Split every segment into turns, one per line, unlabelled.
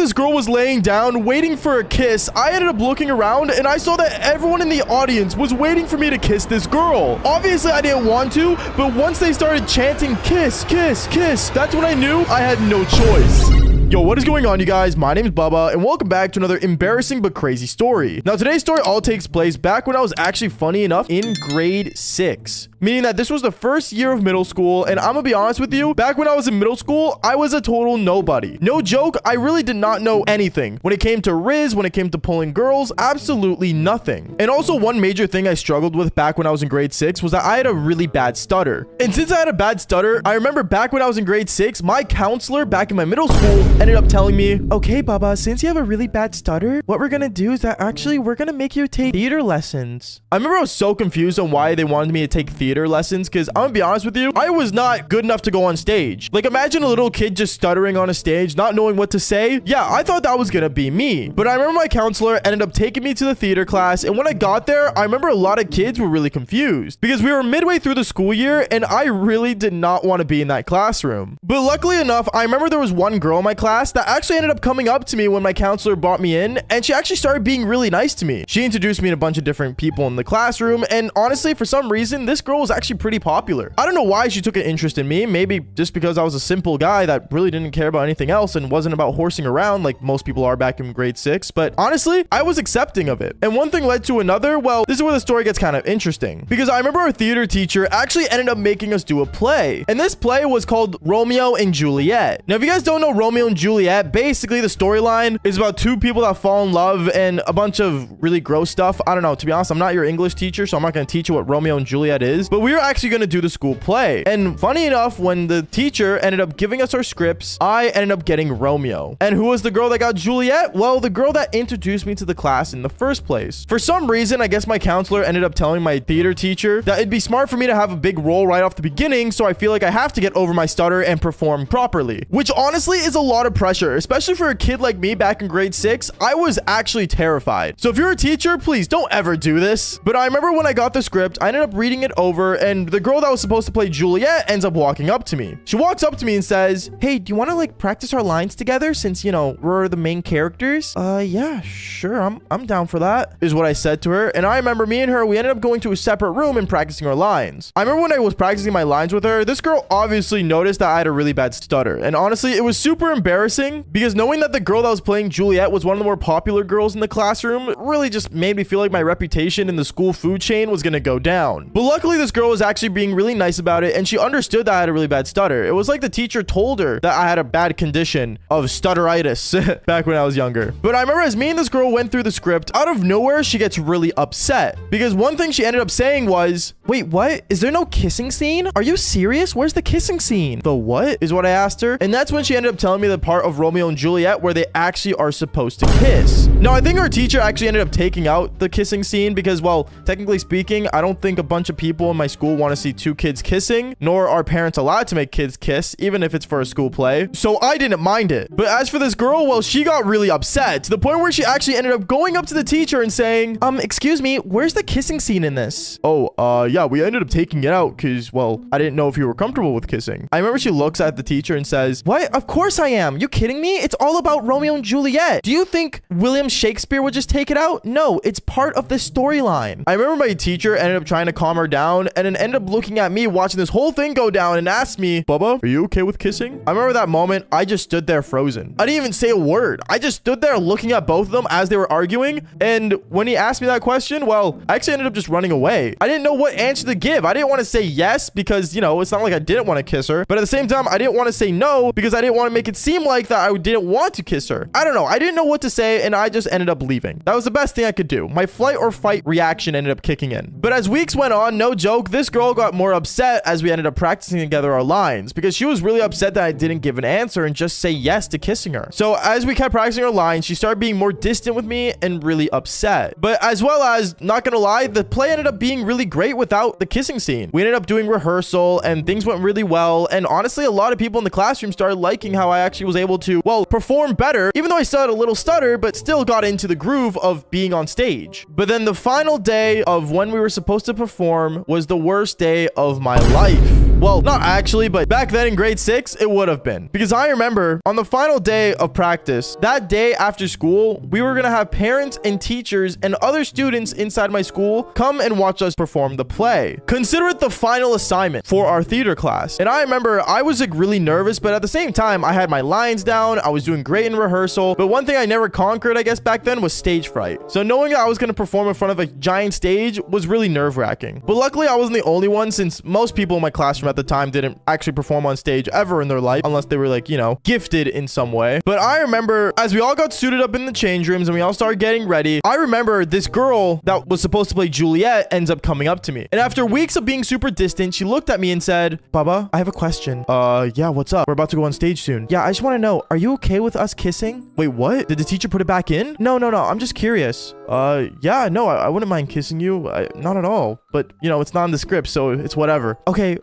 this girl was laying down, waiting for a kiss, I ended up looking around and I saw that everyone in the audience was waiting for me to kiss this girl. Obviously, I didn't want to, but once they started chanting kiss, kiss, kiss, that's when I knew I had no choice. Yo, what is going on, you guys? My name is Bubba, and welcome back to another embarrassing but crazy story. Now, today's story all takes place back when I was actually, funny enough, in grade 6. Meaning that this was the first year of middle school, and I'm gonna be honest with you, back when I was in middle school, I was a total nobody. No joke, I really did not know anything. When it came to Riz, when it came to pulling girls, absolutely nothing. And also, one major thing I struggled with back when I was in grade 6 was that I had a really bad stutter. And since I had a bad stutter, I remember back when I was in grade 6, my counselor back in my middle school ended up telling me, okay, Baba, since you have a really bad stutter, what we're gonna do is that actually we're gonna make you take theater lessons. I remember I was so confused on why they wanted me to take theater lessons, because I'm gonna be honest with you, I was not good enough to go on stage. Like, imagine a little kid just stuttering on a stage, not knowing what to say. Yeah, I thought that was gonna be me. But I remember my counselor ended up taking me to the theater class, and when I got there, I remember a lot of kids were really confused because we were midway through the school year, and I really did not want to be in that classroom. But luckily enough, I remember there was one girl in my class that actually ended up coming up to me when my counselor brought me in, and she actually started being really nice to me. She introduced me to a bunch of different people in the classroom, and honestly, for some reason, this girl was actually pretty popular. I don't know why she took an interest in me, maybe just because I was a simple guy that really didn't care about anything else and wasn't about horsing around like most people are back in grade 6, but honestly, I was accepting of it. And one thing led to another. Well, this is where the story gets kind of interesting, because I remember our theater teacher actually ended up making us do a play, and this play was called Romeo and Juliet. Now, if you guys don't know Romeo and Juliet, basically the storyline is about two people that fall in love and a bunch of really gross stuff. I don't know, to be honest, I'm not your English teacher, so I'm not going to teach you what Romeo and Juliet is, but we were actually going to do the school play. And funny enough, when the teacher ended up giving us our scripts, I ended up getting Romeo. And who was the girl that got Juliet? Well, the girl that introduced me to the class in the first place. For some reason, I guess my counselor ended up telling my theater teacher that it'd be smart for me to have a big role right off the beginning, so I feel like I have to get over my stutter and perform properly, which honestly is a lot of pressure, especially for a kid like me back in grade 6. I was actually terrified. So if you're a teacher, please don't ever do this. But I remember when I got the script, I ended up reading it over, and the girl that was supposed to play Juliet ends up walking up to me. She walks up to me and says, hey, do you want to like practice our lines together since, you know, we're the main characters? Yeah, sure. I'm down for that, is what I said to her. And I remember me and her, we ended up going to a separate room and practicing our lines. I remember when I was practicing my lines with her, this girl obviously noticed that I had a really bad stutter. And honestly, it was super embarrassing because knowing that the girl that was playing Juliet was one of the more popular girls in the classroom really just made me feel like my reputation in the school food chain was gonna go down. But luckily, this girl was actually being really nice about it, and she understood that I had a really bad stutter. It was like the teacher told her that I had a bad condition of stutteritis back when I was younger. But I remember as me and this girl went through the script, out of nowhere, she gets really upset because one thing she ended up saying was, wait, what? Is there no kissing scene? Are you serious? Where's the kissing scene? The what? Is what I asked her. And that's when she ended up telling me the part of Romeo and Juliet where they actually are supposed to kiss. Now, I think our teacher actually ended up taking out the kissing scene because, well, technically speaking, I don't think a bunch of people in my school want to see two kids kissing, nor are parents allowed to make kids kiss, even if it's for a school play. So I didn't mind it. But as for this girl, well, she got really upset to the point where she actually ended up going up to the teacher and saying, excuse me, where's the kissing scene in this? Oh, yeah, we ended up taking it out because, well, I didn't know if you were comfortable with kissing. I remember she looks at the teacher and says, what? Of course I am. You kidding me? It's all about Romeo and Juliet. Do you think William Shakespeare would just take it out? No, it's part of the storyline. I remember my teacher ended up trying to calm her down and then ended up looking at me watching this whole thing go down and asked me, Bubba, are you okay with kissing? I remember that moment, I just stood there frozen. I didn't even say a word. I just stood there looking at both of them as they were arguing. And when he asked me that question, well, I actually ended up just running away. I didn't know what answer to give. I didn't want to say yes because, you know, it's not like I didn't want to kiss her. But at the same time, I didn't want to say no because I didn't want to make it seem like that I didn't want to kiss her. I don't know. I didn't know what to say and I just ended up leaving. That was the best thing I could do. My flight or fight reaction ended up kicking in. But as weeks went on, no joke, this girl got more upset as we ended up practicing together our lines because she was really upset that I didn't give an answer and just say yes to kissing her. So as we kept practicing our lines, she started being more distant with me and really upset. But as well as, not gonna lie, the play ended up being really great without the kissing scene. We ended up doing rehearsal and things went really well. And honestly, a lot of people in the classroom started liking how I actually was able to, well, perform better, even though I still had a little stutter, but still got into the groove of being on stage. But then the final day of when we were supposed to perform was was the worst day of my life. Well, not actually, but back then in grade 6, it would have been. Because I remember on the final day of practice, that day after school, we were going to have parents and teachers and other students inside my school come and watch us perform the play. Consider it the final assignment for our theater class. And I remember I was like really nervous, but at the same time, I had my lines down. I was doing great in rehearsal. But one thing I never conquered, I guess, back then was stage fright. So knowing that I was going to perform in front of a giant stage was really nerve-wracking. But luckily, I wasn't the only one, since most people in my classroom at the time didn't actually perform on stage ever in their life, unless they were like, you know, gifted in some way. But I remember as we all got suited up in the change rooms and we all started getting ready, I remember this girl that was supposed to play Juliet ends up coming up to me. And after weeks of being super distant, she looked at me and said, Baba, I have a question. Yeah, what's up? We're about to go on stage soon. Yeah, I just want to know, are you okay with us kissing? Wait, what? Did the teacher put it back in? No. I'm just curious. Yeah, no, I wouldn't mind kissing you. Not at all. But, you know, it's not in the script, so it's whatever. Okay,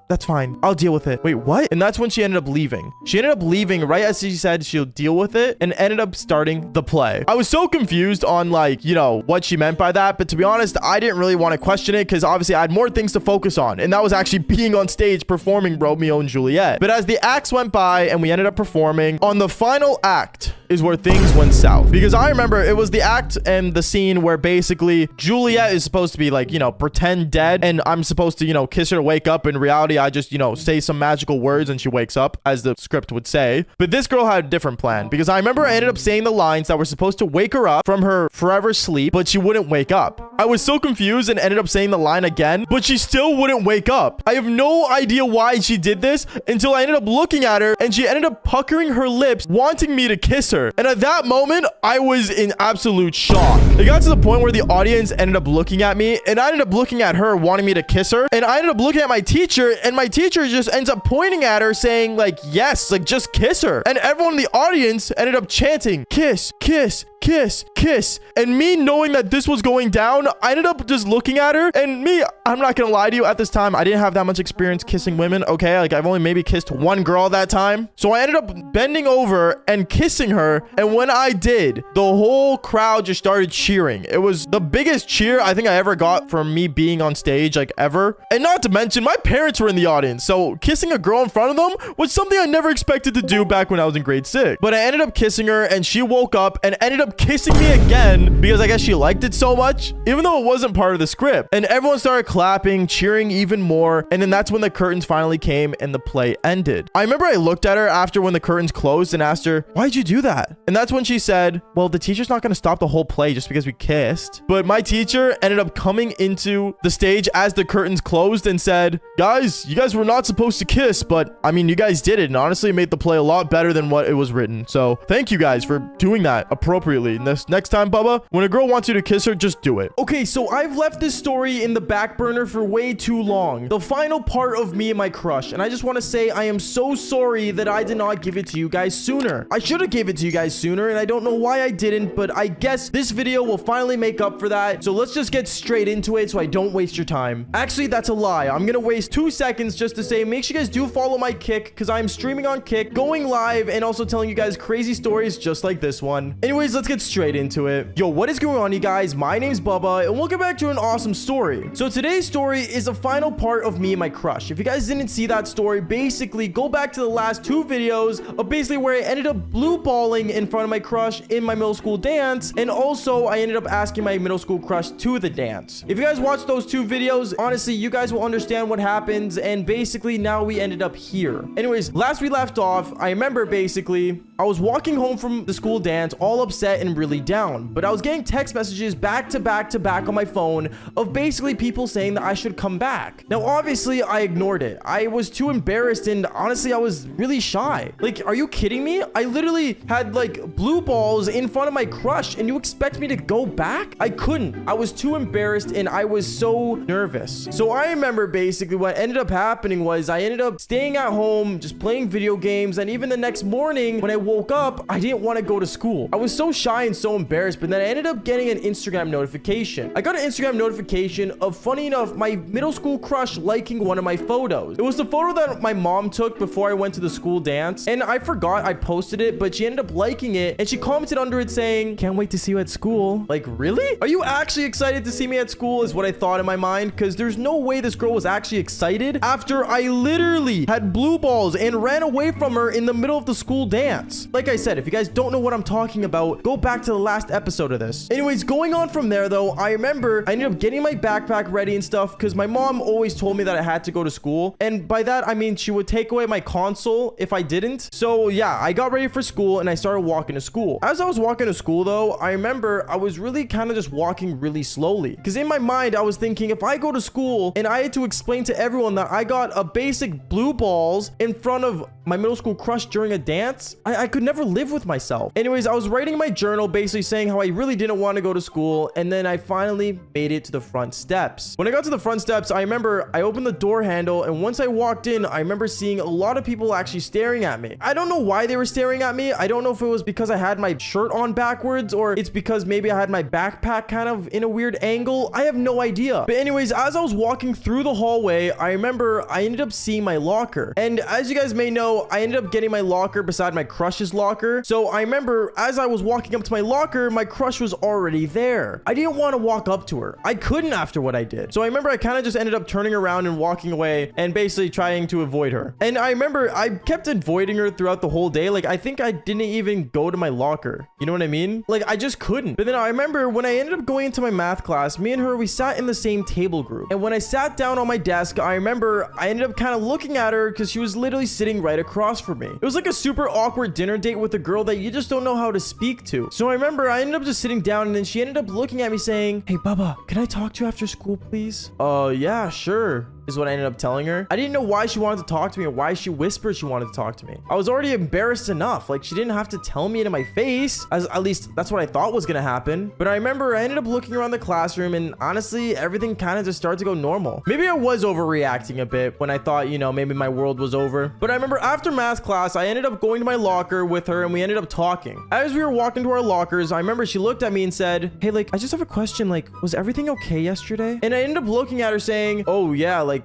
that's fine. I'll deal with it. Wait, what? And that's when she ended up leaving. She ended up leaving right as she said she'll deal with it and ended up starting the play. I was so confused on, like, you know, what she meant by that. But to be honest, I didn't really want to question it because obviously I had more things to focus on. And that was actually being on stage performing Romeo and Juliet. But as the acts went by and we ended up performing, on the final act is where things went south. Because I remember it was the act and the scene where basically Juliet is supposed to be like, you know, pretend dead. And I'm supposed to, you know, kiss her to wake up. In reality, I just, you know, say some magical words and she wakes up, as the script would say. But this girl had a different plan, because I remember I ended up saying the lines that were supposed to wake her up from her forever sleep, but she wouldn't wake up. I was so confused and ended up saying the line again, but she still wouldn't wake up. I have no idea why she did this until I ended up looking at her and she ended up puckering her lips, wanting me to kiss her. And at that moment, I was in absolute shock. It got to the point where the audience ended up looking at me and I ended up looking at her, wanting me to kiss her. And I ended up looking at my teacher and my teacher just ends up pointing at her saying like, yes, like just kiss her. And everyone in the audience ended up chanting, kiss, kiss, kiss, kiss. And me knowing that this was going down, I ended up just looking at her. And me, I'm not gonna lie to you, at this time, I didn't have that much experience kissing women, okay? Like, I've only maybe kissed one girl at that time. So I ended up bending over and kissing her. And when I did, the whole crowd just started cheering. It was the biggest cheer I think I ever got from me being on stage, like, ever. And not to mention, my parents were in the audience. So kissing a girl in front of them was something I never expected to do back when I was in grade 6. But I ended up kissing her and she woke up and ended up kissing me again because I guess she liked it so much, even though it wasn't part of the script. And everyone started clapping, cheering even more. And then that's when the curtains finally came and the play ended. I remember I looked at her after when the curtains closed and asked her, why'd you do that? And that's when she said, well, the teacher's not going to stop the whole play just because we kissed. But my teacher ended up coming into the stage as the curtains closed and said, guys, you guys were not supposed to kiss, but I mean, you guys did it. And honestly, it made the play a lot better than what it was written. So thank you guys for doing that appropriately. And this next time, Bubba, when a girl wants you to kiss her, just do it. Okay, so I've left this story in the back burner for way too long. The final part of me and my crush. And I just want to say I am so sorry that I did not give it to you guys sooner. I should have gave it to you guys sooner, and I don't know why I didn't, but I guess this video will finally make up for that. So let's just get straight into it so I don't waste your time. Actually, that's a lie. I'm gonna waste 2 seconds just to say, make sure you guys do follow my Kick, because I'm streaming on Kick, going live, and also telling you guys crazy stories just like this one. Anyways, let's get straight into it. Yo, what is going on, you guys? My name's Bubba, and we'll get back to an awesome story. So today's story is the final part of me and my crush. If you guys didn't see that story, basically go back to the last 2 videos of basically where I ended up blue balling in front of my crush in my middle school dance, and also I ended up asking my middle school crush to the dance. If you guys watch those 2 videos, honestly, you guys will understand what happens, and basically now we ended up here. Anyways, last we left off, I remember basically I was walking home from the school dance all upset and really down, but I was getting text messages back to back to back on my phone of basically people saying that I should come back. Now, obviously, I ignored it. I was too embarrassed, and honestly, I was really shy. Like, are you kidding me? I literally had like blue balls in front of my crush, and you expect me to go back? I couldn't. I was too embarrassed, and I was so nervous. So I remember basically what ended up happening was I ended up staying at home, just playing video games, and even the next morning when I woke up, I didn't want to go to school. I was so shy and so embarrassed, but then I ended up getting an Instagram notification. I got an Instagram notification of, funny enough, my middle school crush liking one of my photos. It was the photo that my mom took before I went to the school dance, and I forgot I posted it, but she ended up liking it, and she commented under it saying, "Can't wait to see you at school." Like, really? Are you actually excited to see me at school is what I thought in my mind, because there's no way this girl was actually excited after I literally had blue balls and ran away from her in the middle of the school dance. Like I said, if you guys don't know what I'm talking about, go back to the last episode of this. Anyways, going on from there though, I remember I ended up getting my backpack ready and stuff because my mom always told me that I had to go to school, and by that I mean she would take away my console if I didn't. So yeah, I got ready for school and I started walking to school. As I was walking to school though, I remember I was really kind of just walking really slowly because in my mind I was thinking, if I go to school and I had to explain to everyone that I got a basic blue balls in front of my middle school crush during a dance, I could never live with myself. Anyways, I was writing my journal basically saying how I really didn't want to go to school, and then I finally made it to the front steps. When I got to the front steps, I remember I opened the door handle, and once I walked in, I remember seeing a lot of people actually staring at me. I don't know why they were staring at me. I don't know if it was because I had my shirt on backwards, or it's because maybe I had my backpack kind of in a weird angle. I have no idea. But anyways, as I was walking through the hallway, I remember I ended up seeing my locker. And as you guys may know, I ended up getting my locker beside my crush's locker. So I remember as I was walking up to my locker, my crush was already there. I didn't want to walk up to her. I couldn't after what I did. So I remember I kind of just ended up turning around and walking away and basically trying to avoid her. And I remember I kept avoiding her throughout the whole day. Like, I think I didn't even go to my locker. You know what I mean? Like, I just couldn't. But then I remember when I ended up going into my math class, me and her, we sat in the same table group. And when I sat down on my desk, I remember I ended up kind of looking at her because she was literally sitting right across from me. It was like a super awkward dinner date with a girl that you just don't know how to speak to. So I remember I ended up just sitting down, and then she ended up looking at me saying, "Hey, Baba, can I talk to you after school, please?" Yeah, sure, is what I ended up telling her. I didn't know why she wanted to talk to me or why she whispered she wanted to talk to me. I was already embarrassed enough. Like, she didn't have to tell me to my face, as at least that's what I thought was gonna happen. But I remember I ended up looking around the classroom, and honestly, everything kind of just started to go normal. Maybe I was overreacting a bit when I thought, you know, maybe my world was over. But I remember after math class, I ended up going to my locker with her, and we ended up talking. As we were walking to our lockers, I remember she looked at me and said, "Hey, like, I just have a question. Like, was everything okay yesterday?" And I ended up looking at her saying, "Oh yeah, like,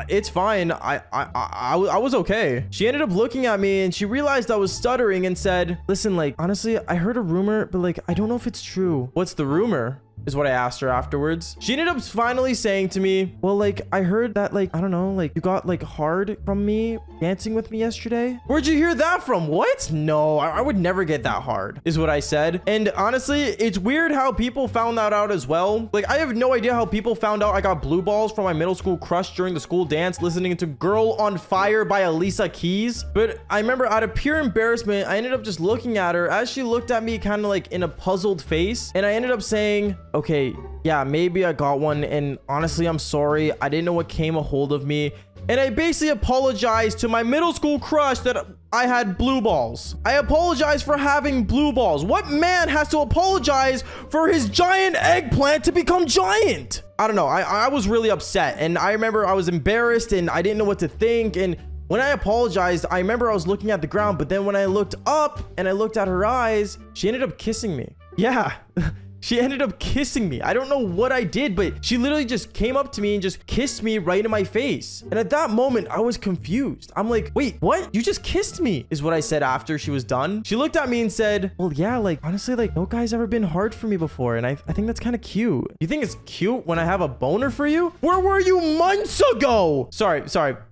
it's fine. I was okay." She ended up looking at me and she realized I was stuttering and said, "Listen, like, honestly, I heard a rumor, but like, I don't know if it's true." "What's the rumor?" is what I asked her afterwards. She ended up finally saying to me, "Well, like, I heard that, like, I don't know, like, you got like hard from me dancing with me yesterday." "Where'd you hear that from?" "What? No, I would never get that hard," is what I said. And honestly, it's weird how people found that out as well. Like, I have no idea how people found out I got blue balls from my middle school crush during the school dance listening to Girl on Fire by Alicia Keys. But I remember out of pure embarrassment, I ended up just looking at her as she looked at me kind of like in a puzzled face. And I ended up saying, "Okay, yeah, maybe I got one, and honestly, I'm sorry. I didn't know what came a hold of me." And I basically apologized to my middle school crush that I had blue balls. I apologize for having blue balls. What man has to apologize for his giant eggplant to become giant? I don't know. I was really upset, and I remember I was embarrassed, and I didn't know what to think. And when I apologized, I remember I was looking at the ground, but then when I looked up and I looked at her eyes, she ended up kissing me. Yeah. She ended up kissing me. I don't know what I did, but she literally just came up to me and just kissed me right in my face. And at that moment, I was confused. I'm like, "Wait, what? You just kissed me," is what I said after she was done. She looked at me and said, "Well, yeah, like, honestly, like, no guy's ever been hard for me before, and I think that's kind of cute." "You think it's cute when I have a boner for you? Where were you months ago?" Sorry.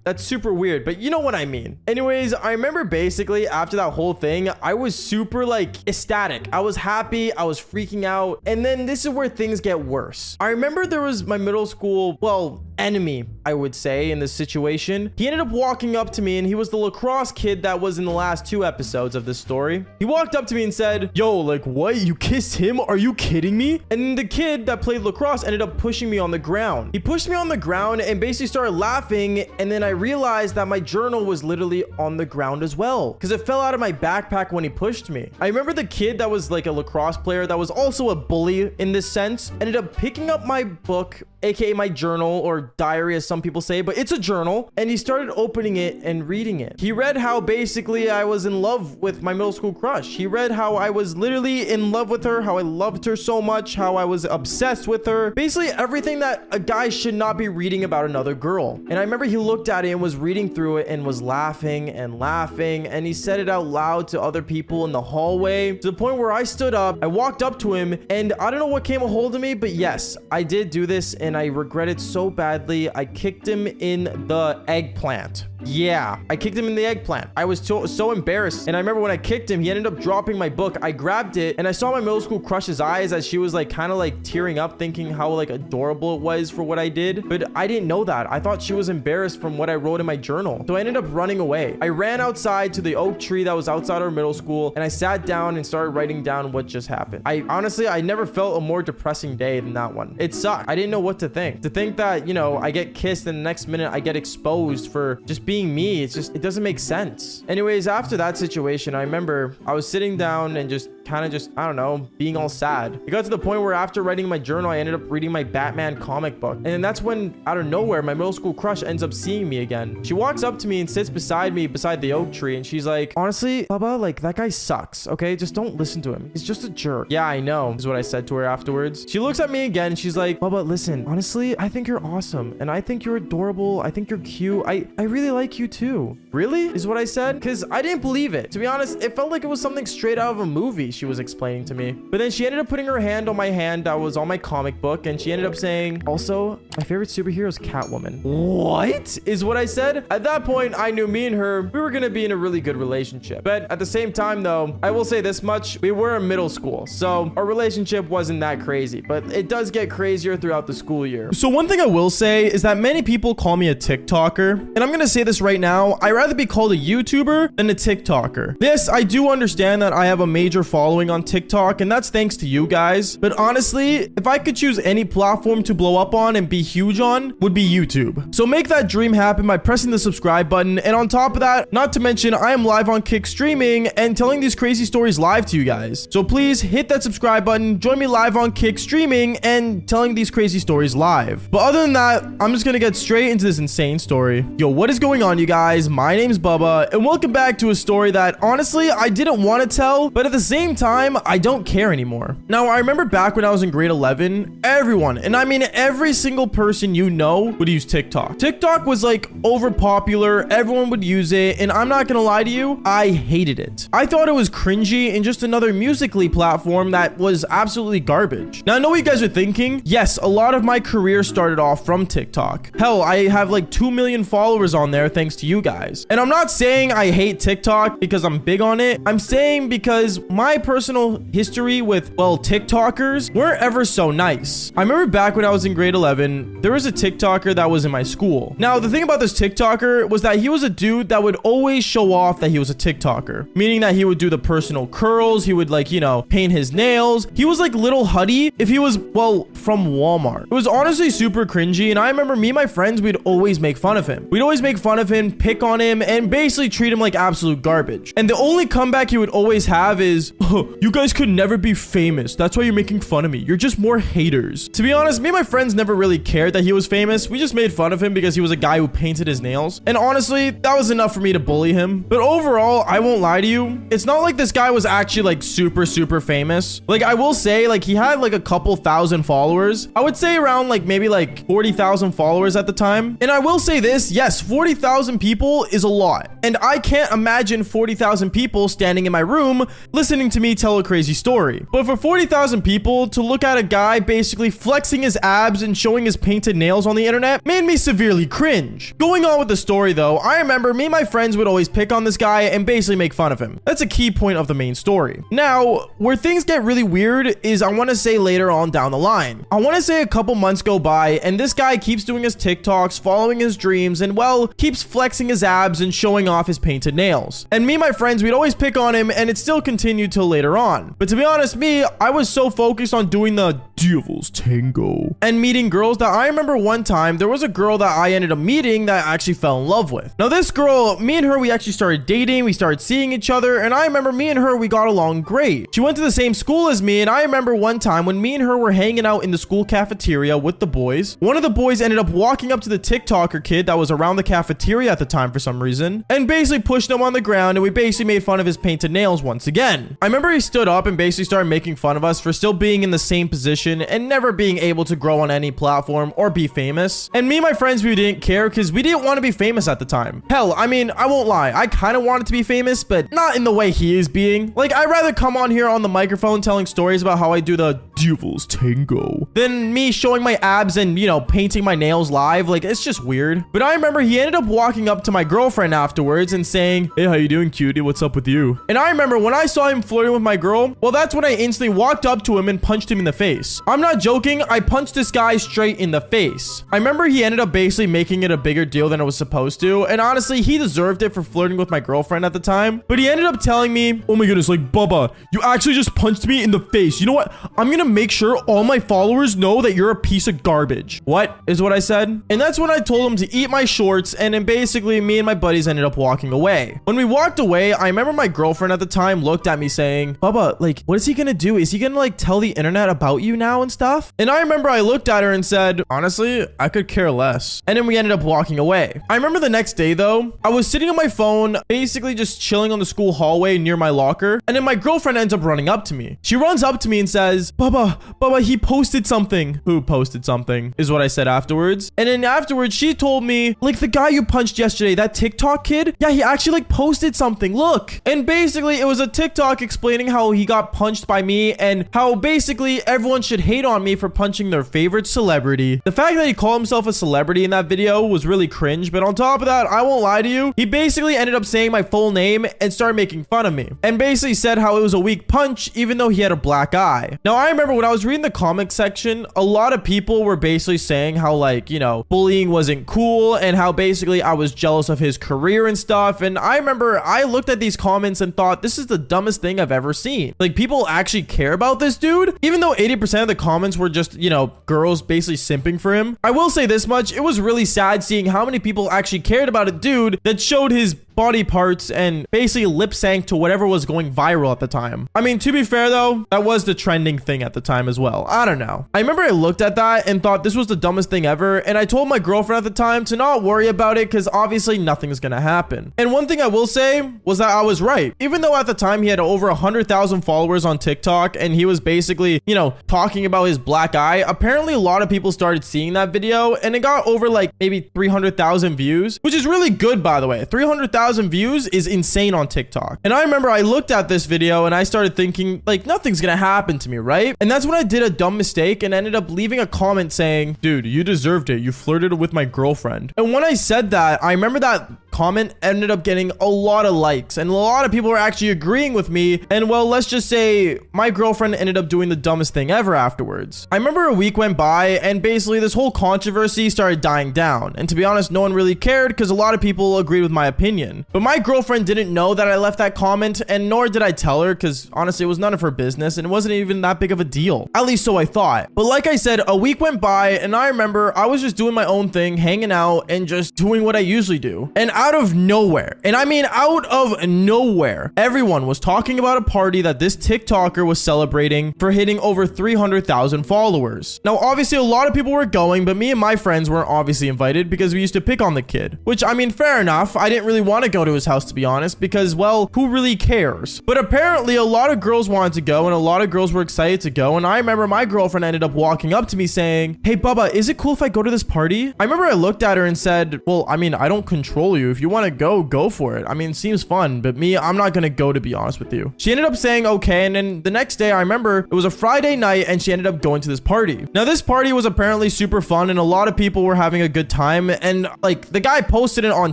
That's super weird, but you know what I mean. Anyways, I remember basically after that whole thing, I was super, like, ecstatic. I was happy. I was freaking out. And then this is where things get worse. I remember there was my middle school, well, enemy, I would say, in this situation. He ended up walking up to me, and he was the lacrosse kid that was in the last 2 episodes of this story. He walked up to me and said, "Yo, like, what? You kissed him? Are you kidding me?" And the kid that played lacrosse ended up pushing me on the ground. He pushed me on the ground and basically started laughing, and then I realized that my journal was literally on the ground as well, because it fell out of my backpack when he pushed me. I remember the kid that was like a lacrosse player that was also a bully in this sense ended up picking up my book aka my journal or diary, as some people say, but it's a journal. And he started opening it and reading it. He read how basically I was in love with my middle school crush. He read how I was literally in love with her, how I loved her so much, how I was obsessed with her. Basically everything that a guy should not be reading about another girl. And I remember he looked at it and was reading through it and was laughing and laughing. And he said it out loud to other people in the hallway, to the point where I stood up, I walked up to him, and I don't know what came a hold of me, but yes, I did do this and I regret it so badly. I kicked him in the eggplant. Yeah, I kicked him in the eggplant. I was so embarrassed. And I remember when I kicked him, he ended up dropping my book. I grabbed it and I saw my middle school crush's eyes as she was like kind of like tearing up, thinking how like adorable it was for what I did. But I didn't know that. I thought she was embarrassed from what I wrote in my journal. So I ended up running away. I ran outside to the oak tree that was outside our middle school, and I sat down and started writing down what just happened. I never felt a more depressing day than that one. It sucked. I didn't know what to think. To think that, you know, I get kissed and the next minute I get exposed for just being me. It doesn't make sense. Anyways, after that situation, I remember I was sitting down and just kind of I don't know, being all sad. It got to the point where after writing my journal, I ended up reading my Batman comic book. And then that's when, out of nowhere, my middle school crush ends up seeing me again. She walks up to me and sits beside me beside the oak tree. And she's like, honestly, Bubba, like that guy sucks. Okay, just don't listen to him. He's just a jerk. Yeah, I know, is what I said to her afterwards. She looks at me again and she's like, Bubba, listen, honestly, I think you're awesome. And I think you're adorable. I think you're cute. I really like you too. Really? Is what I said? Because I didn't believe it. To be honest, it felt like it was something straight out of a movie she was explaining to me. But then she ended up putting her hand on my hand that was on my comic book, and she ended up saying, also, my favorite superhero is Catwoman. What? Is what I said? At that point, I knew me and her, we were going to be in a really good relationship. But at the same time, though, I will say this much, we were in middle school, so our relationship wasn't that crazy, but it does get crazier throughout the school year. So one thing I will say is that many people call me a TikToker, and I'm going to say this right now, I'd rather be called a YouTuber than a TikToker. Yes, I do understand that I have a major following on TikTok, and that's thanks to you guys. But honestly, if I could choose any platform to blow up on and be huge on, would be YouTube. So make that dream happen by pressing the subscribe button. And on top of that, not to mention, I am live on Kick streaming and telling these crazy stories live to you guys. So please hit that subscribe button, join me live on Kick streaming and telling these crazy stories live. But other than that, I'm just gonna get straight into this insane story. Yo, what is going on, you guys? My name's Bubba, and welcome back to a story that honestly I didn't want to tell, but at the same time I don't care anymore. Now, I remember back when I was in grade 11, everyone, and I mean every single person you know, would use TikTok. TikTok was like over popular, everyone would use it, and I'm not gonna lie to you, I hated it. I thought it was cringy and just another Musical.ly platform that was absolutely garbage. Now, I know what you guys are thinking. Yes, a lot of my career started off from TikTok. Hell, I have like 2 million followers on there thanks to you guys. And I'm not saying I hate TikTok because I'm big on it. I'm saying because my personal history with, well, TikTokers weren't ever so nice. I remember back when I was in grade 11, there was a TikToker that was in my school. Now, the thing about this TikToker was that he was a dude that would always show off that he was a TikToker, meaning that he would do the personal curls. He would like, you know, paint his nails. He was like Little Huddy if he was, well, from Walmart. It was honestly super cringy. And I remember me and my friends, we'd always make fun of him. We'd always make fun of him, pick on him, and basically treat him like absolute garbage. And the only comeback he would always have is, oh, you guys could never be famous. That's why you're making fun of me. You're just more haters. To be honest, me and my friends never really cared that he was famous. We just made fun of him because he was a guy who painted his nails. And honestly, that was enough for me to bully him. But overall, I won't lie to you, it's not like this guy was actually like super famous. Like, I will say, like, he had like a couple thousand followers. I would say around like maybe like 40,000 followers at the time. And I will say this, yes, 40,000 people is a lot. And I can't imagine 40,000 people standing in my room listening to me tell a crazy story. But for 40,000 people to look at a guy basically flexing his abs and showing his painted nails on the internet made me severely cringe. Going on with the story though, I remember me and my friends would always pick on this guy and basically make fun of him. That's a key point of the main story. Now, where things get really weird is I want to say later on down the line. I want to say a couple months go by and this guy keeps doing his TikToks, following his dreams, and well, keeps flexing his abs and showing off his painted nails. And me and my friends, we'd always pick on him and it still continued till later on. But to be honest, I was so focused on doing the devil's tango and meeting girls that I remember one time there was a girl that I ended up meeting that I actually fell in love with. Now this girl, me and her, we actually started dating, we started seeing each other, and I remember me and her, we got along great. She went to the same school as me, and I remember one time when me and her were hanging out in the school cafeteria with the boys, one of the boys ended up walking up to the TikToker kid that was around the cafeteria at the time for some reason, and basically pushed him on the ground, and we basically made fun of his painted nails once again. I remember he stood up and basically started making fun of us for still being in the same position and never being able to grow on any platform or be famous. And me and my friends, we didn't care because we didn't want to be famous at the time. Hell, I mean, I won't lie, I kind of wanted to be famous, but not in the way he is being. Like, I'd rather come on here on the microphone telling stories about how I do the devil's tango than me showing my abs and, you know, painting my nails live. Like, it's just weird. But I remember he ended up walking up to my girlfriend afterwards and saying, "Hey, how you doing, cutie? What's up with you?" And I remember when I saw him flirting with my girl, well, that's when I instantly walked up to him and punched him in the face. I'm not joking, I punched this guy straight in the face. I remember he ended up basically making it a bigger deal than it was supposed to, and honestly, he deserved it for flirting with my girlfriend at the time. But he ended up telling me, "Oh my goodness, like, Bubba, you actually just punched me in the face. You know what? I'm gonna make sure all my followers know that you're a piece of garbage." What is what I said? And that's when I told him to eat my shorts, and then basically me and my buddies ended up walking away. When we walked away, I remember my girlfriend at the time looked at me saying, "Bubba, like, what is he gonna do? Is he gonna like tell the internet about you now and stuff?" And I remember I looked at her and said, "Honestly, I could care less." And then we ended up walking away. I remember the next day though, I was sitting on my phone, basically just chilling on the school hallway near my locker, and then my girlfriend ends up running up to me. She runs up to me and says, Bubba, he posted something." "Who posted something?" is what I said afterwards. And then afterwards, she told me, like, "The guy you punched yesterday, that TikTok kid, yeah, he actually like posted something, look." And basically it was a TikTok explaining how he got punched by me and how basically everyone should hate on me for punching their favorite celebrity. The fact that he called himself a celebrity in that video was really cringe, but on top of that, I won't lie to you, he basically ended up saying my full name and started making fun of me and basically said how it was a weak punch even though he had a black eye. Now I remember when I was reading the comment section, a lot of people were basically saying how, like, you know, bullying wasn't cool and how basically I was jealous of his career and stuff. And I remember I looked at these comments and thought, this is the dumbest thing I've ever seen. Like, people actually care about this dude, even though 80% of the comments were just, you know, girls basically simping for him. I will say this much, it was really sad seeing how many people actually cared about a dude that showed his body parts and basically lip sync to whatever was going viral at the time. I mean, to be fair though, that was the trending thing at the time as well. I don't know. I remember I looked at that and thought this was the dumbest thing ever, and I told my girlfriend at the time to not worry about it because obviously nothing's gonna happen. And one thing I will say was that I was right. Even though at the time he had over 100,000 followers on TikTok and he was basically, you know, talking about his black eye, apparently a lot of people started seeing that video and it got over like maybe 300,000 views, which is really good, by the way. 300,000 views is insane on TikTok. And I remember I looked at this video and I started thinking, like, nothing's gonna happen to me, right? And that's when I did a dumb mistake and ended up leaving a comment saying, "Dude, you deserved it. You flirted with my girlfriend." And when I said that, I remember that comment ended up getting a lot of likes and a lot of people were actually agreeing with me. And well, let's just say my girlfriend ended up doing the dumbest thing ever afterwards. I remember a week went by and basically this whole controversy started dying down. And to be honest, no one really cared because a lot of people agreed with my opinion. But my girlfriend didn't know that I left that comment, and nor did I tell her because honestly, it was none of her business and it wasn't even that big of a deal. At least so I thought. But like I said, a week went by and I remember I was just doing my own thing, hanging out and just doing what I usually do. And out of nowhere, and I mean out of nowhere, everyone was talking about a party that this TikToker was celebrating for hitting over 300,000 followers. Now, obviously a lot of people were going, but me and my friends weren't obviously invited because we used to pick on the kid, which I mean, fair enough. I didn't really want to go to his house, to be honest, because, well, who really cares? But apparently a lot of girls wanted to go and a lot of girls were excited to go. And I remember my girlfriend ended up walking up to me saying, "Hey Bubba, is it cool if I go to this party?" I remember I looked at her and said, "Well, I mean, I don't control you. If you want to go for it. I mean, it seems fun, but me, I'm not gonna go, to be honest with you." She ended up saying okay, and then the next day I remember it was a Friday night and she ended up going to this party. Now this party was apparently super fun and a lot of people were having a good time, and like the guy posted it on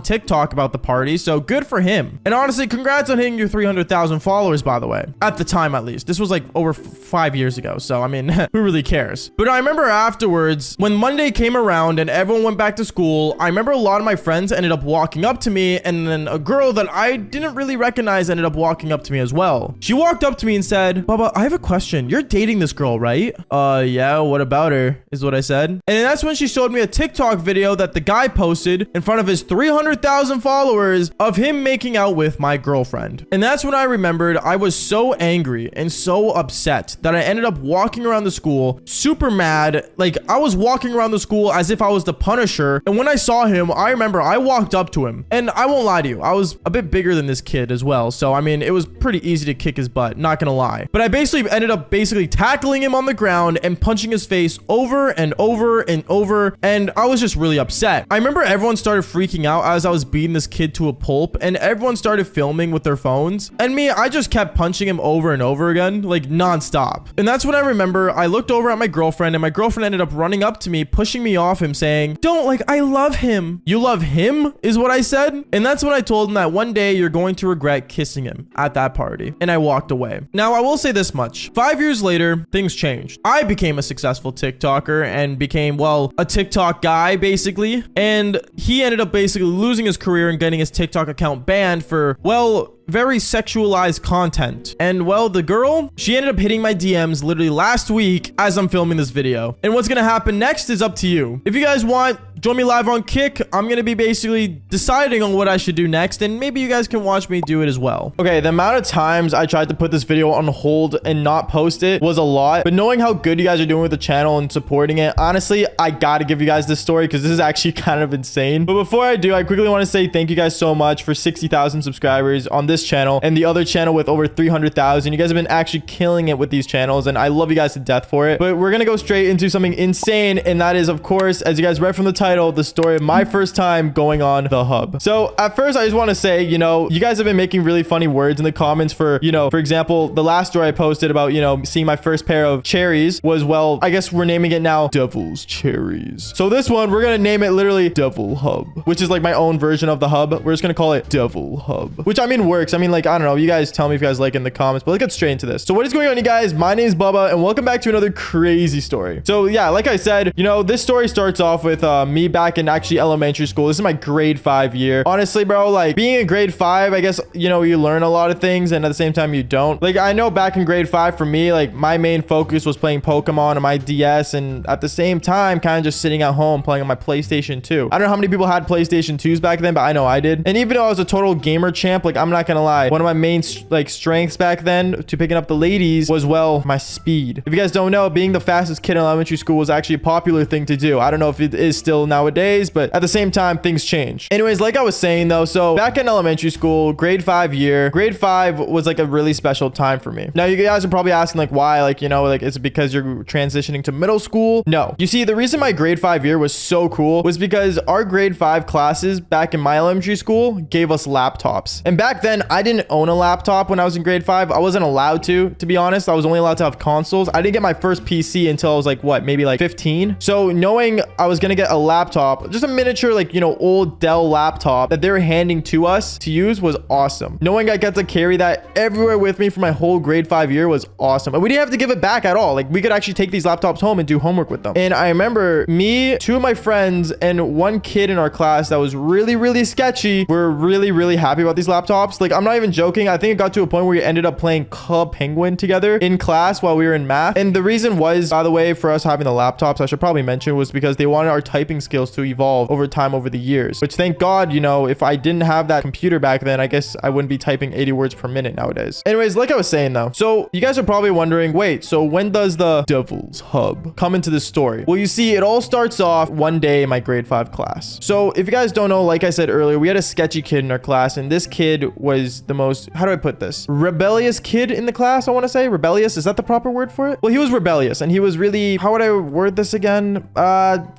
TikTok about the party, so good for him. And honestly, congrats on hitting your 300,000 followers, by the way. At the time, at least. This was like over 5 years ago, so I mean, who really cares? But I remember afterwards, when Monday came around and everyone went back to school, I remember a lot of my friends ended up walking up to me, and then a girl that I didn't really recognize ended up walking up to me as well. She walked up to me and said, Bubba, I have a question. You're dating this girl, right? Yeah, what about her? Is what I said. And that's when she showed me a TikTok video that the guy posted in front of his 300,000 followers of him making out with my girlfriend. And that's when I remembered I was so angry and so upset that I ended up walking around the school super mad. Like, I was walking around the school as if I was the Punisher. And when I saw him, I remember I walked up to him. And I won't lie to you, I was a bit bigger than this kid as well. So, I mean, it was pretty easy to kick his butt, not gonna lie. But I basically ended up tackling him on the ground and punching his face over and over and over. And I was just really upset. I remember everyone started freaking out as I was beating this kid to a pulp, and everyone started filming with their phones. And me, I just kept punching him over and over again, like nonstop. And that's when I remember I looked over at my girlfriend, and my girlfriend ended up running up to me, pushing me off him, saying, "Don't, like, I love him." "You love him?" is what I said. And that's when I told him that one day you're going to regret kissing him at that party. And I walked away. Now, I will say this much. 5 years later, things changed. I became a successful TikToker and became, well, a TikTok guy, basically. And he ended up basically losing his career and getting his TikTok account banned for, well, very sexualized content. And well, the girl, she ended up hitting my DMs literally last week as I'm filming this video. And what's gonna happen next is up to you. If you guys want, join me live on Kick. I'm gonna be basically deciding on what I should do next, and maybe you guys can watch me do it as well. Okay, the amount of times I tried to put this video on hold and not post it was a lot, but knowing how good you guys are doing with the channel and supporting it, honestly, I gotta give you guys this story because this is actually kind of insane. But before I do, I quickly want to say thank you guys so much for 60,000 subscribers on this channel and the other channel with over 300,000. You guys have been actually killing it with these channels, and I love you guys to death for it. But we're gonna go straight into something insane, and that is, of course, as you guys read from the title, the story of my first time going on the hub. So at first, I just want to say, you know, you guys have been making really funny words in the comments for, you know, for example, the last story I posted about, you know, seeing my first pair of cherries was, well, I guess we're naming it now Devil's Cherries. So this one, we're gonna name it literally Devil Hub, which is like my own version of the hub. We're just gonna call it Devil Hub, which I mean works. I mean, like, I don't know. You guys tell me if you guys like it in the comments, but let's get straight into this. So what is going on, you guys? My name is Bubba, and welcome back to another crazy story. So yeah, like I said, you know, this story starts off with me back in actually elementary school. This is my grade 5 year. Honestly, bro, like being in grade 5, I guess, you know, you learn a lot of things, and at the same time you don't. Like, I know back in grade 5 for me, like my main focus was playing Pokemon on my DS, and at the same time kind of just sitting at home playing on my PlayStation 2. I don't know how many people had PlayStation 2s back then, but I know I did. And even though I was a total gamer champ, like, I'm not gonna lie, one of my main like strengths back then to picking up the ladies was, well, my speed. If you guys don't know, being the fastest kid in elementary school was actually a popular thing to do. I don't know if it is still nowadays, but at the same time, things change. Anyways, like I was saying though, so back in elementary school, grade 5 year, grade 5 was like a really special time for me. Now you guys are probably asking like why, like, you know, like, is it because you're transitioning to middle school? No. You see, the reason my grade 5 year was so cool was because our grade 5 classes back in my elementary school gave us laptops. And back then I didn't own a laptop when I was in grade 5. I wasn't allowed to be honest. I was only allowed to have consoles. I didn't get my first PC until I was like, what, maybe like 15. So knowing I was gonna get a laptop, just a miniature, like, you know, old Dell laptop that they were handing to us to use was awesome. Knowing I got to carry that everywhere with me for my whole grade 5 year was awesome. And we didn't have to give it back at all. Like, we could actually take these laptops home and do homework with them. And I remember me, 2 of my friends, and 1 kid in our class that was really, really sketchy were really, really happy about these laptops. Like, I'm not even joking. I think it got to a point where we ended up playing Club Penguin together in class while we were in math. And the reason was, by the way, for us having the laptops, I should probably mention, was because they wanted our typing skills to evolve over time, over the years, which thank God, you know, if I didn't have that computer back then, I guess I wouldn't be typing 80 words per minute nowadays. Anyways, like I was saying though, so you guys are probably wondering, wait, so when does the Devil's Hub come into this story? Well, you see, it all starts off one day in my grade 5 class. So if you guys don't know, like I said earlier, we had a sketchy kid in our class, and this kid was the most, how do I put this, rebellious kid in the class. I want to say rebellious. Is that the proper word for it? Well, he was rebellious, and he was really, how would I word this again?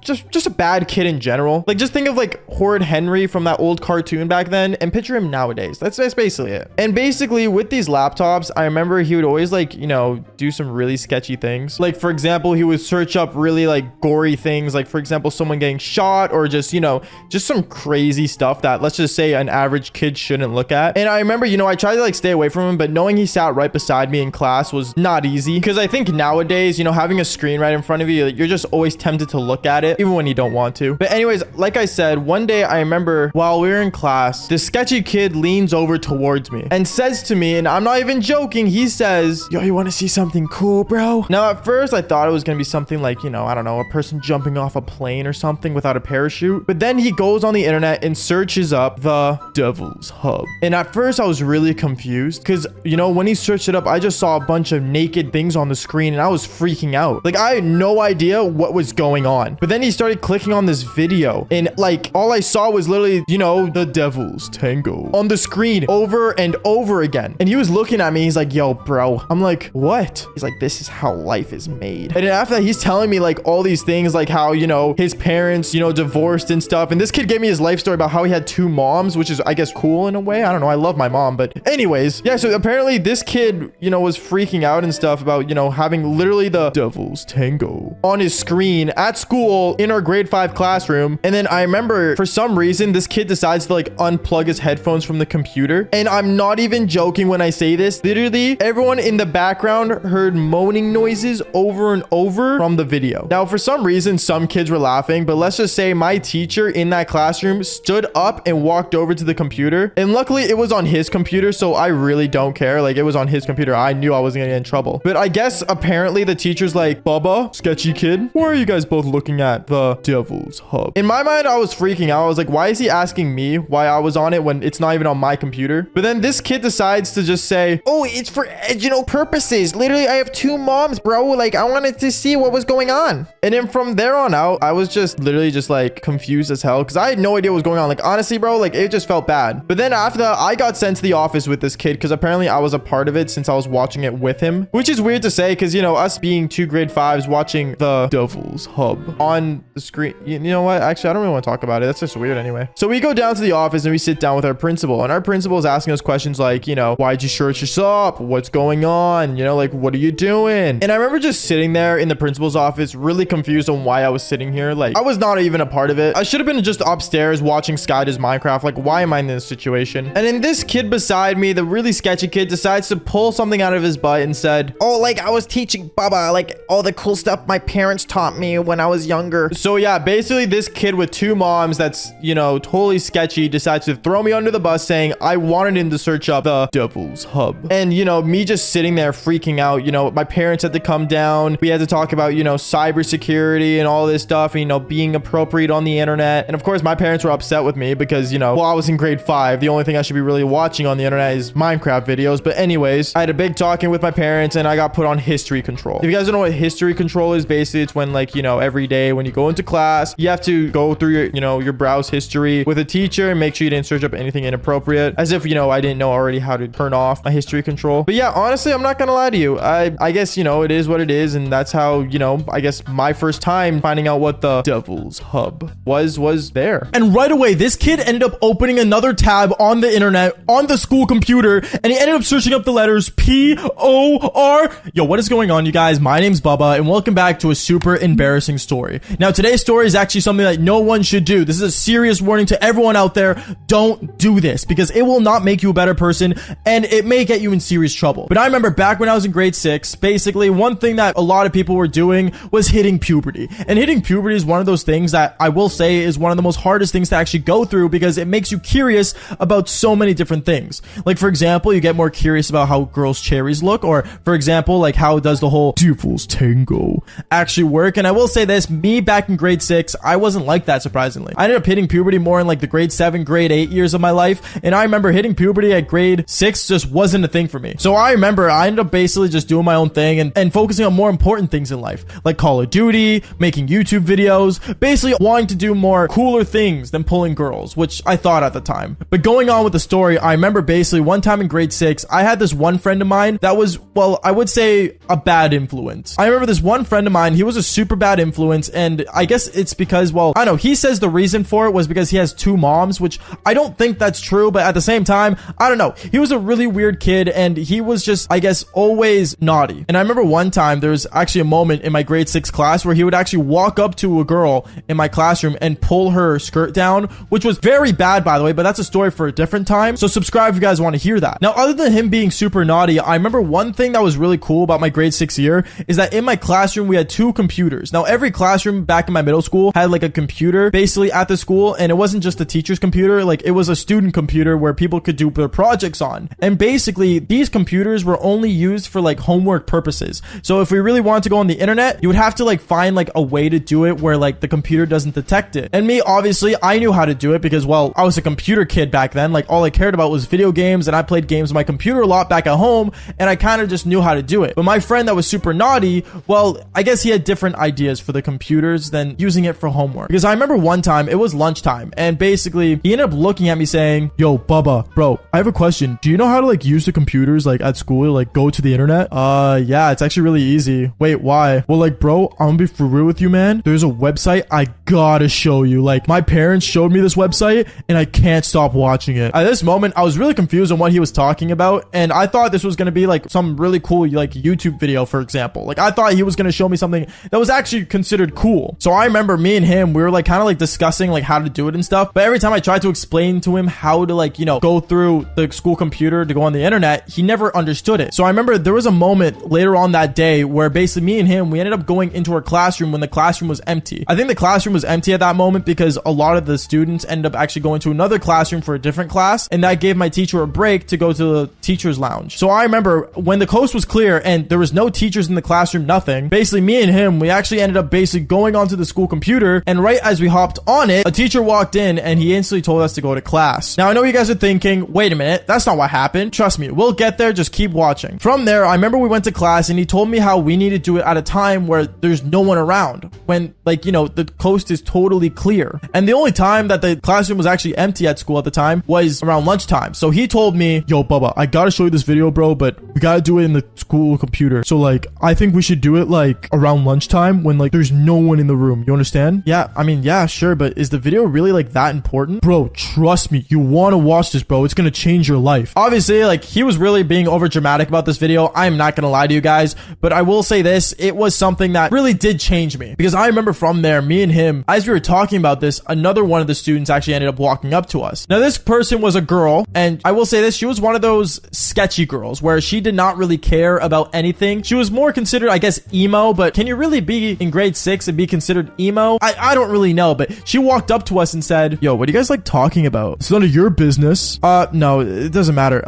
Just a bad kid in general. Like, just think of like Horrid Henry from that old cartoon back then and picture him nowadays. That's basically it. And basically with these laptops, I remember he would always, like, you know, do some really sketchy things. Like, for example, he would search up really like gory things, like, for example, someone getting shot, or just, you know, just some crazy stuff that, let's just say, an average kid shouldn't look at. And I remember, you know, I tried to like stay away from him, but knowing he sat right beside me in class was not easy, because I think nowadays, you know, having a screen right in front of you, like, you're just always tempted to look at it even when you don't want want to. But anyways, like I said, one day I remember while we were in class, this sketchy kid leans over towards me and says to me, and I'm not even joking, he says, yo, you want to see something cool, bro? Now, at first, I thought it was going to be something like, you know, I don't know, a person jumping off a plane or something without a parachute. But then he goes on the internet and searches up the Devil's Hub. And at first, I was really confused because, you know, when he searched it up, I just saw a bunch of naked things on the screen and I was freaking out. Like, I had no idea what was going on. But then he started clicking on this video and like all I saw was literally, you know, the Devil's Tango on the screen over and over again. And he was looking at me. He's like, yo, bro. I'm like, what? He's like, this is how life is made. And then after that, he's telling me like all these things, like how, you know, his parents, you know, divorced and stuff. And this kid gave me his life story about how he had 2 moms, which is, I guess, cool in a way. I don't know. I love my mom. But anyways, yeah, so apparently this kid, you know, was freaking out and stuff about, you know, having literally the Devil's Tango on his screen at school in our grade 5 classroom. And then I remember for some reason, this kid decides to like unplug his headphones from the computer. And I'm not even joking when I say this. Literally, everyone in the background heard moaning noises over and over from the video. Now, for some reason, some kids were laughing, but let's just say my teacher in that classroom stood up and walked over to the computer. And luckily, it was on his computer, so I really don't care. Like, it was on his computer. I knew I wasn't gonna get in trouble. But I guess apparently the teacher's like, Bubba, sketchy kid, why are you guys both looking at the Devil's Hub? In my mind, I was freaking out. I was like, why is he asking me why I was on it when it's not even on my computer? But then this kid decides to just say, oh, it's for educational purposes. Literally, I have 2 moms, bro. Like, I wanted to see what was going on. And then from there on out, I was just literally just like confused as hell because I had no idea what was going on. Like, honestly, bro, like it just felt bad. But then after that, I got sent to the office with this kid because apparently I was a part of it since I was watching it with him, which is weird to say because, you know, us being 2 grade 5s watching the Devil's Hub on the screen. You know what? Actually, I don't really want to talk about it. That's just weird anyway. So we go down to the office and we sit down with our principal, and our principal is asking us questions like, you know, why'd you search this up? What's going on? You know, like, what are you doing? And I remember just sitting there in the principal's office, really confused on why I was sitting here. Like, I was not even a part of it. I should have been just upstairs watching Sky does Minecraft. Like, why am I in this situation? And then this kid beside me, the really sketchy kid, decides to pull something out of his butt and said, oh, like, I was teaching Bubba, like, all the cool stuff my parents taught me when I was younger. So yeah, basically this kid with 2 moms that's, you know, totally sketchy decides to throw me under the bus saying I wanted him to search up the Devil's Hub. And, you know, me just sitting there freaking out. You know, my parents had to come down. We had to talk about, you know, cybersecurity and all this stuff, and, you know, being appropriate on the internet. And of course, my parents were upset with me because, you know, while I was in grade 5, the only thing I should be really watching on the internet is Minecraft videos. But anyways, I had a big talking with my parents and I got put on history control. If you guys don't know what history control is, basically it's when, like, you know, every day when you go into class, you have to go through your, you know, your browse history with a teacher and make sure you didn't search up anything inappropriate. As if, you know, I didn't know already how to turn off my history control. But yeah, honestly, I'm not gonna lie to you. I guess, you know, it is what it is, and that's how, you know, I guess my first time finding out what the Devil's Hub was there. And right away, this kid ended up opening another tab on the internet on the school computer, and he ended up searching up the letters P-O-R. Yo, what is going on, you guys? My name's Bubba, and welcome back to a super embarrassing story. Now, today's story is actually something that no one should do. This is a serious warning to everyone out there. Don't do this because it will not make you a better person, and it may get you in serious trouble. But I remember back when I was in grade 6, basically one thing that a lot of people were doing was hitting puberty. And hitting puberty is one of those things that I will say is one of the most hardest things to actually go through because it makes you curious about so many different things. Like, for example, you get more curious about how girls' cherries look, or for example, like how does the whole Devil's Tango actually work. And I will say this, me back in grade 6, I wasn't like that, surprisingly. I ended up hitting puberty more in like the grade 7, grade 8 years of my life. And I remember hitting puberty at grade 6 just wasn't a thing for me. So I remember I ended up basically just doing my own thing and focusing on more important things in life, like Call of Duty, making YouTube videos, basically wanting to do more cooler things than pulling girls, which I thought at the time. But going on with the story, I remember basically one time in grade 6, I had this one friend of mine that was, well, I would say a bad influence. I remember this one friend of mine, he was a super bad influence, and I guess it's because, well, I don't know, he says the reason for it was because he has 2 moms, which I don't think that's true, but at the same time, I don't know. He was a really weird kid, and he was just, I guess, always naughty. And I remember one time, there was actually a moment in my grade 6 class where he would actually walk up to a girl in my classroom and pull her skirt down, which was very bad, by the way, but that's a story for a different time. So subscribe if you guys want to hear that. Now, other than him being super naughty, I remember one thing that was really cool about my grade 6 year is that in my classroom, we had 2 computers. Now, every classroom back in my middle school school had like a computer basically at the school, and it wasn't just a teacher's computer, like it was a student computer where people could do their projects on. And basically these computers were only used for like homework purposes. So if we really wanted to go on the internet, you would have to like find like a way to do it where like the computer doesn't detect it. And me, obviously, I knew how to do it because, well, I was a computer kid back then. Like all I cared about was video games, and I played games on my computer a lot back at home, and I kind of just knew how to do it. But my friend that was super naughty, well, I guess he had different ideas for the computers than using it for homework. Because I remember one time, it was lunchtime, and basically he ended up looking at me saying, "Yo, Bubba, bro, I have a question. Do you know how to like use the computers like at school, like go to the internet?" Yeah, it's actually really easy. Wait, why? Well, like, bro, I'm gonna be for real with you, man. There's a website I gotta show you. Like, my parents showed me this website, and I can't stop watching it. At this moment, I was really confused on what he was talking about, and I thought this was gonna be like some really cool like YouTube video, for example. Like, I thought he was gonna show me something that was actually considered cool. So I remember me and him, we were like kind of like discussing like how to do it and stuff. But every time I tried to explain to him how to like, you know, go through the school computer to go on the internet, he never understood it. So I remember there was a moment later on that day where basically me and him, we ended up going into our classroom when the classroom was empty. I think the classroom was empty at that moment because a lot of the students ended up actually going to another classroom for a different class, and that gave my teacher a break to go to the teacher's lounge. So I remember when the coast was clear and there was no teachers in the classroom, nothing, basically me and him, we actually ended up basically going onto the school computer, and right as we hopped on it, a teacher walked in and he instantly told us to go to class. Now I know you guys are thinking, wait a minute, that's not what happened. Trust me, we'll get there, just keep watching. From there, I remember we went to class and he told me how we need to do it at a time where there's no one around, when like, you know, the coast is totally clear. And the only time that the classroom was actually empty at school at the time was around lunchtime. So he told me, "Yo, Bubba, I gotta show you this video, bro, but we gotta do it in the school computer. So like, I think we should do it like around lunchtime when like there's no one in the room. You understand?" Yeah, I mean, yeah, sure, but is the video really like that important? Bro, trust me, you want to watch this, bro. It's gonna change your life. Obviously, like, he was really being over dramatic about this video. I'm not gonna lie to you guys, but I will say this, it was something that really did change me, because I remember from there, me and him, as we were talking about this, another one of the students actually ended up walking up to us. Now, this person was a girl, and I will say this, she was one of those sketchy girls where she did not really care about anything. She was more considered, I guess, emo, but can you really be in grade 6 and be considered emo? I don't really know, but she walked up to us and said, "Yo, what are you guys like talking about? It's none of your business." No, it doesn't matter.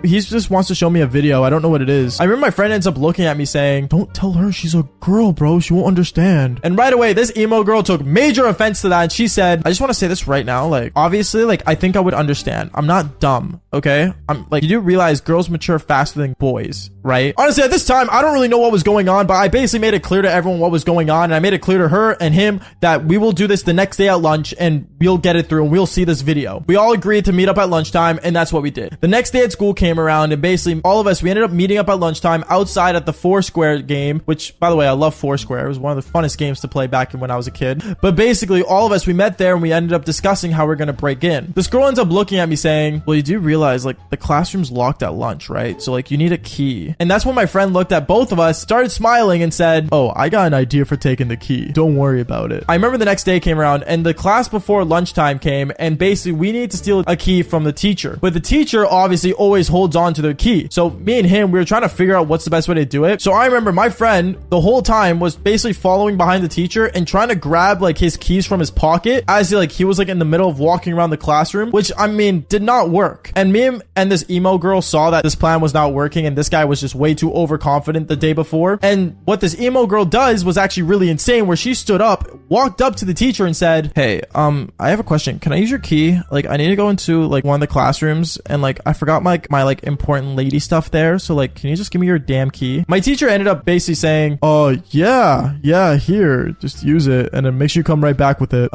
He just wants to show me a video. I don't know what it is. I remember my friend ends up looking at me saying, "Don't tell her, she's a girl, bro. She won't understand." And right away, this emo girl took major offense to that, and she said, "I just want to say this right now. Like, obviously, like, I think I would understand. I'm not dumb, okay? I'm like, you do realize girls mature faster than boys, right?" Honestly, at this time, I don't really know what was going on, but I basically made it clear to everyone what was going on, and I made it clear to her and him that we will do this the next day at lunch, and we'll get it through, and we'll see this video. We all agreed to meet up at lunchtime, and that's what we did. The next day at school came around, and basically all of us, we ended up meeting up at lunchtime outside at the Foursquare game, which, by the way, I love Foursquare. It was one of the funnest games to play back when I was a kid. But basically, all of us, we met there, and we ended up discussing how we're gonna break in. This girl ends up looking at me saying, "Well, you do realize, like, the classroom's locked at lunch, right? So, like, you need a key." And that's when my friend looked at both of us, started smiling, and said, "Oh, I got an idea for taking the key. Don't worry about it." I remember the next day came around, and the class before lunchtime came, and basically we need to steal a key from the teacher. But the teacher obviously always holds on to their key. So me and him, we were trying to figure out what's the best way to do it. So I remember my friend the whole time was basically following behind the teacher and trying to grab like his keys from his pocket as he was like in the middle of walking around the classroom, which, I mean, did not work. And me and this emo girl saw that this plan was not working, and this guy was just way too overconfident the day before. And what this emo girl does was actually really insane, where she stood up, walked up to the teacher and said, "Hey, I have a question. Can I use your key? Like, I need to go into like one of the classrooms, and like I forgot my like important lady stuff there. So like, can you just give me your damn key?" My teacher ended up basically saying, "Oh, yeah, here, just use it, and then make sure you come right back with it."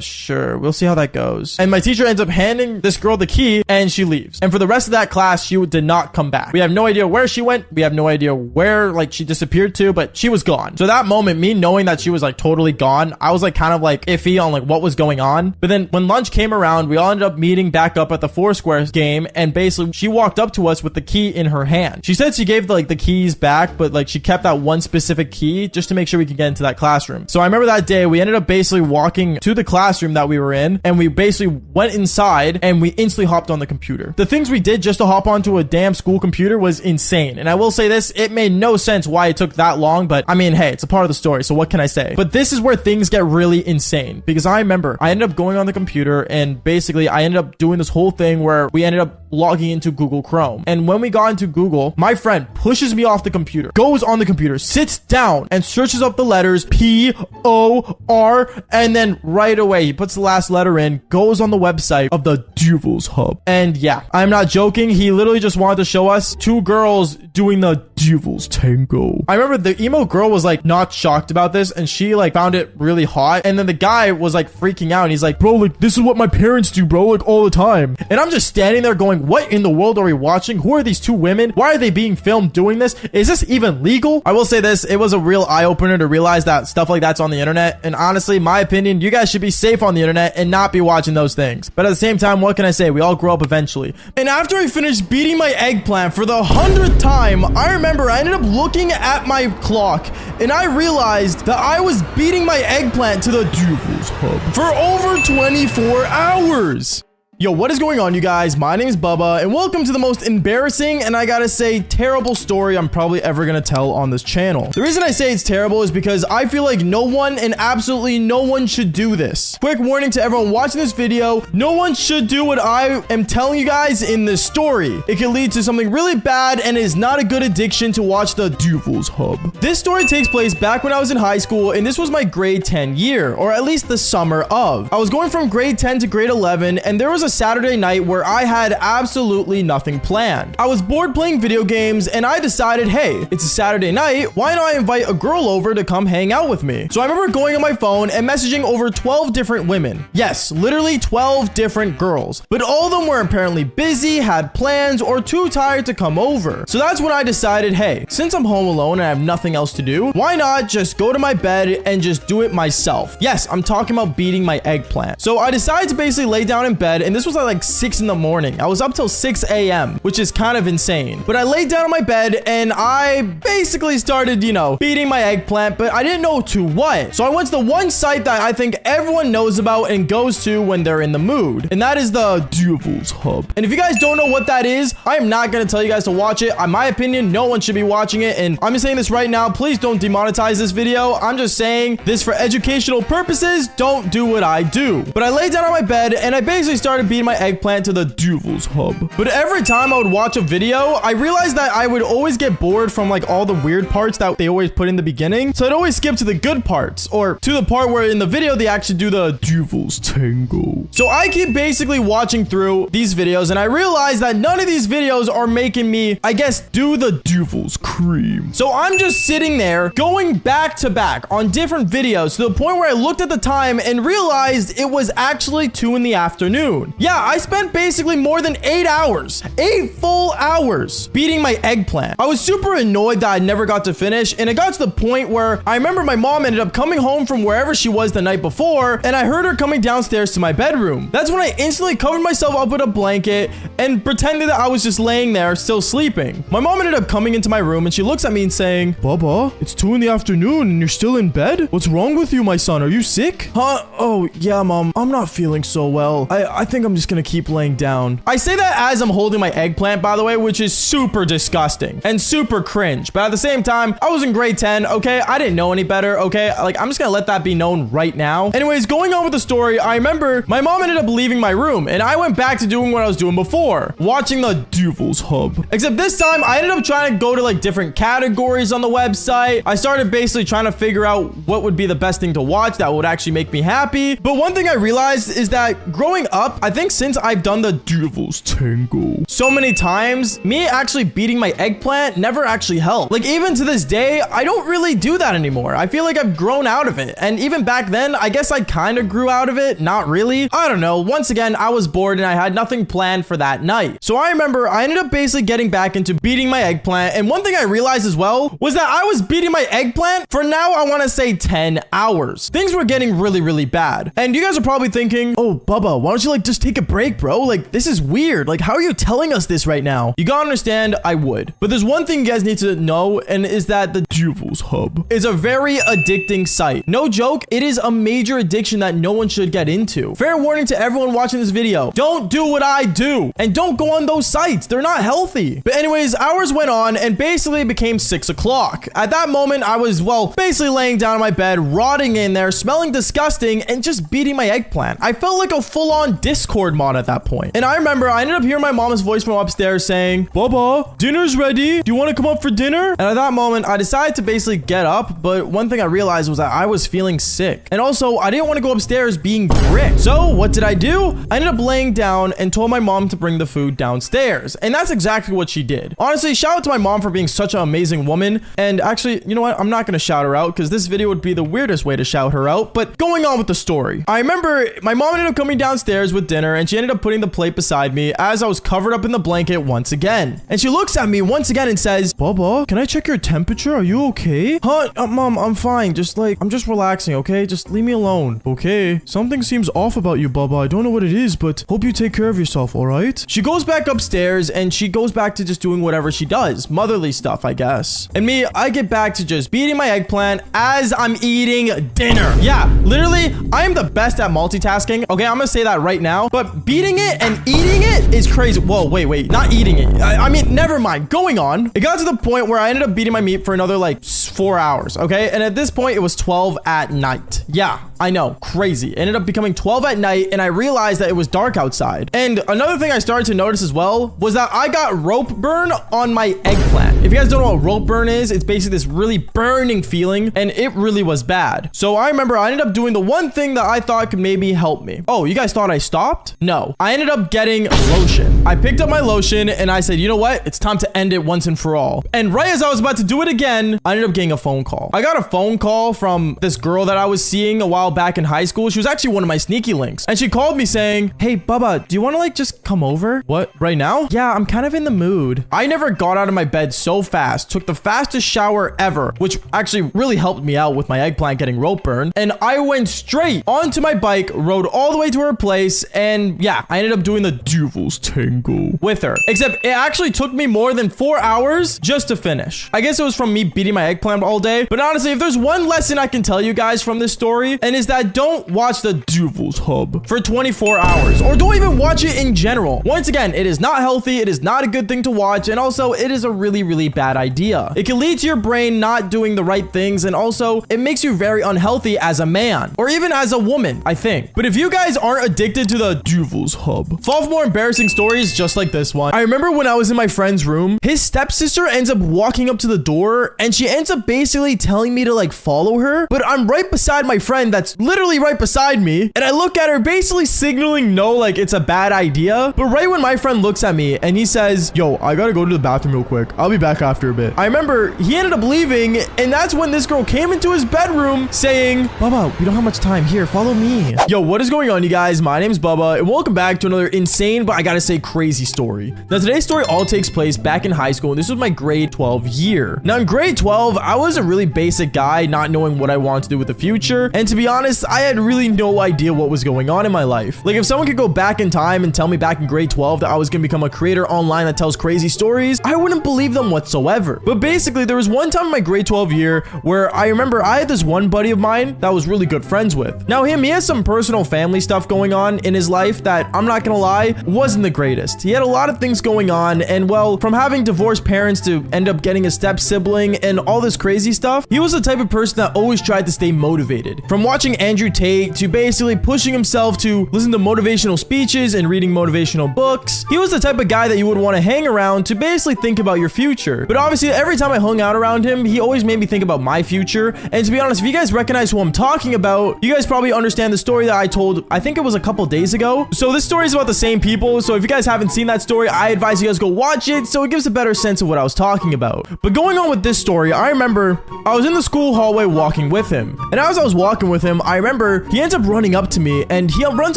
Sure, we'll see how that goes." And my teacher ends up handing this girl the key, and she leaves. And for the rest of that class, she did not come back. We have no idea where she went. We have no idea where like she disappeared to, but she was gone. So that moment, me knowing that she was like totally gone, I was like kind of like iffy on like what was going on. But then when lunch came around, we all ended up meeting back up at the Foursquare game, and basically she walked up to us with the key in her hand. She said she gave like the keys back, but like she kept that one specific key just to make sure we could get into that classroom. So I remember that day we ended up basically walking to the classroom that we were in, and we basically went inside and we instantly hopped on the computer. The things we did just to hop onto a damn school computer was insane. And I will say this, it made no sense why it took that long, but I mean, hey, it's a part of the story, so what can I say? But this is where things get really insane, because I remember I ended up going on the computer and basically I ended up doing this whole thing where we ended up logging into Google Chrome. And when we got into Google, my friend pushes me off the computer, goes on the computer, sits down and searches up the letters P-O-R, and then right away he puts the last letter in, goes on the website of the Devil's Hub. And yeah, I'm not joking, he literally just wanted to show us two girls doing the Devil's Tango. I remember the emo girl was like not shocked about this, and she like found it really hot, and then the guy was like freaking out and he's like, bro, like this is what my parents do, bro, like all the time. And I'm just standing there going, what in the world are we watching? Who are these two women? Why are they being filmed doing this? Is this even legal? I will say this, it was a real eye-opener to realize that stuff like that's on the internet, and honestly, my opinion, you guys should be safe on the internet and not be watching those things. But at the same time, what can I say? We all grow up eventually. And after I finished beating my eggplant for the 100th time, I remember I ended up looking at my clock and I realized that I was beating my eggplant to the Devil's Hub for over 24 hours. Yo, what is going on, you guys? My name is Bubba, and welcome to the most embarrassing and I gotta say terrible story I'm probably ever gonna tell on this channel. The reason I say it's terrible is because I feel like no one and absolutely no one should do this. Quick warning to everyone watching this video, no one should do what I am telling you guys in this story. It can lead to something really bad and is not a good addiction to watch the Devil's Hub. This story takes place back when I was in high school, and this was my grade 10 year, or at least the summer of. I was going from grade 10 to grade 11, and there was a Saturday night where I had absolutely nothing planned. I was bored playing video games, and I decided, hey, it's a Saturday night, why not invite a girl over to come hang out with me? So I remember going on my phone and messaging over 12 different women. Yes, literally 12 different girls. But all of them were apparently busy, had plans, or too tired to come over. So that's when I decided, hey, since I'm home alone and I have nothing else to do, why not just go to my bed and just do it myself? Yes, I'm talking about beating my eggplant. So I decided to basically lay down in bed, and this was at like 6 in the morning. I was up till 6 a.m., which is kind of insane. But I laid down on my bed and I basically started, you know, beating my eggplant, but I didn't know to what. So I went to the one site that I think everyone knows about and goes to when they're in the mood, and that is the Devil's Hub. And if you guys don't know what that is, I am not going to tell you guys to watch it. In my opinion, no one should be watching it, and I'm just saying this right now. Please don't demonetize this video. I'm just saying this for educational purposes. Don't do what I do. But I laid down on my bed and I basically started beating my eggplant to the Devil's Hub. But every time I would watch a video, I realized that I would always get bored from like all the weird parts that they always put in the beginning. So I'd always skip to the good parts, or to the part where in the video they actually do the Devil's Tango. So I keep basically watching through these videos and I realized that none of these videos are making me, I guess, do the Devil's Cream. So I'm just sitting there going back to back on different videos to the point where I looked at the time and realized it was actually 2 in the afternoon. Yeah, I spent basically more than 8 hours, 8 full hours beating my eggplant. I was super annoyed that I never got to finish, and it got to the point where I remember my mom ended up coming home from wherever she was the night before, and I heard her coming downstairs to my bedroom. That's when I instantly covered myself up with a blanket and pretended that I was just laying there still sleeping. My mom ended up coming into my room and she looks at me and saying, Bubba, it's 2 in the afternoon and you're still in bed? What's wrong with you, my son? Are you sick? Huh? Oh, yeah, mom. I'm not feeling so well. I think I'm just gonna keep laying down. I say that as I'm holding my eggplant, by the way, which is super disgusting and super cringe. But at the same time, I was in grade 10, okay? I didn't know any better, okay? Like, I'm just gonna let that be known right now. Anyways, going on with the story, I remember my mom ended up leaving my room and I went back to doing what I was doing before, watching the Devil's Hub. Except this time, I ended up trying to go to like different categories on the website. I started basically trying to figure out what would be the best thing to watch that would actually make me happy. But one thing I realized is that growing up, I think since I've done the Devil's Tango so many times, me actually beating my eggplant never actually helped. Like, even to this day, I don't really do that anymore. I feel like I've grown out of it. And even back then, I guess I kind of grew out of it. Not really. I don't know. Once again, I was bored and I had nothing planned for that night. So I remember I ended up basically getting back into beating my eggplant. And one thing I realized as well was that I was beating my eggplant for now, I want to say 10 hours. Things were getting really, really bad. And you guys are probably thinking, oh, Bubba, why don't you like just just take a break, bro? Like, this is weird. Like, how are you telling us this right now? You gotta understand, I would. But there's one thing you guys need to know, and is that the Devil's Hub is a very addicting site. No joke, it is a major addiction that no one should get into. Fair warning to everyone watching this video. Don't do what I do, and don't go on those sites. They're not healthy. But anyways, hours went on, and basically it became 6 o'clock. At that moment, I was, well, basically laying down on my bed, rotting in there, smelling disgusting, and just beating my eggplant. I felt like a full-on Discord mod at that point. And I remember I ended up hearing my mom's voice from upstairs saying, Baba, dinner's ready. Do you want to come up for dinner? And at that moment, I decided to basically get up, but one thing I realized was that I was feeling sick. And also, I didn't want to go upstairs being bricked. So what did I do? I ended up laying down and told my mom to bring the food downstairs. And that's exactly what she did. Honestly, shout out to my mom for being such an amazing woman. And actually, you know what? I'm not going to shout her out because this video would be the weirdest way to shout her out. But going on with the story, I remember my mom ended up coming downstairs with dinner and she ended up putting the plate beside me as I was covered up in the blanket once again. And she looks at me once again and says, Baba, can I check your temperature? Are you okay? Huh? Mom, I'm fine. I'm just relaxing, okay? Just leave me alone. Okay. Something seems off about you, Baba. I don't know what it is, but hope you take care of yourself, all right? She goes back upstairs and she goes back to just doing whatever she does. Motherly stuff, I guess. And me, I get back to just beating my eggplant as I'm eating dinner. Yeah, literally, I am the best at multitasking. Okay, I'm gonna say that right now. But beating it and eating it is crazy. Whoa, wait. Not eating it. I mean, never mind. Going on. It got to the point where I ended up beating my meat for another like 4 hours, okay? And at this point, it was 12 at night. Yeah, I know. Crazy. It ended up becoming 12 at night and I realized that it was dark outside. And another thing I started to notice as well was that I got rope burn on my eggplant. If you guys don't know what rope burn is, it's basically this really burning feeling and it really was bad. So I remember I ended up doing the one thing that I thought could maybe help me. Oh, you guys thought I stopped? No. I ended up getting lotion. I picked up my lotion and I said, you know what? It's time to end it once and for all. And right as I was about to do it again, I ended up getting a phone call. I got a phone call from this girl that I was seeing a while back in high school. She was actually one of my sneaky links. And she called me saying, hey, Baba, do you want to like just come over? What? Right now? Yeah, I'm kind of in the mood. I never got out of my bed so fast, took the fastest shower ever, which actually really helped me out with my eggplant getting rope burn. And I went straight onto my bike, rode all the way to her place. And yeah, I ended up doing the Devil's Tango with her. Except it actually took me more than 4 hours just to finish. I guess it was from me beating my eggplant all day. But honestly, if there's one lesson I can tell you guys from this story, and is that don't watch the Devil's Hub for 24 hours. Or don't even watch it in general. Once again, it is not healthy. It is not a good thing to watch. And also, it is a really, really bad idea. It can lead to your brain not doing the right things. And also, it makes you very unhealthy as a man. Or even as a woman, I think. But if you guys aren't addicted to the Devil's Hub, fall for more embarrassing stories just like this one. I remember when I was in my friend's room, his stepsister ends up walking up to the door and she ends up basically telling me to like follow her. But I'm right beside my friend that's literally right beside me. And I look at her basically signaling no, like it's a bad idea. But right when my friend looks at me and he says, yo, I gotta go to the bathroom real quick. I'll be back after a bit. I remember he ended up leaving and that's when this girl came into his bedroom saying, Bubba, we don't have much time. Here, follow me. Yo, what is going on, you guys? My name's Bubba and welcome back to another insane, but I gotta say crazy story. Now, today's story all takes place back in high school and this was my grade 12 year. Now, in grade 12, I was a really basic guy, not knowing what I wanted to do with the future. And to be honest, I had really no idea what was going on in my life. Like, if someone could go back in time and tell me back in grade 12 that I was gonna become a creator online that tells crazy stories, I wouldn't believe them whatsoever. But basically, there was one time in my grade 12 year where I remember I had this one buddy of mine that I was really good friends with. Now, he has some personal family stuff going on in his life that, I'm not gonna lie, wasn't the greatest. He had a lot of things going on, and well, from having divorced parents to end up getting a step sibling and all this crazy stuff, he was the type of person that always tried to stay motivated. From watching Andrew Tate to basically pushing himself to listen to motivational speeches and reading motivational books, he was the type of guy that you would want to hang around to basically think about your future. But obviously, every time I hung out around him, he always made me think about my future. And to be honest, if you guys recognize who I'm talking about, you guys probably understand the story that I told, I think it was a couple days ago. So this story is about the same people. So if you guys haven't seen that story, I advise you guys go watch it so it gives a better sense of what I was talking about. But going on with this story, I remember I was in the school hallway walking with him. And as I was walking with him, I remember he ends up running up to me and he runs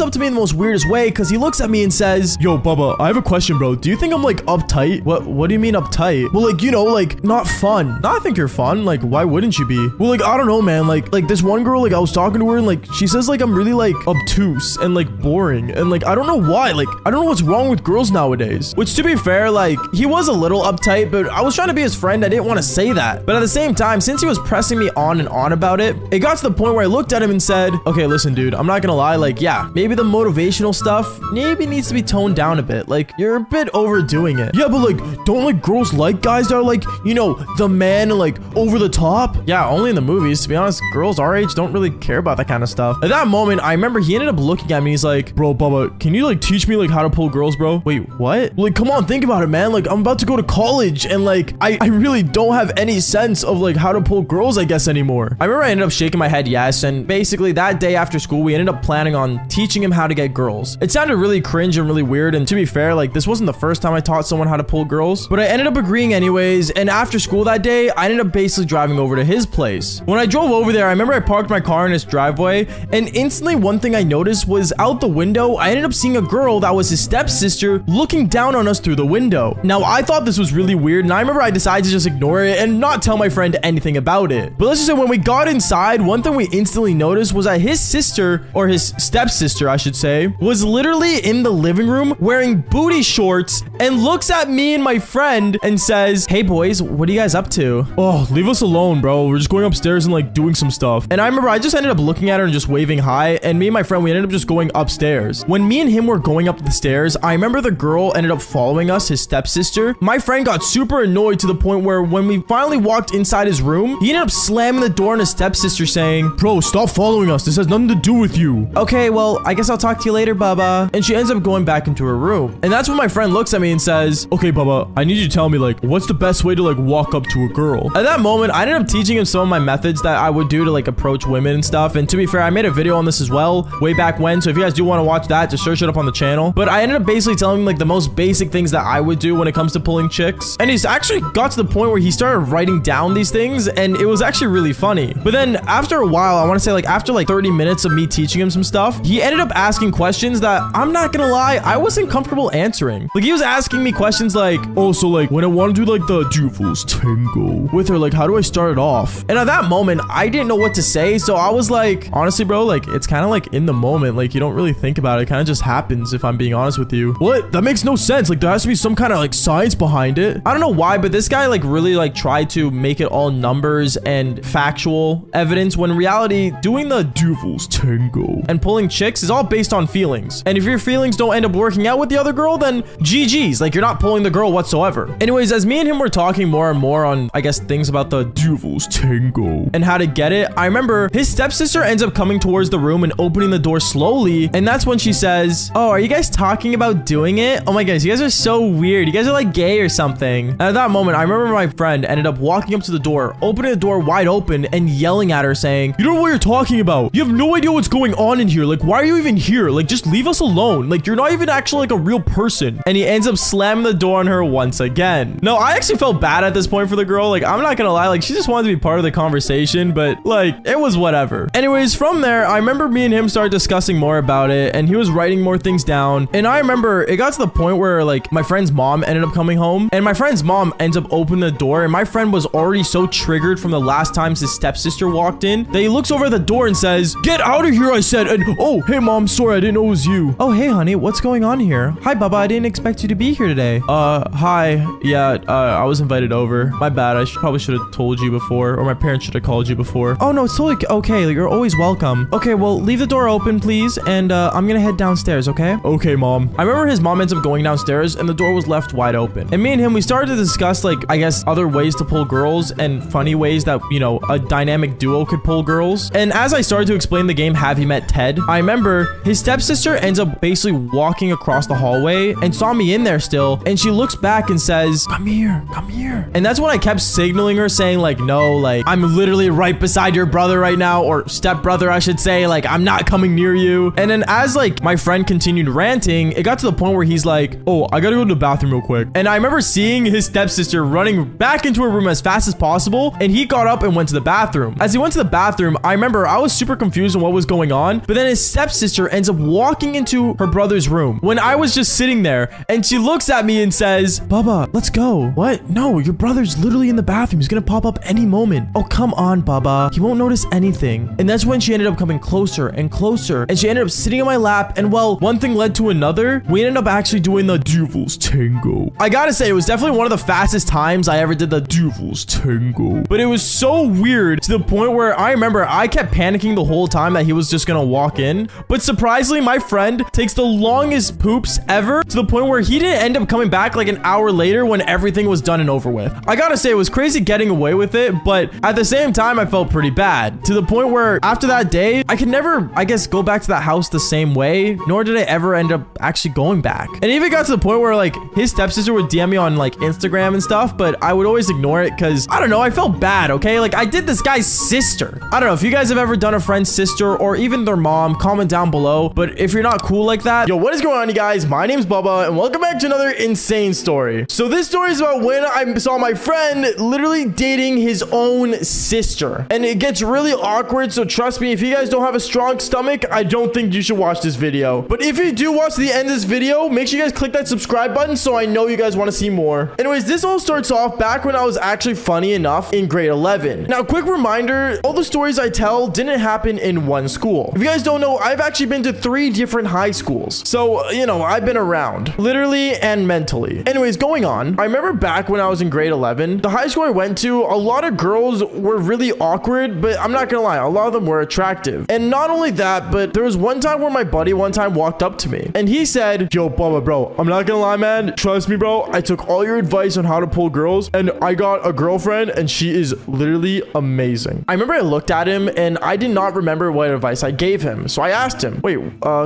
up to me in the most weirdest way because he looks at me and says, yo, Bubba, I have a question, bro. Do you think I'm like uptight? What do you mean uptight? Well, like, you know, like not fun. No, I think you're fun. Like, why wouldn't you be? Well, like, I don't know, man. Like this one girl, like I was talking to her and like she says like I'm really like obtuse and like boring. boring. And like, I don't know why. Like, I don't know what's wrong with girls nowadays. Which, to be fair, like, he was a little uptight, but I was trying to be his friend. I didn't want to say that. But at the same time, since he was pressing me on and on about it, it got to the point where I looked at him and said, okay, listen, dude, I'm not gonna lie. Like, yeah, maybe the motivational stuff maybe needs to be toned down a bit. Like, you're a bit overdoing it. Yeah, but like, don't like girls like guys that are like, you know, the man and like over the top? Yeah, only in the movies. To be honest, girls our age don't really care about that kind of stuff. At that moment, I remember he ended up looking at me. He's like, bro, Bubba, can you like teach me like how to pull girls, bro? Wait, what? Like, come on, think about it, man. Like, I'm about to go to college and like, I really don't have any sense of like how to pull girls, I guess, anymore. I remember I ended up shaking my head yes, and basically that day after school, we ended up planning on teaching him how to get girls. It sounded really cringe and really weird, and to be fair, like, this wasn't the first time I taught someone how to pull girls, but I ended up agreeing anyways, and after school that day, I ended up basically driving over to his place. When I drove over there, I remember I parked my car in his driveway, and instantly one thing I noticed was out the window, I ended up seeing a girl that was his stepsister looking down on us through the window. Now, I thought this was really weird, and I remember I decided to just ignore it and not tell my friend anything about it. But let's just say when we got inside, one thing we instantly noticed was that his sister, or his stepsister, I should say, was literally in the living room wearing booty shorts and looks at me and my friend and says, hey boys, what are you guys up to? Oh, leave us alone, bro. We're just going upstairs and like doing some stuff. And I remember I just ended up looking at her and just waving hi, and me and my friend, we ended up just going upstairs. When me and him were going up the stairs, I remember the girl ended up following us, his stepsister. My friend got super annoyed to the point where when we finally walked inside his room, he ended up slamming the door on his stepsister saying, bro, stop following us. This has nothing to do with you. Okay, well, I guess I'll talk to you later, Bubba. And she ends up going back into her room. And that's when my friend looks at me and says, okay, Bubba, I need you to tell me, like, what's the best way to like walk up to a girl? At that moment, I ended up teaching him some of my methods that I would do to like approach women and stuff. And to be fair, I made a video on this as well way back when. So if you guys do want to watch that, just search it up on the channel. But I ended up basically telling him like the most basic things that I would do when it comes to pulling chicks. And he's actually got to the point where he started writing down these things, and it was actually really funny. But then after a while, I want to say like after like 30 minutes of me teaching him some stuff, he ended up asking questions that I'm not gonna lie, I wasn't comfortable answering. Like, he was asking me questions like, oh, so like when I want to do like the duels tango with her, like how do I start it off? And at that moment, I didn't know what to say. So I was like, honestly, bro, like it's kind of like in the moment, like you don't really think about it. It kind of just happens, if I'm being honest with you. What? That makes no sense. Like there has to be some kind of like science behind it. I don't know why, but this guy like really like tried to make it all numbers and factual evidence, when in reality, doing the duels tango and pulling chicks is all based on feelings. And if your feelings don't end up working out with the other girl, then GG's, like you're not pulling the girl whatsoever. Anyways, as me and him were talking more and more on, I guess, things about the duels tango and how to get it, I remember his stepsister ends up coming towards the room and opening the door slowly. And that's when she says, oh, are you guys talking about doing it? Oh my gosh, you guys are so weird. You guys are like gay or something. And at that moment, I remember my friend ended up walking up to the door, opening the door wide open and yelling at her saying, you don't know what you're talking about. You have no idea what's going on in here. Like, why are you even here? Like, just leave us alone. Like, you're not even actually like a real person. And he ends up slamming the door on her once again. No, I actually felt bad at this point for the girl. Like, I'm not gonna lie. Like, she just wanted to be part of the conversation, but like, it was whatever. Anyways, from there, I remember me and him started discussing more about it, and he was writing more things down. And I remember it got to the point where like my friend's mom ended up coming home, and my friend's mom ends up opening the door, and my friend was already so triggered from the last times his stepsister walked in that he looks over at the door and says, get out of here, I said. And oh, hey mom, sorry, I didn't know it was you. Oh, hey honey, what's going on here? Hi Bubba, I didn't expect you to be here today. Hi. Yeah, I was invited over. My bad, I probably should have told you before, or my parents should have called you before. Oh no, it's totally okay. You're always welcome. Okay, well, leave the door open, please, and I'm gonna head downstairs, okay? Okay, mom. I remember his mom ends up going downstairs, and the door was left wide open. And me and him, we started to discuss, like, I guess, other ways to pull girls and funny ways that, you know, a dynamic duo could pull girls. And as I started to explain the game Have You Met Ted, I remember his stepsister ends up basically walking across the hallway and saw me in there still, and she looks back and says, come here, come here. And that's when I kept signaling her, saying like, no, like, I'm literally right beside your brother right now, or stepbrother, I should say. Like, I'm not coming near you. And then as like my friend continued ranting, it got to the point where he's like, oh, I gotta go to the bathroom real quick. And I remember seeing his stepsister running back into her room as fast as possible, and he got up and went to the bathroom. As he went to the bathroom, I remember I was super confused on what was going on, but then his stepsister ends up walking into her brother's room when I was just sitting there, and she looks at me and says, Bubba, let's go. What? No, your brother's literally in the bathroom. He's gonna pop up any moment. Oh, come on, Bubba. He won't notice anything. And that's when she ended up coming closer and closer, and she ended up sitting on my lap, and well, one thing led to another. We ended up actually doing the Devil's Tango. I gotta say, it was definitely one of the fastest times I ever did the Devil's Tango. But it was so weird to the point where I remember I kept panicking the whole time that he was just gonna walk in. But surprisingly, my friend takes the longest poops ever to the point where he didn't end up coming back like an hour later when everything was done and over with. I gotta say, it was crazy getting away with it, but at the same time, I felt pretty bad to the point where after that day, I could never, I guess, go back to that house the same way, nor did I ever end up actually going back. And it even got to the point where like his stepsister would DM me on like Instagram and stuff, but I would always ignore it because I don't know, I felt bad, okay? Like I did this guy's sister. I don't know if you guys have ever done a friend's sister or even their mom, comment down below. But if you're not cool like that, yo, what is going on, you guys? My name's Bubba and welcome back to another insane story. So this story is about when I saw my friend literally dating his own sister, and it gets really awkward. So trust me, if you guys don't have a strong stomach, I don't think you should watch this video. But if you do watch the end of this video, make sure you guys click that subscribe button so I know you guys want to see more. Anyways, this all starts off back when I was actually funny enough in grade 11. Now, quick reminder, all the stories I tell didn't happen in one school. If you guys don't know, I've actually been to 3 different high schools. So, you know, I've been around literally and mentally. Anyways, going on, I remember back when I was in grade 11, the high school I went to, a lot of girls were really awkward, but I'm not gonna lie, a lot of them were attractive. And not only that, but there was one time where my buddy walked up to me and he said, yo, Bubba, bro, I'm not gonna lie, man. Trust me, bro. I took all your advice on how to pull girls and I got a girlfriend and she is literally amazing. I remember I looked at him and I did not remember what advice I gave him. So I asked him, wait,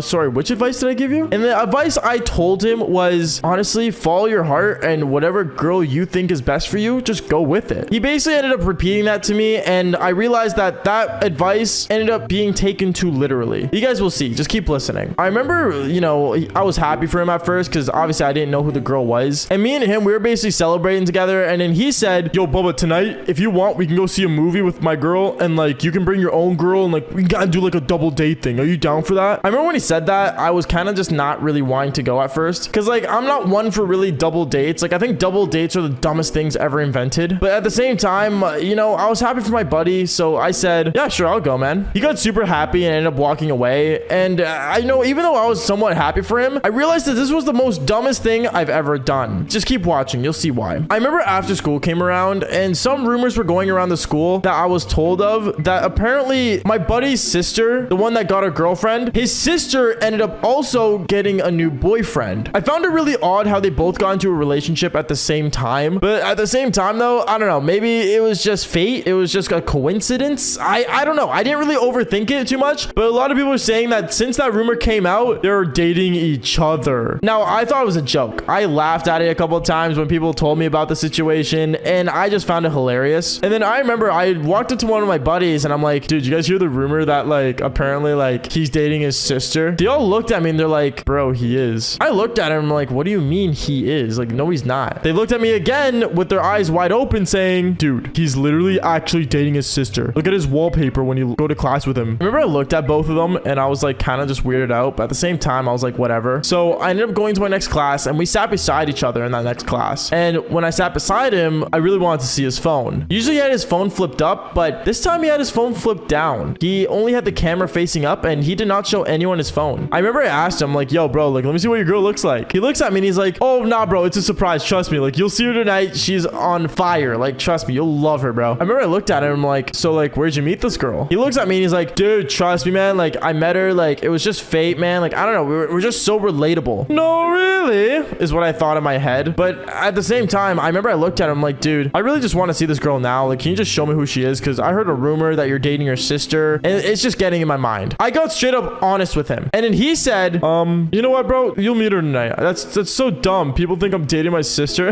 sorry, which advice did I give you? And the advice I told him was, honestly, follow your heart and whatever girl you think is best for you, just go with it. He basically ended up repeating that to me and I realized that that advice ended up being taken too literally. You guys will see. Just keep listening. I remember, you know, I was happy for him at first because obviously I didn't know who the girl was. And me and him, we were basically celebrating together. And then he said, yo, Bubba, tonight, if you want, we can go see a movie with my girl and like you can bring your own girl and like we gotta do like a double date thing. Are you down for that? I remember when he said that, I was kind of just not really wanting to go at first because like I'm not one for really double dates. Like I think double dates are the dumbest things ever invented. But at the same time, you know, I was happy for my buddy. So I said, yeah, sure, I'll go, man. He got super happy and ended up walking away. And I know even though I was somewhat happy for him, I realized that this was the most dumbest thing I've ever done. Just keep watching. You'll see why. I remember after school came around and some rumors were going around the school that I was told of that apparently my buddy's sister, the one that got a girlfriend, his sister ended up also getting a new boyfriend. I found it really odd how they both got into a relationship at the same time. But at the same time though, I don't know, maybe it was just fate. It was just a coincidence. I don't know. I didn't really overthink it too much, but a lot of people are saying that since that rumor came out, they're dating each other. Now, I thought it was a joke. I laughed at it a couple of times when people told me about the situation and I just found it hilarious. And then I remember I walked up to one of my buddies and I'm like, dude, you guys hear the rumor that like apparently like he's dating his sister? They all looked at me and they're like, bro, he is. I looked at him like, what do you mean he is? Like, no, he's not. They looked at me again with their eyes wide open saying, dude, he's literally actually dating his sister. Look at his wallpaper when you go to class with him. I remember I looked at both of them and I was like kind of just weirded out, but at the same time I was like whatever. So I ended up going to my next class and we sat beside each other in that next class. And when I sat beside him, I really wanted to see his phone. Usually he had his phone flipped up, but this time he had his phone flipped down. He only had the camera facing up and he did not show anyone his phone. I remember I asked him like, yo bro, like let me see what your girl looks like. He looks at me and he's like, oh nah bro, it's a surprise, trust me, like you'll see her tonight. She's on fire, like trust me, you'll love her, bro. I remember I looked at him like, so like where'd you meet this girl? He looks at me and he's like, dude, trust me, man, like I met her, like it was just fate, man. Like I don't know, we're just so relatable. No, really, is what I thought in my head. But at the same time, I remember I looked at him like, dude, I really just want to see this girl now. Like, can you just show me who she is? Because I heard a rumor that you're dating her sister and it's just getting in my mind. I got straight up honest with him. And then he said, you know what, bro, you'll meet her tonight. That's so dumb. People think I'm dating my sister.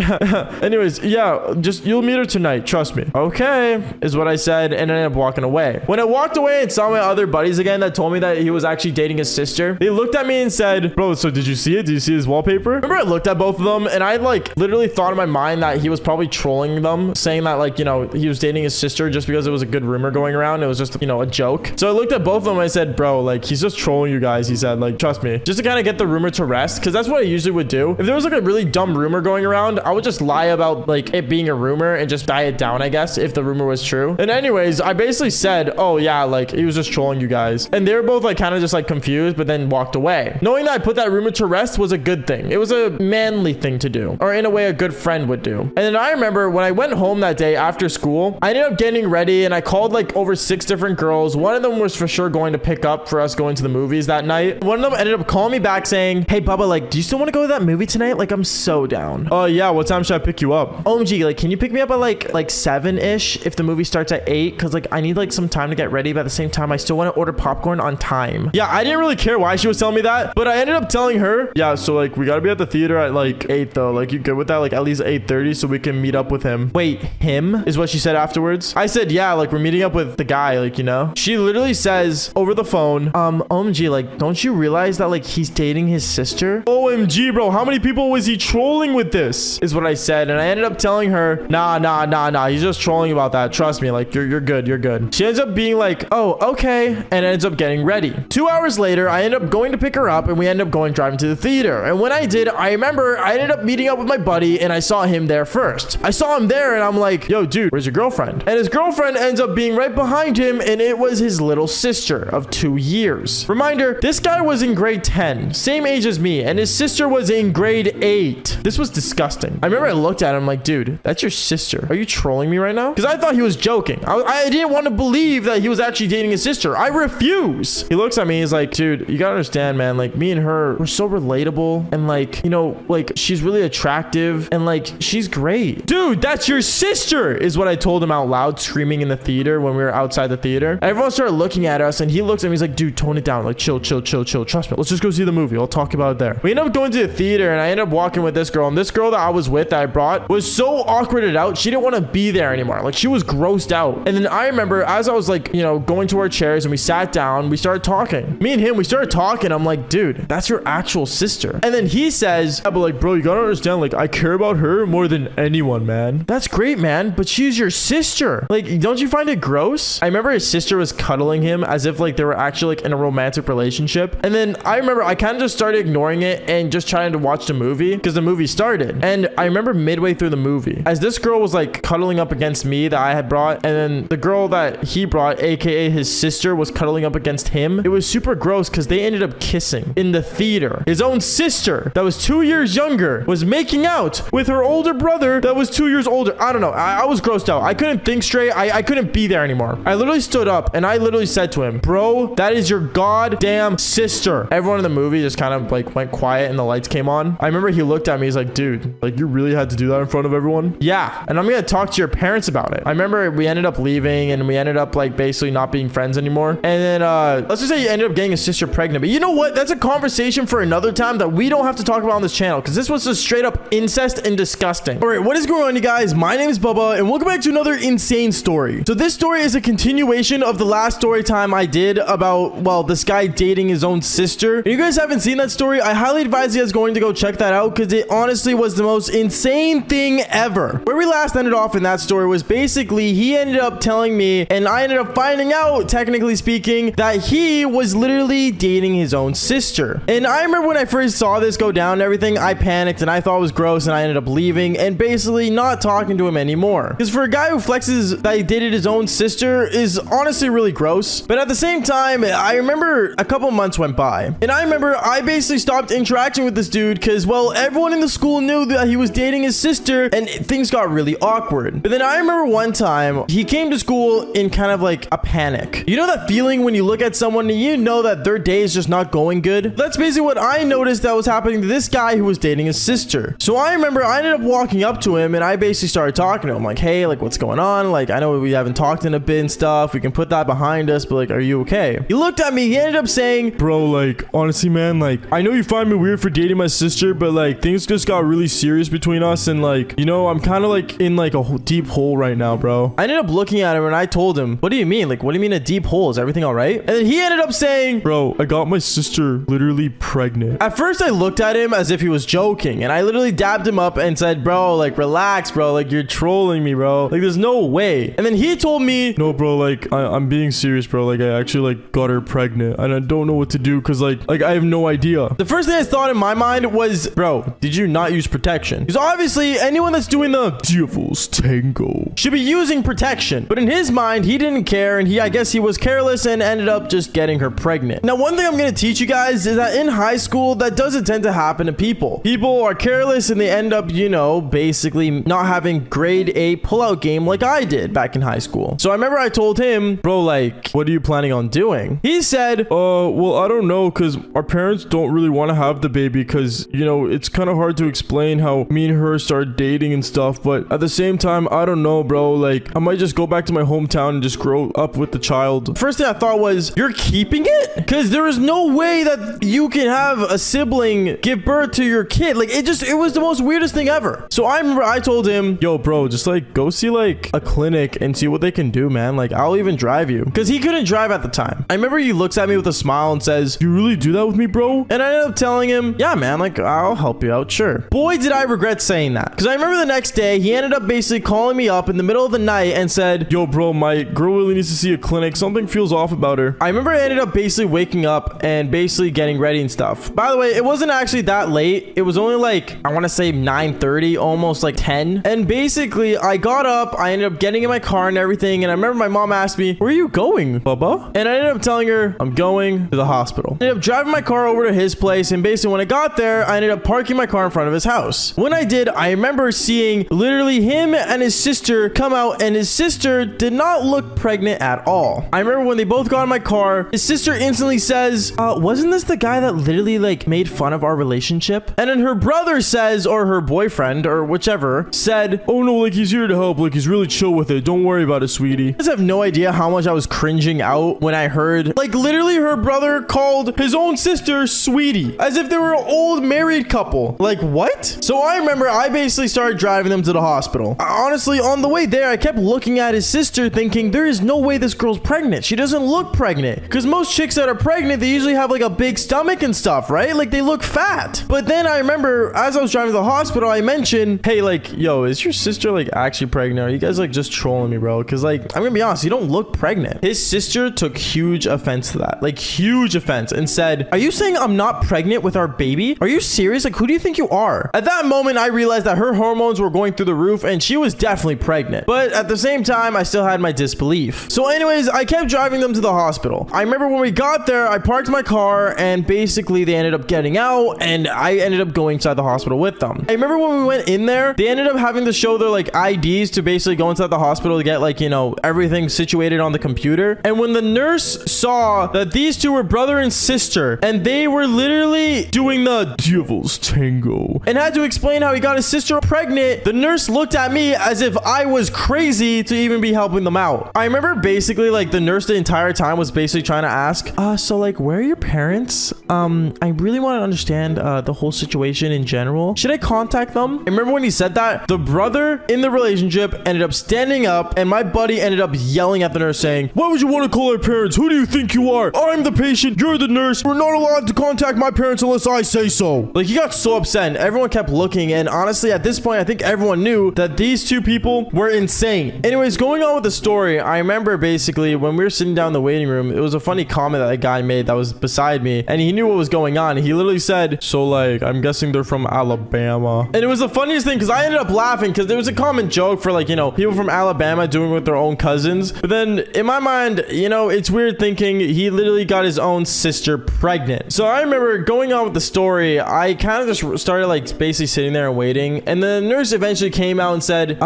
Anyways, yeah, just you'll meet her tonight, trust me. Okay, is what I said, and I ended up walking away. When I walked away and saw my other buddies again that told me that he was actually dating his sister, they looked at me and said, bro, so did you see it? Did you see his wallpaper? Remember I looked at both of them and I like literally thought in my mind that he was probably trolling them, saying that like, you know, he was dating his sister just because it was a good rumor going around. It was just, you know, a joke. So I looked at both of them and I said, bro, like he's just trolling you guys. He said, like, trust me, just to kind of get the rumor to rest, because that's what I usually would do. If there was like a really dumb rumor going around, I would just lie about like it being a rumor and just die it down, I guess, if the rumor was true. And anyways, I basically said, oh yeah, like he was just trolling you guys. And they were both like kind of just like confused confused, but then walked away. Knowing that I put that rumor to rest was a good thing. It was a manly thing to do, or in a way a good friend would do. And then I remember when I went home that day after school, I ended up getting ready and I called like over 6 different girls. One of them was for sure going to pick up for us going to the movies that night. One of them ended up calling me back saying, hey Bubba, like, do you still want to go to that movie tonight? Like, I'm so down. Oh yeah, what time should I pick you up? OMG, like, can you pick me up at like 7-ish if the movie starts at 8? Because like I need like some time to get ready, but at the same time I still want to order popcorn on time. Yeah, I didn't really care why she was telling me that, but I ended up telling her, yeah, so like we gotta be at the theater at like 8 though. Like, you good with that? Like at least 8:30 so we can meet up with him. Wait, him is what she said afterwards. I said, yeah, like we're meeting up with the guy, like, you know. She literally says over the phone, OMG, like, don't you realize that like he's dating his sister? OMG, bro, how many people was he trolling with this? Is what I said. And I ended up telling her, nah, he's just trolling about that. Trust me, like you're good. She ends up being like, oh, okay, and ends up getting ready. 2 hours later, I end up going to pick her up and we end up driving to the theater. And when I did, I remember I ended up meeting up with my buddy and I saw him there first. I saw him there and I'm like, yo, dude, where's your girlfriend? And his girlfriend ends up being right behind him, and it was his little sister of 2 years. Reminder, this guy was in grade 10, same age as me, and his sister was in grade 8. This was disgusting. I remember I looked at him like, dude, that's your sister. Are you trolling me right now? Because I thought he was joking. I didn't want to believe that he was actually dating his sister. I refuse. He looks at me, he's like, dude, you gotta understand, man, like me and her, we're so relatable, and like, you know, like she's really attractive and like she's great. Dude, that's your sister, is what I told him out loud, screaming in the theater when we were outside the theater. Everyone started looking at us and he looks at me, he's like, dude, tone it down, like chill. Trust me, let's just go see the movie. I'll talk about it there. We ended up going to the theater and I ended up walking with this girl, and this girl that I was with that I brought was so awkwarded out. She didn't want to be there anymore. Like, she was grossed out. And then I remember as I was like, you know, going to our chairs and we sat down, we started talking. Me and him, we started talking. I'm like, dude, that's your actual sister. And then he says, yeah, but like, bro, you gotta understand, like, I care about her more than anyone, man. That's great, man, but she's your sister. Like, don't you find it gross? I remember his sister was cuddling him as if like they were actually like in a romantic relationship. And then I remember I kind of just started ignoring it and just trying to watch the movie because the movie started. And I remember midway through the movie, as this girl was like cuddling up against me that I had brought, and then the girl that he brought, aka his sister, was cuddling up against him. It was super gross because they ended up kissing in the theater. His own sister that was 2 years younger was making out with her older brother that was 2 years older. I don't know. I was grossed out. I couldn't think straight. I couldn't be there anymore. I literally stood up and I literally said to him, bro, that is your goddamn sister. Everyone in the movie just kind of like went quiet and the lights came on. I remember he looked at me. He's like, dude, like, you really had to do that in front of everyone? Yeah. And I'm going to talk to your parents about it. I remember we ended up leaving and we ended up like basically not being friends anymore. And then let's just say you ended up getting his sister pregnant. But you know what? That's a conversation for another time that we don't have to talk about on this channel, because this was just straight up incest and disgusting. All right, what is going on, you guys? My name is Bubba and welcome back to another insane story. So this story is a continuation of the last story time I did about, well, this guy dating his own sister. If you guys haven't seen that story, I highly advise you guys going to go check that out, because it honestly was the most insane thing ever. Where we last ended off in that story was basically he ended up telling me, and I ended up finding out, technically speaking, that he was literally dating his own sister. And I remember when I first saw this go down and everything, I panicked and I thought it was gross, and I ended up leaving and basically not talking to him anymore. Because for a guy who flexes that he dated his own sister is honestly really gross. But at the same time, I remember a couple months went by and I remember I basically stopped interacting with this dude because, well, everyone in the school knew that he was dating his sister and things got really awkward. But then I remember one time he came to school in kind of like a panic. You know that feeling when you look at someone and you know that their day is just not going good? That's basically what I noticed that was happening to this guy who was dating his sister. So I remember I ended up walking up to him and I basically started talking to him like, hey, like, what's going on? Like, I know we haven't talked in a bit and stuff. We can put that behind us, but like, are you okay? He looked at me. He ended up saying, bro, like, honestly, man, like, I know you find me weird for dating my sister, but like, things just got really serious between us, and like, you know, I'm kind of like in like a deep hole right now, bro. I ended up looking at him and I told him, what do you mean? Like, what do you mean a deep hole? Is everything all right? And then he ended up saying, bro, I got my sister literally pregnant. At first I looked at him as if he was joking, and I literally dabbed him up and said, bro, like, relax, bro, like, you're trolling me, bro, like, there's no way. And then he told me, no, bro, like, I'm being serious, bro, like, I actually like got her pregnant and I don't know what to do because like I have no idea. The first thing I thought in my mind was, bro, did you not use protection? Because obviously anyone that's doing the devil's tango should be using protection, but in his mind he didn't care, and I guess he was careless and ended up just getting her pregnant. pregnant. Now, one thing I'm going to teach you guys is that in high school, that doesn't tend to happen to people. People are careless and they end up, you know, basically not having grade A pullout game like I did back in high school. So I remember I told him, bro, like, what are you planning on doing? He said, well, I don't know, because our parents don't really want to have the baby because, you know, it's kind of hard to explain how me and her started dating and stuff. But at the same time, I don't know, bro. Like, I might just go back to my hometown and just grow up with the child. First thing I thought was, you're keeping it? Because there is no way that you can have a sibling give birth to your kid. Like, it was the most weirdest thing ever. So I remember I told him, yo, bro, just like go see like a clinic and see what they can do, man. Like, I'll even drive you. Because he couldn't drive at the time. I remember he looks at me with a smile and says, you really do that with me, bro? And I ended up telling him, yeah, man, like, I'll help you out, sure. Boy, did I regret saying that. Because I remember the next day, he ended up basically calling me up in the middle of the night and said, yo, bro, my girl really needs to see a clinic. Something feels off about her. I remember I ended up basically waking up and basically getting ready and stuff. By the way, it wasn't actually that late. It was only like, I want to say 9:30, almost like 10. And basically, I got up, I ended up getting in my car and everything. And I remember my mom asked me, where are you going, Bubba? And I ended up telling her, I'm going to the hospital. I ended up driving my car over to his place. And basically, when I got there, I ended up parking my car in front of his house. When I did, I remember seeing literally him and his sister come out, and his sister did not look pregnant at all. I remember when they both got in my car, his sister instantly says, wasn't this the guy that literally like made fun of our relationship? And then her brother says, or her boyfriend or whichever said, oh no, like he's here to help. Like he's really chill with it. Don't worry about it, sweetie. I just have no idea how much I was cringing out when I heard like literally her brother called his own sister sweetie, as if they were an old married couple. Like what? So I remember I basically started driving them to the hospital. Honestly, on the way there, I kept looking at his sister thinking, there is no way this girl's pregnant. She doesn't look pregnant. Because most chicks that are pregnant, they usually have like a big stomach and stuff, right? Like they look fat. But then I remember as I was driving to the hospital, I mentioned, hey, like, yo, is your sister like actually pregnant? Are you guys like just trolling me, bro? Because like, I'm gonna be honest, you don't look pregnant. His sister took huge offense to that, like huge offense, and said, are you saying I'm not pregnant with our baby? Are you serious? Like, who do you think you are? At that moment, I realized that her hormones were going through the roof and she was definitely pregnant. But at the same time, I still had my disbelief. So anyways, I kept driving them to the hospital. I remember when we got there, I parked my car and basically they ended up getting out and I ended up going inside the hospital with them. I remember when we went in there, they ended up having to show their like IDs to basically go inside the hospital to get like, you know, everything situated on the computer. And when the nurse saw that these two were brother and sister and they were literally doing the devil's tango and had to explain how he got his sister pregnant, the nurse looked at me as if I was crazy to even be helping them out. I remember basically like the nurse the entire time was basically trying to ask, so like, where are your parents? I really want to understand the whole situation in general. Should I contact them? I remember when he said that, the brother in the relationship ended up standing up and my buddy ended up yelling at the nurse saying, why would you want to call our parents? Who do you think you are? I'm the patient. You're the nurse. We're not allowed to contact my parents unless I say so. Like, he got so upset and everyone kept looking. And honestly, at this point, I think everyone knew that these two people were insane. Anyways, going on with the story, I remember basically when we were sitting down in the waiting room, it was a funny comment that a guy made that was beside me and he knew what was going on. He literally said, so like, I'm guessing they're from Alabama. And it was the funniest thing because I ended up laughing because there was a common joke for like, you know, people from Alabama doing with their own cousins. But then in my mind, you know, it's weird thinking he literally got his own sister pregnant. So I remember going on with the story, I kind of just started like basically sitting there and waiting. And the nurse eventually came out and said,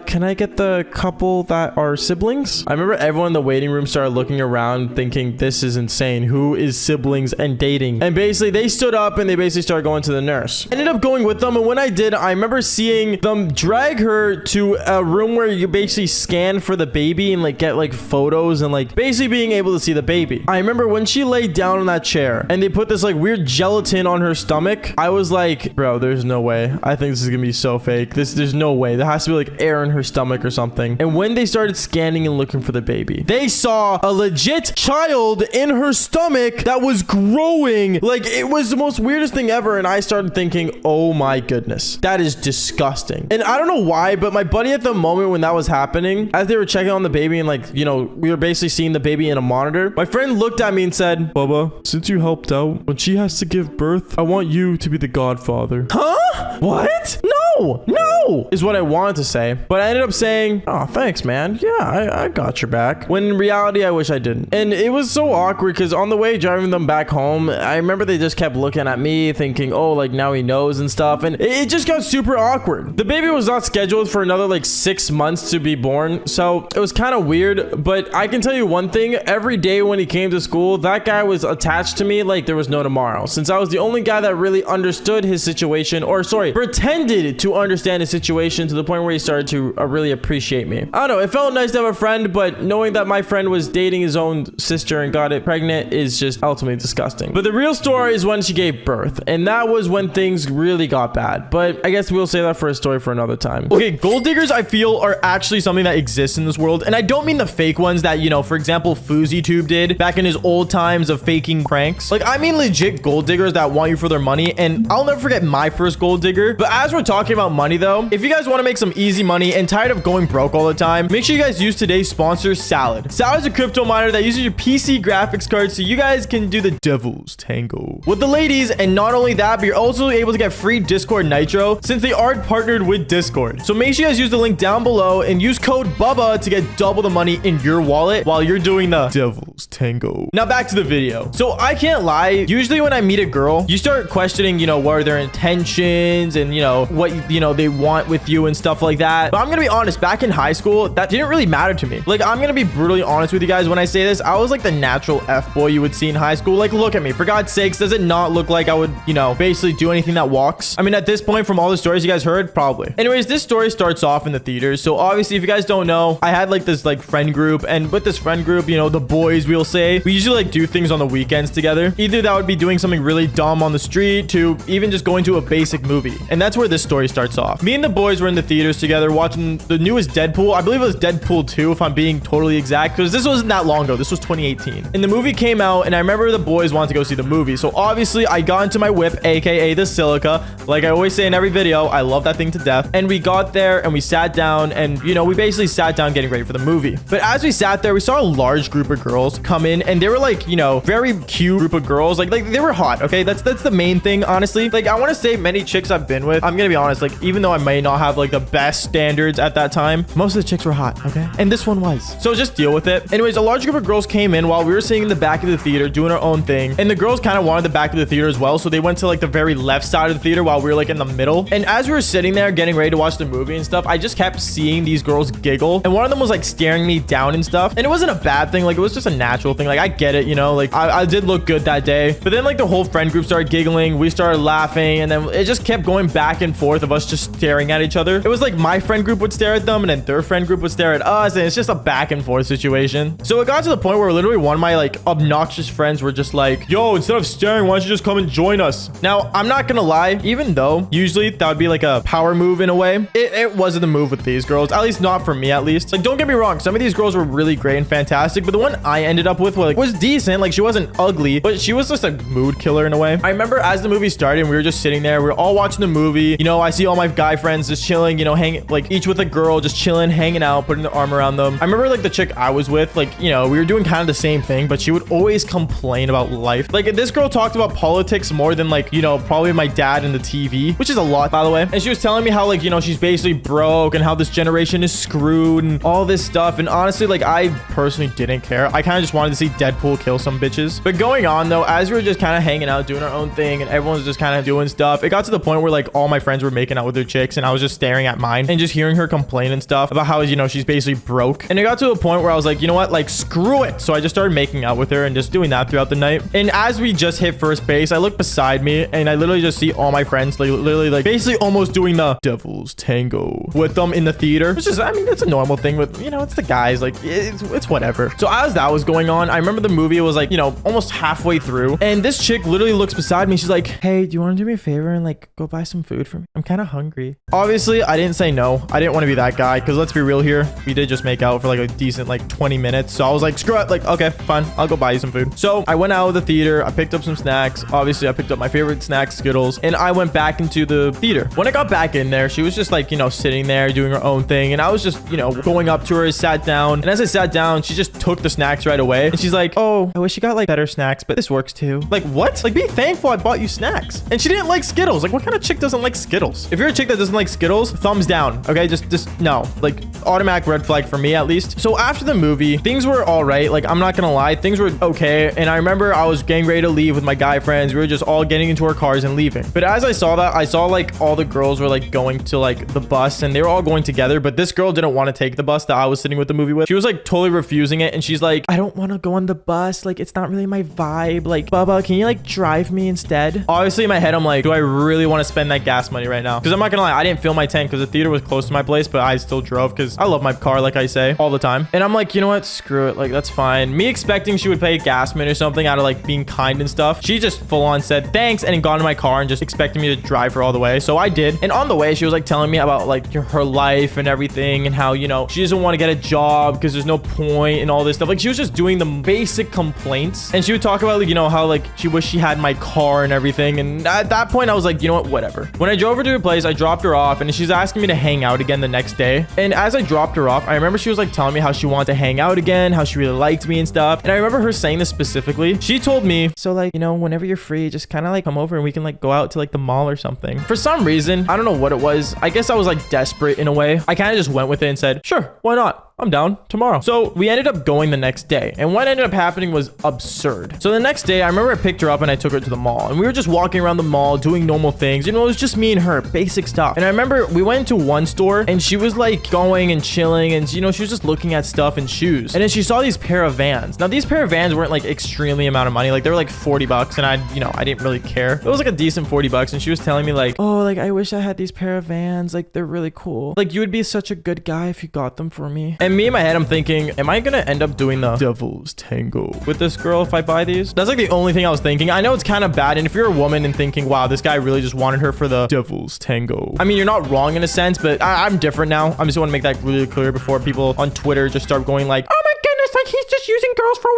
can I get the couple that are siblings? I remember everyone in the waiting room started looking around thinking, this is insane. Who is siblings and dating? And basically they stood up and they basically started going to the nurse. I ended up going with them. And when I did, I remember seeing them drag her to a room where you basically scan for the baby and like get like photos and like basically being able to see the baby. I remember when she laid down on that chair and they put this like weird gelatin on her stomach, I was like, bro, there's no way. I think this is gonna be so fake. There's no way. There has to be like air in her stomach or something. And when they started scanning and looking for the baby, they saw a legit child in her stomach that was growing. Like, it was the most weirdest thing ever. And I started thinking, oh my goodness, that is disgusting. And I don't know why, but my buddy at the moment when that was happening, as they were checking on the baby and like, you know, we were basically seeing the baby in a monitor, my friend looked at me and said, Bubba, since you helped out, when she has to give birth, I want you to be the godfather. Huh? What? No, no, is what I wanted to say. But I ended up saying, oh, thanks, man. Yeah, I got your back. When in reality, I wish I didn't. And it was so awkward because on the way driving them back home, I remember they just kept looking at me thinking, oh, like now he knows and stuff. And it just got super awkward. The baby was not scheduled for another like 6 months to be born. So it was kind of weird. But I can tell you one thing. Every day when he came to school, that guy was attached to me like there was no tomorrow. Since I was the only guy that really understood his situation, or sorry, pretended to understand his situation to the point where he started to really appreciate me. I don't know. It felt nice to have a friend, but knowing that my friend was dating his own sister and got it pregnant is just ultimately disgusting. But the real story is when she gave birth, and that was when things really got bad. But I guess we'll save that for a story for another time. Okay, gold diggers I feel are actually something that exists in this world, and I don't mean the fake ones that, you know, for example, FouseyTube did back in his old times of faking pranks. Like, I mean legit gold diggers that want you for their money, and I'll never forget my first gold digger. But as we're talking about money though, if you guys want to make some easy money and tired of going broke all the time, make sure you guys use today's sponsor, Salad. Salad is a crypto miner that uses your PC graphics card so you guys can do the devil's tango with the ladies. And not only that, but you're also able to get free Discord Nitro since they are partnered with Discord. So make sure you guys use the link down below and use code BUBBA to get double the money in your wallet while you're doing the devil's tango. Now back to the video. So I can't lie, usually when I meet a girl, you start questioning, you know, what are their intentions and, you know, what, you know, they want with you and stuff like that. But I'm gonna be honest, back in high school, that didn't really matter to me. Like, I'm gonna be brutally honest with you guys when I say this. I was like the natural F-boy you would see in high school. Like, look at me. For God's sakes, does it not look like I would, you know, basically do anything that walks? I mean, at this point, from all the stories you guys heard, probably. Anyways, this story starts off in the theaters. So obviously, if you guys don't know, I had like this like friend group, and with this friend group, you know, the boys, we'll say, we usually like do things on the weekends together. Either that would be doing something really dumb on the street to even just going to a basic movie. And that's where this story starts off. Me and the boys were in the theaters together watching the newest Deadpool. I believe it was Deadpool 2, if I'm being totally exact, because this wasn't that long ago. This was 2018. And the movie came out, and I remember the boys wanted to go see the movie. So obviously, I got into my whip, aka the Silica. Like I always say in every video, I love that thing to death. And we got there, and we sat down, and, you know, we basically sat down getting ready for the movie. But as we sat there, we saw a large group of girls come in, and they were like, you know, very cute group of girls. Like they were hot, okay? That's the main thing, honestly. Like, I want to say many chicks I've been with, I'm gonna be honest, like, even though I may not have like the best standards at that time, most of the chicks were hot, okay? And this one was. So just deal with it. Anyways, a large group of girls came in while we were sitting in the back of the theater doing our own thing. And the girls kind of wanted the back of the theater as well. So they went to like the very left side of the theater while we were like in the middle. And as we were sitting there getting ready to watch the movie and stuff, I just kept seeing these girls giggle. And one of them was like staring me down and stuff. And it wasn't a bad thing. Like, it was just a natural thing. Like, I get it, you know, like I did look good that day. But then like the whole friend group started giggling. We started laughing. And then it just kept going back and forth of us just staring at each other. It was like my friend group would stare at them, and then their friend group would stare at us. And it's just a back and forth situation. So it got to the point where literally one of my like obnoxious friends were just like, yo, instead of staring, why don't you just come and join us? Now, I'm not gonna lie, even though usually that would be like a power move in a way, it wasn't the move with these girls, at least not for me, at least. Like, don't get me wrong, some of these girls were really great and fantastic, but the one I ended up with was decent. Like, she wasn't ugly, but she was just a mood killer in a way. I remember as the movie started and we were just sitting there, we were all watching the movie. You know, I see all my guy friends just chilling, you know, hanging, like each with a girl, just chilling, hanging out, putting their arm around them. I remember like the chick I was with, like, you know, we were doing kind of the same thing, but she would always complain about life. Like, this girl talked about politics more than like, you know, probably my dad and the TV, which is a lot, by the way. And she was telling me how, like, you know, she's basically broke and how this generation is screwed and all this stuff. And honestly, like, I personally didn't care. I kind of just wanted to see Deadpool kill some bitches. But going on though, as we were just kind of hanging out, doing our own thing, and everyone was just kind of doing stuff, it got to the point where like all my friends were making out with their chicks, and I was just staring at mine and just hearing her complain and stuff about how, you know, she's basically broke. And it got to a point where I was like, you know what, like, screw it. So I just started making out with her and just doing that throughout the night. And as we just hit first base, I look beside me and I literally just see all my friends like literally like basically almost doing the devil's tango with them in the theater. Which is, I mean, it's a normal thing with, you know, it's the guys, like it's whatever. So as that was going on, I remember the movie was like, you know, almost halfway through, and this chick literally looks beside me. She's like, hey, do you want to do me a favor and like go buy some food for me? I'm kind of hungry. Obviously, I didn't say no. I didn't want to be that guy, because let's be real here, we did just make out for like a decent like 20 minutes. So I was like, screw it, like, okay, fine, I'll go buy you some food. So I went out of the theater, I picked up some snacks. Obviously, I picked up my favorite snack, Skittles, and I went back into the theater. When I got back in there, she was just like, you know, sitting there doing her own thing, and I was just, you know, going up to her, sat down, and as I sat down, she just took the snacks right away, and she's like, oh, I wish you got like better snacks, but this works too. Like, what? Like, be thankful I bought you snacks. And she didn't like Skittles. Like, what kind of chick doesn't like Skittles? If you're a chick that doesn't like Skittles, thumbs down. Okay, just no, like automatic red flag for me at least. So after the movie, things were all right. Like, I'm not gonna lie, things were okay. And I remember I was getting ready to leave with my guy friends. We were just all getting into our cars and leaving. But as I saw that, I saw like all the girls were like going to like the bus and they were all going together. But this girl didn't want to take the bus that I was sitting with the movie with. She was like totally refusing it. And she's like, I don't want to go on the bus. Like, it's not really my vibe. Like, Bubba, can you like drive me instead? Obviously in my head, I'm like, do I really want to spend that gas money right now? Because I'm not gonna lie, I didn't fill my tank because the theater was close to my place, but I still drove because I love my car, like I say all the time. And I'm like, you know what? Screw it. Like, that's fine. Me expecting she would pay gas money or something out of like being kind and stuff. She just full on said thanks and then got in my car and just expected me to drive her all the way. So I did. And on the way, she was like telling me about like her life and everything and how, you know, she doesn't want to get a job because there's no point and all this stuff. Like, she was just doing the basic complaints. And she would talk about like, you know, how like she wished she had my car and everything. And at that point, I was like, you know what? Whatever. When I drove her to her place, I dropped her off and she's asking me to hang out again the next day. And as I dropped her off, I remember she was like telling me how she wanted to hang out again, how she really liked me and stuff. And I remember her saying this specifically. She told me, so like, you know, whenever you're free, just kind of like come over and we can like go out to like the mall or something. For some reason, I don't know what it was. I guess I was like desperate in a way. I kind of just went with it and said, sure, why not? I'm down tomorrow. So we ended up going the next day. And what ended up happening was absurd. So the next day, I remember I picked her up and I took her to the mall. And we were just walking around the mall doing normal things. You know, it was just me and her, basic stuff. And I remember we went into one store and she was like going and chilling. And, you know, she was just looking at stuff and shoes. And then she saw these pair of Vans. Now, these pair of Vans weren't like extremely amount of money. Like, they were like 40 bucks. And I didn't really care. It was like a decent 40 bucks. And she was telling me like, oh, like, I wish I had these pair of Vans. Like, they're really cool. Like, you would be such a good guy if you got them for me. And me in my head, I'm thinking, am I gonna end up doing the devil's tango with this girl if I buy these? That's like the only thing I was thinking. I know it's kind of bad. And if you're a woman and thinking, wow, this guy really just wanted her for the devil's tango. I mean, you're not wrong in a sense, but I'm different now. I just want to make that really clear before people on Twitter just start going like, oh my goodness, like he's just using girls for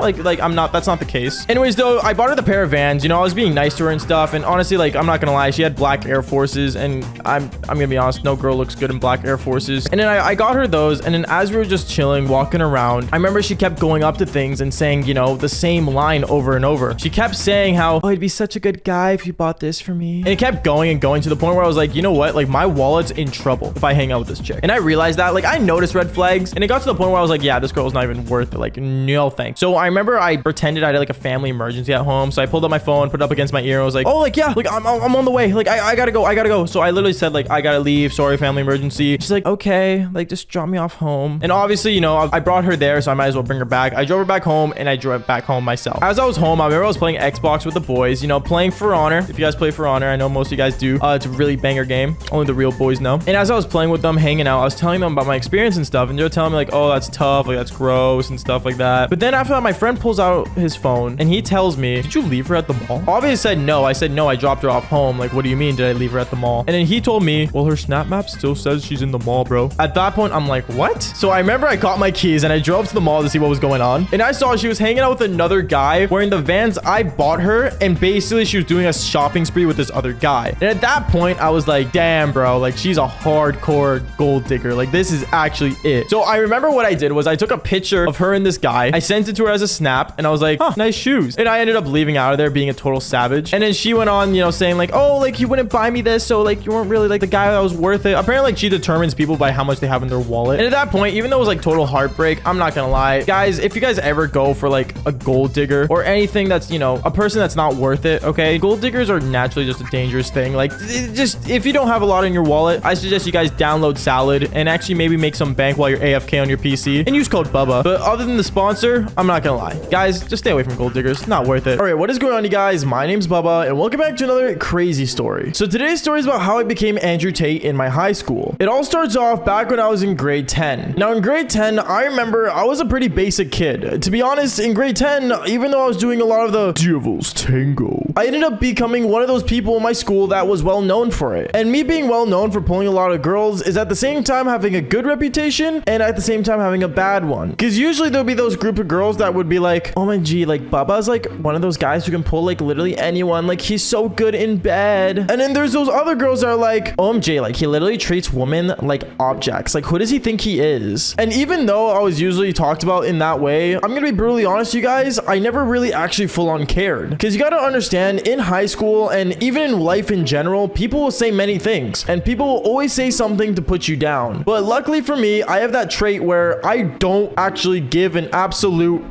like I'm not, that's not the case. Anyways, though, I bought her the pair of Vans. You know, I was being nice to her and stuff. And honestly, like, I'm not gonna lie, she had black Air Forces, and I'm gonna be honest, no girl looks good in black Air Forces. And then I got her those, and then as we were just chilling, walking around, I remember she kept going up to things and saying, you know, the same line over and over. She kept saying how, oh, I'd be such a good guy if you bought this for me. And it kept going and going to the point where I was like, you know what? Like, my wallet's in trouble if I hang out with this chick. And I realized that, like, I noticed red flags, and it got to the point where I was like, yeah, this girl's not even worth it. Like, no thanks. So I remember I pretended I had like a family emergency at home. So I pulled up my phone, put it up against my ear. I was like, oh, like, yeah, like I'm on the way. Like, I gotta go. So I literally said like, I gotta leave. Sorry, family emergency. She's like, okay, like just drop me off home. And obviously, you know, I brought her there, so I might as well bring her back. I drove her back home and I drove back home myself. As I was home, I remember I was playing Xbox with the boys, you know, playing For Honor. If you guys play For Honor, I know most of you guys do. It's a really banger game. Only the real boys know. And as I was playing with them, hanging out, I was telling them about my experience and stuff. And they were telling me like, oh, that's tough. Like, that's gross and stuff like that. But then after that, my friend pulls out his phone and he tells me, did you leave her at the mall? Obviously said no. I said no, I dropped her off home. Like, what do you mean, did I leave her at the mall? And then he told me, well, her snap map still says she's in the mall, bro. At that point, I'm like, what? So I remember I got my keys and I drove to the mall to see what was going on. And I saw she was hanging out with another guy wearing the Vans I bought her. And basically she was doing a shopping spree with this other guy. And at that point, I was like, damn, bro, like she's a hardcore gold digger. Like, this is actually it. So I remember what I did was I took a picture of her and this guy. I sent it to her as a snap and I was like, huh, nice shoes. And I ended up leaving out of there being a total savage. And then she went on, you know, saying like, oh, like you wouldn't buy me this. So like you weren't really like the guy that was worth it. Apparently like she determines people by how much they have in their wallet. And at that point, even though it was like total heartbreak, I'm not gonna lie, guys, if you guys ever go for like a gold digger or anything that's, you know, a person that's not worth it, okay, gold diggers are naturally just a dangerous thing. Like, just if you don't have a lot in your wallet, I suggest you guys download Salad and actually maybe make some bank while you're AFK on your PC and use code Bubba. But other than the sponsor, I'm not gonna lie, guys, just stay away from gold diggers. Not worth it. All right, what is going on, you guys? My name's Bubba and welcome back to another crazy story. So today's story is about how I became Andrew Tate in my high school. It all starts off back when I was in grade 10. Now in grade 10, I remember I was a pretty basic kid. To be honest, in grade 10, even though I was doing a lot of the devil's tango, I ended up becoming one of those people in my school that was well known for it. And me being well known for pulling a lot of girls is at the same time having a good reputation and at the same time having a bad one. Because usually there'll be those those group of girls that would be like, oh my G, like Bubba's like one of those guys who can pull like literally anyone. Like he's so good in bed. And then there's those other girls that are like, OMG, like he literally treats women like objects. Like who does he think he is? And even though I was usually talked about in that way, I'm gonna be brutally honest, you guys, I never really actually full on cared. Because you gotta understand, in high school and even in life in general, people will say many things and people will always say something to put you down. But luckily for me, I have that trait where I don't actually give an absolute.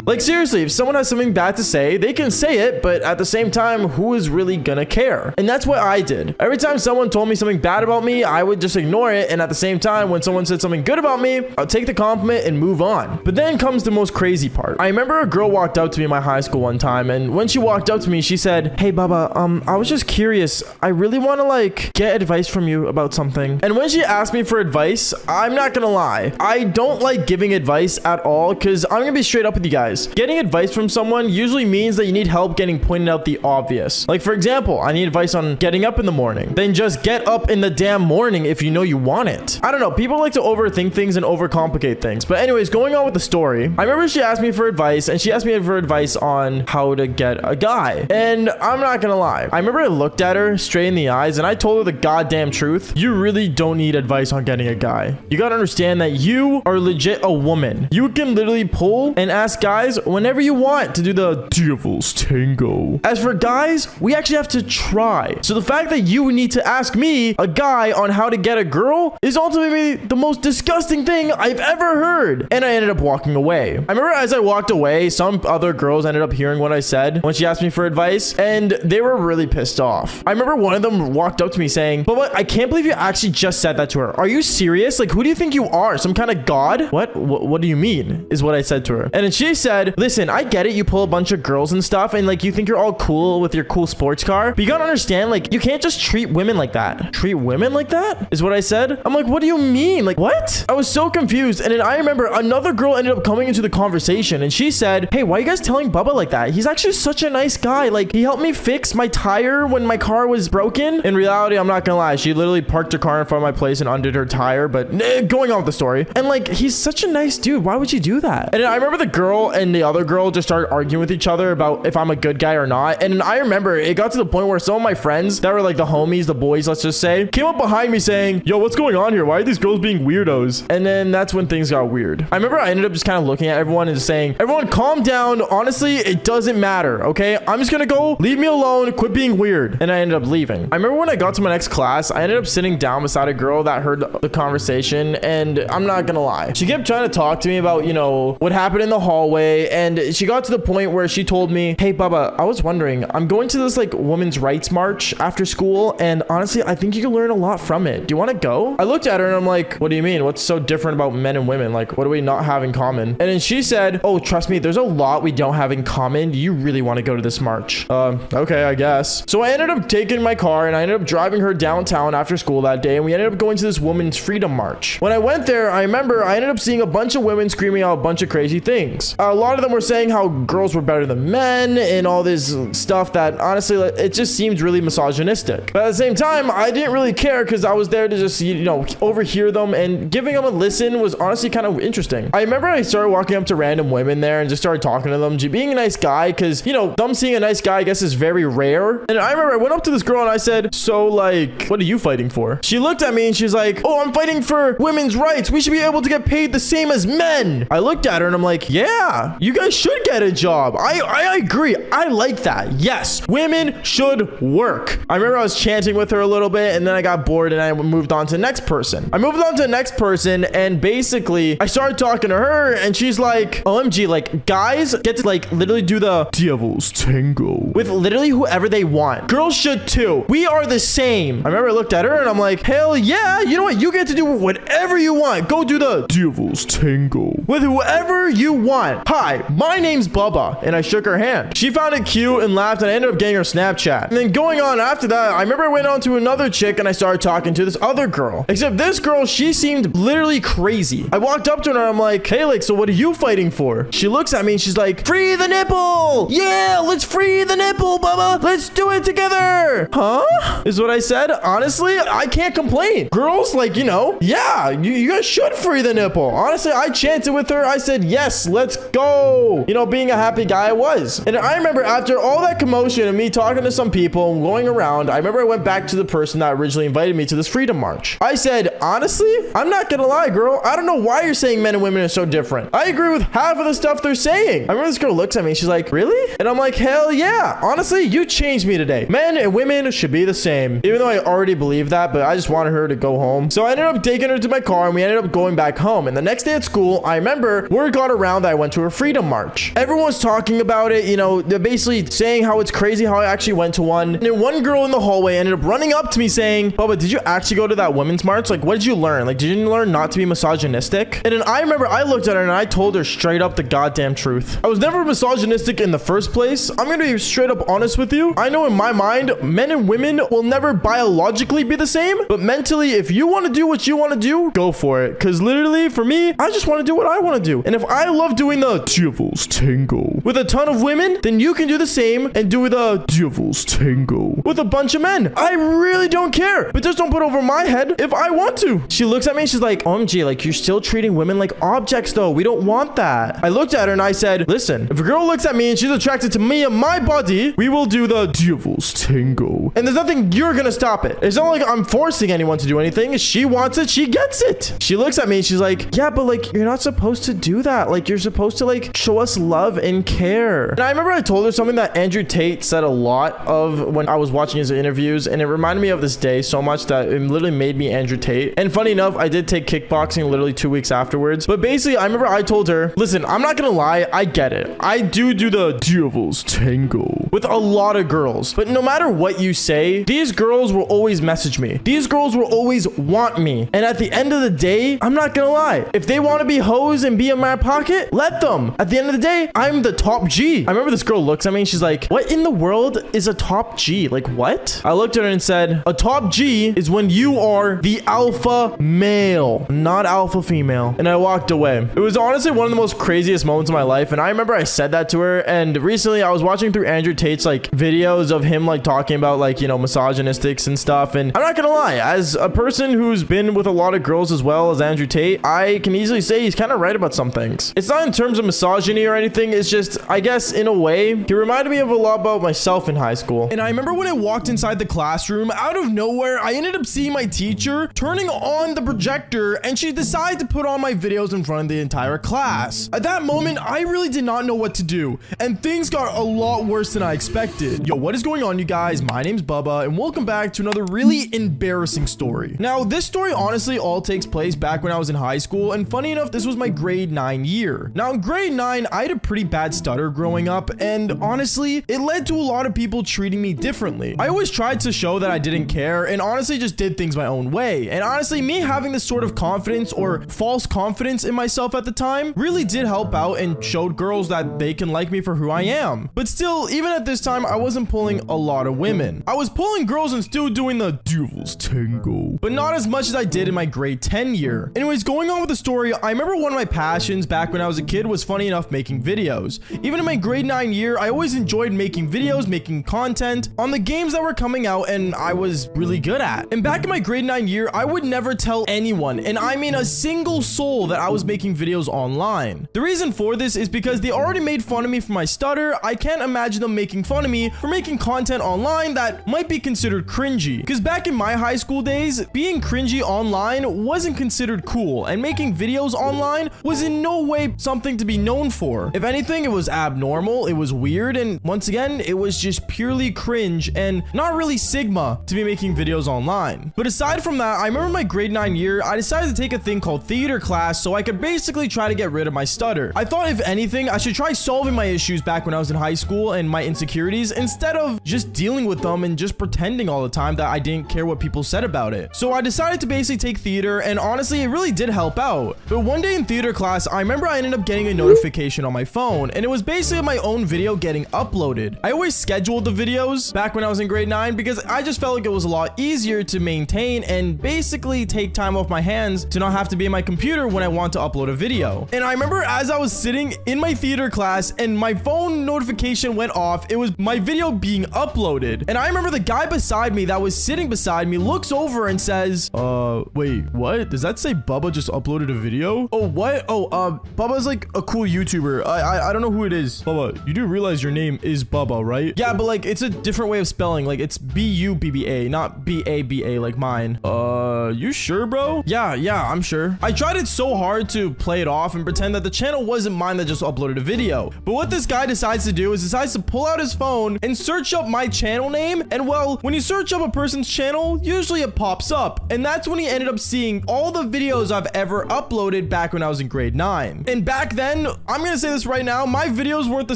Like seriously, if someone has something bad to say, they can say it, but at the same time, who is really gonna care? And that's what I did. Every time someone told me something bad about me, I would just ignore it. And at the same time, when someone said something good about me, I'll take the compliment and move on. But then comes the most crazy part. I remember a girl walked up to me in my high school one time, and when she walked up to me, she said, hey Bubba, I was just curious. I really want to like get advice from you about something. And when she asked me for advice, I'm not gonna lie, I don't like giving advice at all, because I'm gonna be straight up with you guys. Getting advice from someone usually means that you need help getting pointed out the obvious. Like for example, I need advice on getting up in the morning. Then just get up in the damn morning if you know you want it. I don't know. People like to overthink things and overcomplicate things. But anyways, going on with the story, I remember she asked me for advice, and she asked me for advice on how to get a guy. And I'm not gonna lie, I remember I looked at her straight in the eyes and I told her the goddamn truth. You really don't need advice on getting a guy. You gotta understand that you are legit a woman. You can literally pull and ask guys whenever you want to do the devil's tango. As for guys, we actually have to try. So the fact that you need to ask me, a guy, on how to get a girl is ultimately the most disgusting thing I've ever heard. And I ended up walking away. I remember as I walked away, some other girls ended up hearing what I said when she asked me for advice, and they were really pissed off. I remember one of them walked up to me saying, but what? I can't believe you actually just said that to her. Are you serious? Like, who do you think you are? Some kind of god? What do you mean? Is what I said to her. And then she said, listen, I get it. You pull a bunch of girls and stuff, and like you think you're all cool with your cool sports car, but you gotta understand, like, you can't just treat women like that. Treat women like that is what I said. I'm like, what do you mean? Like, what? I was so confused. And then I remember another girl ended up coming into the conversation, and she said, hey, why are you guys telling Bubba like that? He's actually such a nice guy. Like, he helped me fix my tire when my car was broken. In reality, I'm not gonna lie, she literally parked her car in front of my place and undid her tire. But going on with the story, and like, he's such a nice dude. Why would you do that? And I remember the girl and the other girl just started arguing with each other about if I'm a good guy or not. And I remember it got to the point where some of my friends that were like the homies, the boys, let's just say, came up behind me saying, yo, what's going on here? Why are these girls being weirdos? And then that's when things got weird. I remember I ended up just kind of looking at everyone and just saying, everyone calm down. Honestly, it doesn't matter. Okay, I'm just gonna go. Leave me alone. Quit being weird. And I ended up leaving. I remember when I got to my next class, I ended up sitting down beside a girl that heard the conversation, and I'm not gonna lie, she kept trying to talk to me about, you know, what happened in the hallway. And she got to the point where she told me, hey Bubba, I was wondering, I'm going to this like women's rights march after school, and honestly, I think you can learn a lot from it. Do you want to go? I looked at her and I'm like, what do you mean? What's so different about men and women? Like, what do we not have in common? And then she said, oh, trust me, there's a lot we don't have in common. Do you really want to go to this march? Okay, I guess. So I ended up taking my car and I ended up driving her downtown after school that day, and we ended up going to this women's freedom march. When I went there, I remember I ended up seeing a bunch of women screaming out a bunch of crazy things. A lot of them were saying how girls were better than men and all this stuff that honestly, it just seems really misogynistic. But at the same time, I didn't really care because I was there to just, you know, overhear them, and giving them a listen was honestly kind of interesting. I remember I started walking up to random women there and just started talking to them, being a nice guy, because, you know, them seeing a nice guy, I guess, is very rare. And I remember I went up to this girl and I said, so like, what are you fighting for? She looked at me and she's like, oh, I'm fighting for women's rights. We should be able to get paid the same as men. I looked at her and I'm like, yeah, you guys should get a job. I agree. I like that. Yes, women should work. I remember I was chanting with her a little bit, and then I got bored and I moved on to the next person. And basically I started talking to her and she's like, OMG, like, guys get to like literally do the devil's tango with literally whoever they want. Girls should too. We are the same. I remember I looked at her and I'm like, hell yeah, you know what? You get to do whatever you want. Go do the devil's tango with whoever you want. "Hi, my name's Bubba," and I shook her hand. She found it cute and laughed, and I ended up getting her Snapchat. And then going on after that, I remember I went on to another chick and I started talking to this other girl. Except this girl, she seemed literally crazy. I walked up to her and I'm like, "Hey, like, so what are you fighting for?" She looks at me and she's like, "Free the nipple! Yeah, let's free the nipple, Bubba! Let's do it together!" Huh? Is what I said. Honestly, I can't complain. Girls, like, you know, yeah, you guys should free the nipple. Honestly, I chanted with her. I said, "Yes, let's go." You know, being a happy guy I was. And I remember after all that commotion and me talking to some people and going around, I remember I went back to the person that originally invited me to this freedom march. I said, "Honestly, I'm not gonna lie, girl. I don't know why you're saying men and women are so different. I agree with half of the stuff they're saying." I remember this girl looks at me and she's like, "Really?" And I'm like, "Hell yeah. Honestly, you changed me today. Men and women should be the same." Even though I already believed that, but I just wanted her to go home. So I ended up taking her to my car and we ended up going back home. And the next day at school, I remember word got around that I went to a freedom march. Everyone was talking about it. You know, they're basically saying how it's crazy how I actually went to one. And then one girl in the hallway ended up running up to me saying, "Bubba, did you actually go to that women's march? Like, what did you learn? Like, did you learn not to be misogynistic?" And then I remember I looked at her and I told her straight up the goddamn truth. I was never misogynistic in the first place. I'm gonna be straight up honest with you. I know in my mind, men and women will never biologically be the same, but mentally, if you want to do what you want to do, go for it. Because literally, for me, I just want to do what I want to do. And if I love doing the devil's tango with a ton of women, then you can do the same and do the devil's tango with a bunch of men. I really don't care, but just don't put over my head if I want to. She looks at me and she's like, "OMG, like, you're still treating women like objects though. We don't want that." I looked at her and I said, "Listen, if a girl looks at me and she's attracted to me and my body, we will do the devil's tango. And there's nothing you're gonna stop it. It's not like I'm forcing anyone to do anything. If she wants it, she gets it." She looks at me and she's like, "Yeah, but like, you're not supposed to do that. Like, you're supposed to like show us love and care." And I remember I told her something that Andrew Tate said a lot of when I was watching his interviews, and it reminded me of this day so much that it literally made me Andrew Tate. And funny enough, I did take kickboxing literally 2 weeks afterwards. But basically, I remember I told her, "Listen, I'm not gonna lie, I get it. I do the devil's tango with a lot of girls. But no matter what you say, these girls will always message me. These girls will always want me. And at the end of the day, I'm not gonna lie. If they want to be hoes and be in my pocket, let them. At the end of the day, I'm the top G." I remember this girl looks at me and she's like, "What in the world is a top G? Like, what?" I looked at her and said, "A top G is when you are the alpha male, not alpha female." And I walked away. It was honestly one of the most craziest moments of my life. And I remember I said that to her. And recently I was watching through Andrew Tate's like videos of him like talking about like, you know, misogynistics and stuff. And I'm not gonna lie, as a person who's been with a lot of girls as well as Andrew Tate, I can easily say he's kind of right about some things. It's not in terms of misogyny or anything. It's just, I guess in a way, he reminded me of a lot about myself in high school. And I remember when I walked inside the classroom, out of nowhere, I ended up seeing my teacher turning on the projector, and she decided to put on my videos in front of the entire class. At that moment, I really did not know what to do, and things got a lot worse than I expected. Yo, what is going on, you guys? My name's Bubba, and welcome back to another really embarrassing story. Now, this story honestly all takes place back when I was in high school, and funny enough, this was my grade 9 year. Now, in grade 9, I had a pretty bad stutter growing up, and honestly, it led to a lot of people treating me differently. I always tried to show that I didn't care, and honestly just did things my own way. And honestly, me having this sort of confidence or false confidence in myself at the time really did help out and showed girls that they can like me for who I am. But still, even at this time, I wasn't pulling a lot of women. I was pulling girls and still doing the devil's tango, but not as much as I did in my grade 10 year. Anyways, going on with the story, I remember one of my passions back when I was a kid was, funny enough, making videos. Even in my grade 9 year, I always enjoyed making videos, making content on the games that were coming out and I was really good at. And back in my grade 9 year, I would never tell anyone, and I mean a single soul, that I was making videos online. The reason for this is because they already made fun of me for my stutter. I can't imagine them making fun of me for making content online that might be considered cringy. Because back in my high school days, being cringy online wasn't considered cool, and making videos online was in no way something to be known for. If anything, it was abnormal, it was weird, and once again, it was just purely cringe and not really sigma to be making videos online. But aside from that, I remember my grade 9 year, I decided to take a thing called theater class so I could basically try to get rid of my stutter. I thought if anything, I should try solving my issues back when I was in high school and my insecurities instead of just dealing with them and just pretending all the time that I didn't care what people said about it. So I decided to basically take theater, and honestly, it really did help out. But one day in theater class, I remember I ended up getting a notification on my phone, and it was basically my own video getting uploaded. I always scheduled the videos back when I was in grade 9 because I just felt like it was a lot easier to maintain and basically take time off my hands to not have to be in my computer when I want to upload a video. And I remember as I was sitting in my theater class and my phone notification went off, it was my video being uploaded. And I remember the guy beside me that was sitting beside me looks over and says, wait, what? Does that say Bubba just uploaded a video? Oh, what? Oh, Bubba's like a cool YouTuber. I don't know who it is. Bubba, you do realize your name is Bubba, right? Yeah, but like it's a different way of spelling. Like it's B-U-B-B-A, not B-A-B-A like mine. You sure, bro? Yeah, I'm sure. I tried it so hard to play it off and pretend that the channel wasn't mine that just uploaded a video. But what this guy decides to do is decides to pull out his phone and search up my channel name. And well, when you search up a person's channel, usually it pops up. And that's when he ended up seeing all the videos I've ever uploaded back when I was in grade 9. And back then, I'm gonna say this right now, my videos weren't the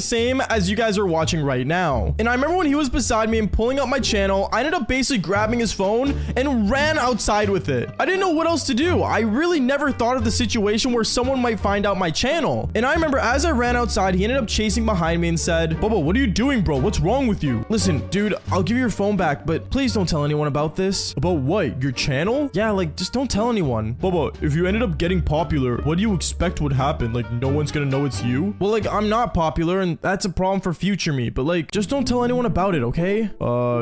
same as you guys are watching right now. And I remember when he was beside me and pulling up my channel, I ended up basically grabbing his phone and ran outside with it. I didn't know what else to do. I really never thought of the situation where someone might find out my channel. And I remember as I ran outside, he ended up chasing behind me and said, Bubba, what are you doing, bro? What's wrong with you? Listen, dude, I'll give you your phone back, but please don't tell anyone about this. About what? Your channel? Yeah, like, just don't tell anyone. Bubba, if you ended up getting popular, what do you expect would happen? Like, no one's gonna know it's you? Well, like, I'm not popular, and that's a problem for future me, but like, just don't tell anyone about it, okay?